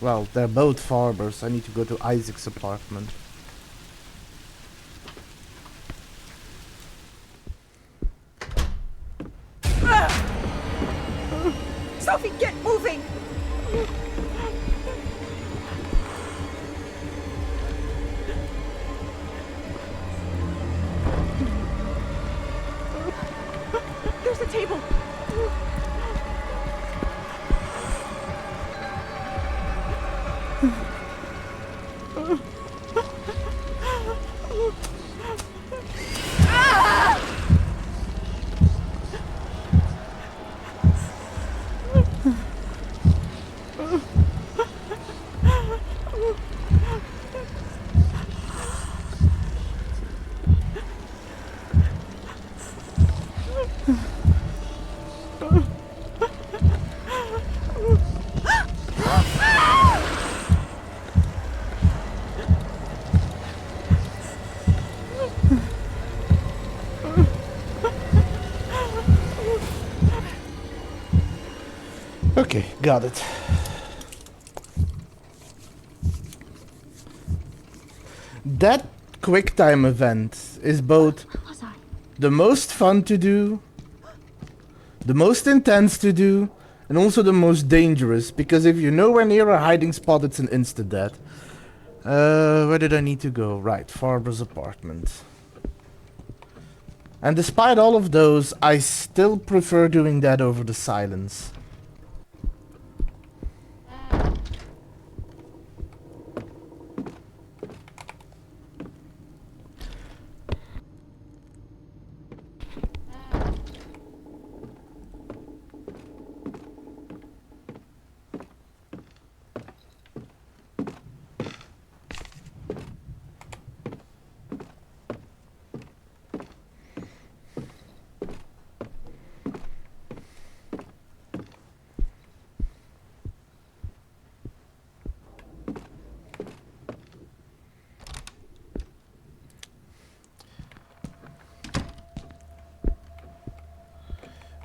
A: Well, they're both Farbers. I need to go to Isaac's apartment.
G: Sophie, get moving! There's a table!
A: Okay, got it. That QuickTime event is both the most fun to do, the most intense to do, and also the most dangerous, because if you're nowhere near a hiding spot, it's an insta-death. Where did I need to go? Right, Farber's apartment. And despite all of those, I still prefer doing that over the silence.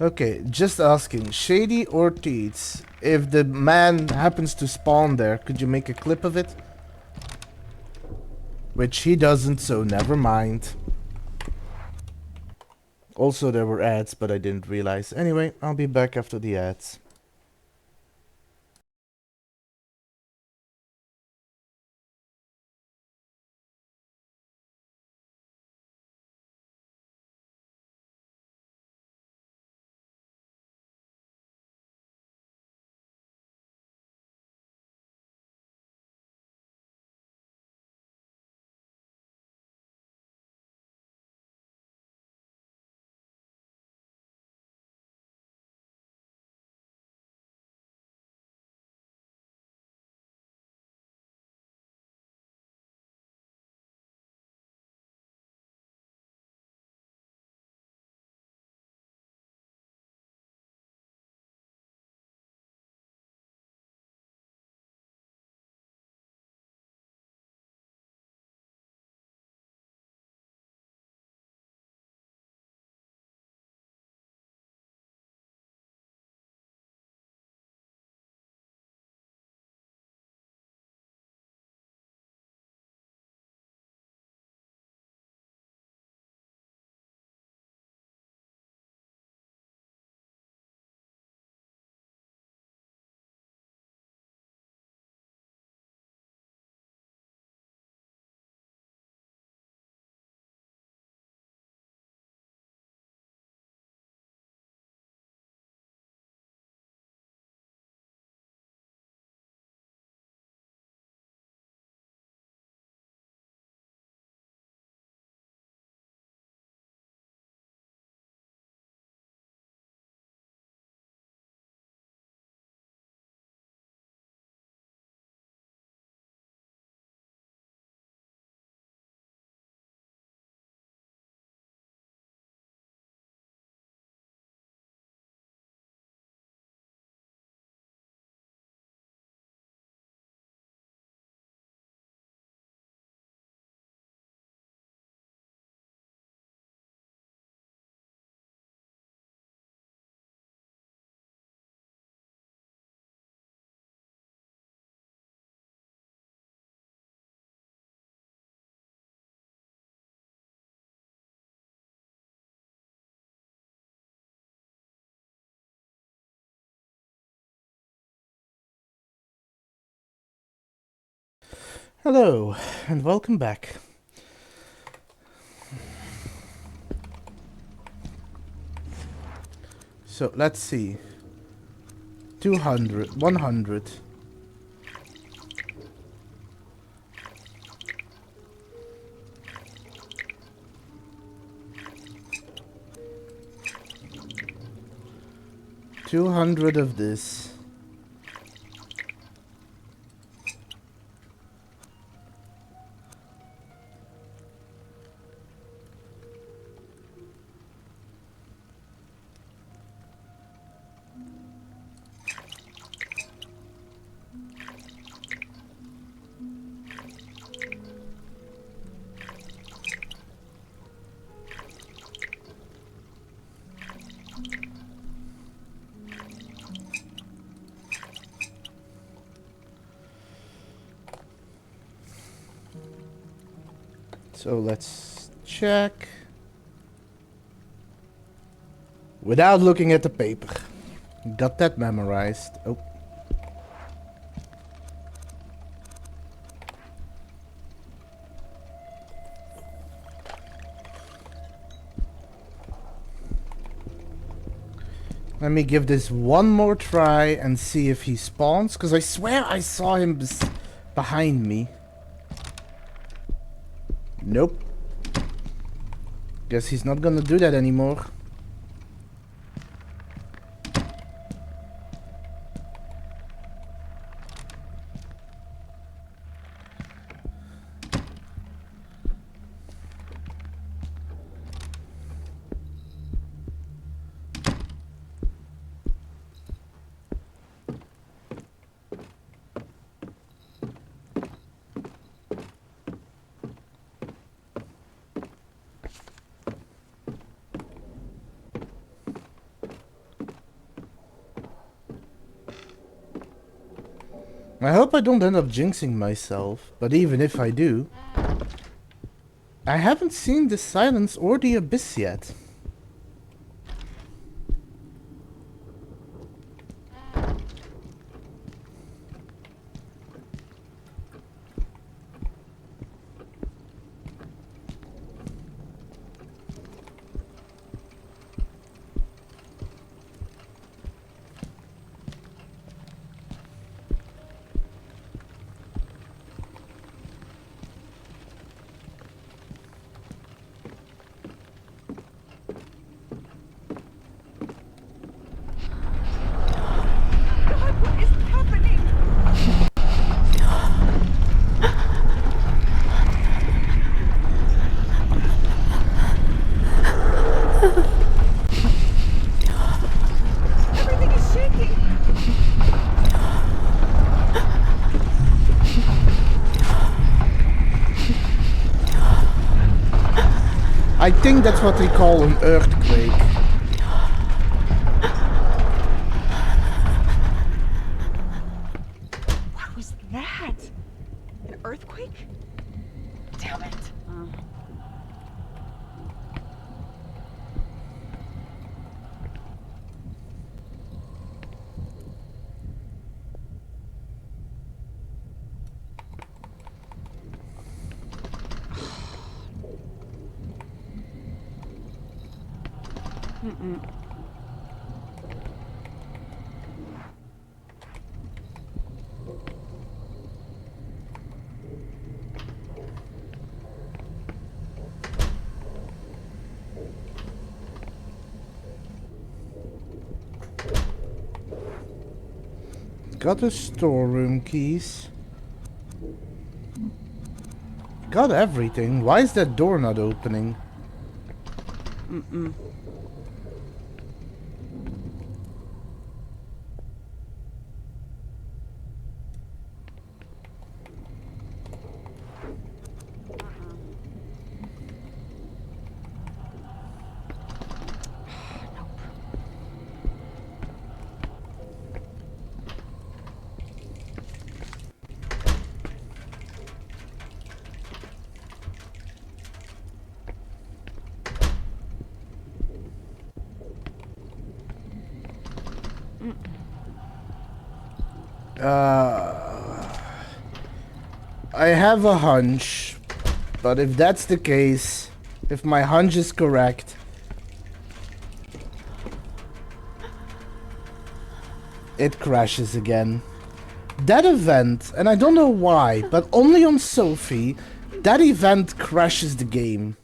A: Okay, just asking. Shady or Teats? If the man happens to spawn there, could you make a clip of it? Which he doesn't, so never mind. Also, there were ads, but I didn't realize. Anyway, I'll be back after the ads. Hello, and welcome back. So, let's see. 200, 100. $200 of this. So let's check. Without looking at the paper. Got that memorized. Oh. Let me give this one more try and see if he spawns. Because I swear I saw him behind me. Nope. Guess he's not gonna do that anymore. I hope I don't end up jinxing myself, but even if I do, I haven't seen the silence or the abyss yet.
G: God, what is happening? Everything is shaking.
A: I think that's what they call an earthquake.
G: What was that? An earthquake? Damn it.
A: Got the storeroom keys. Got everything. Why is that door not opening? I have a hunch, but if that's the case, if my hunch is correct, it crashes again. That event, and I don't know why, but only on Sophie, that event crashes the game.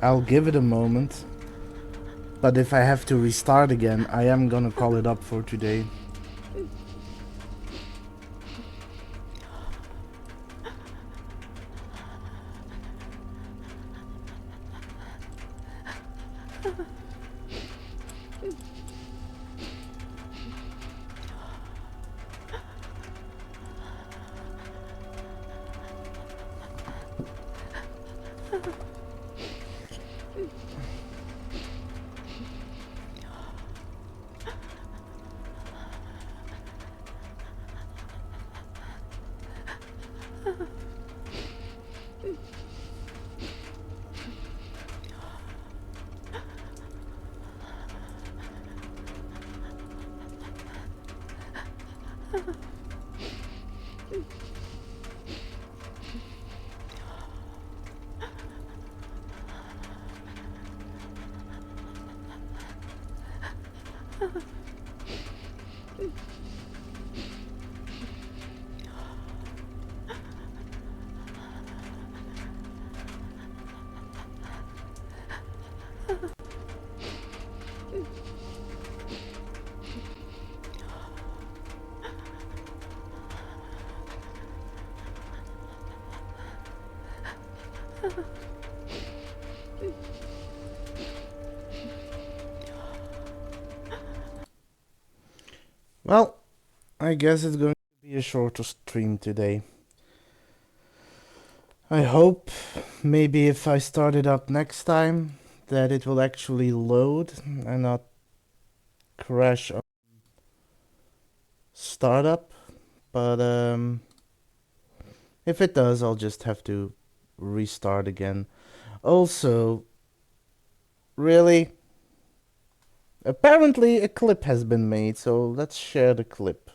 A: I'll give it a moment. But if I have to restart again, I am gonna call it up for today. Well, I guess it's going to be a shorter stream today. I hope maybe if I start it up next time that it will actually load and not crash on startup. But if it does, I'll just have to restart again. Also, really, apparently a clip has been made, so let's share the clip.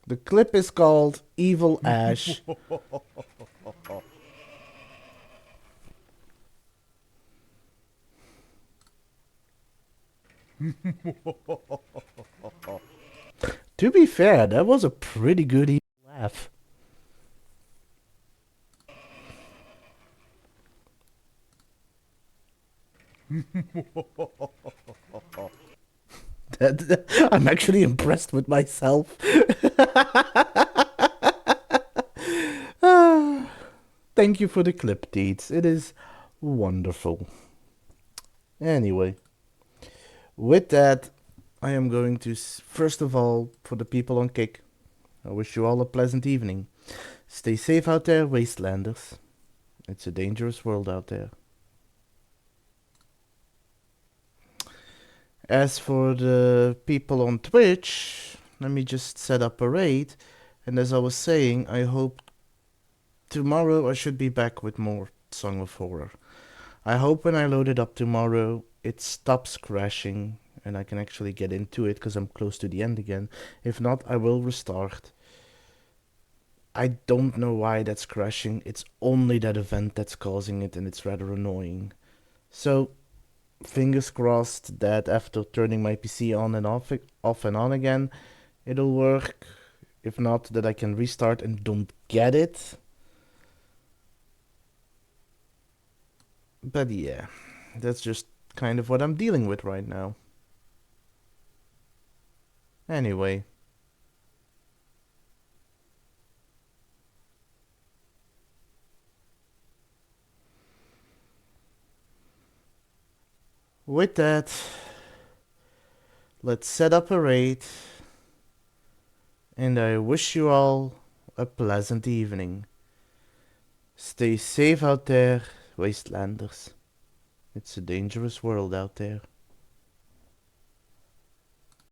A: The clip is called Evil Ash. To be fair, that was a pretty good evil laugh. I'm actually impressed with myself. Thank you for the clip, Deeds. It is wonderful. Anyway, with that, I am going to, first of all, for the people on Kick, I wish you all a pleasant evening. Stay safe out there, Wastelanders. It's a dangerous world out there. As for the people on Twitch, let me just set up a raid. And as I was saying, I hope tomorrow I should be back with more Song of Horror. I hope when I load it up tomorrow, it stops crashing and I can actually get into it because I'm close to the end again. If not, I will restart. I don't know why that's crashing. It's only that event that's causing it and it's rather annoying. So, fingers crossed that after turning my PC on and off and on again, it'll work. If not, that I can restart and don't get it. But yeah, that's just kind of what I'm dealing with right now. Anyway. With that, let's set up a raid. And I wish you all a pleasant evening. Stay safe out there, Wastelanders. It's a dangerous world out there.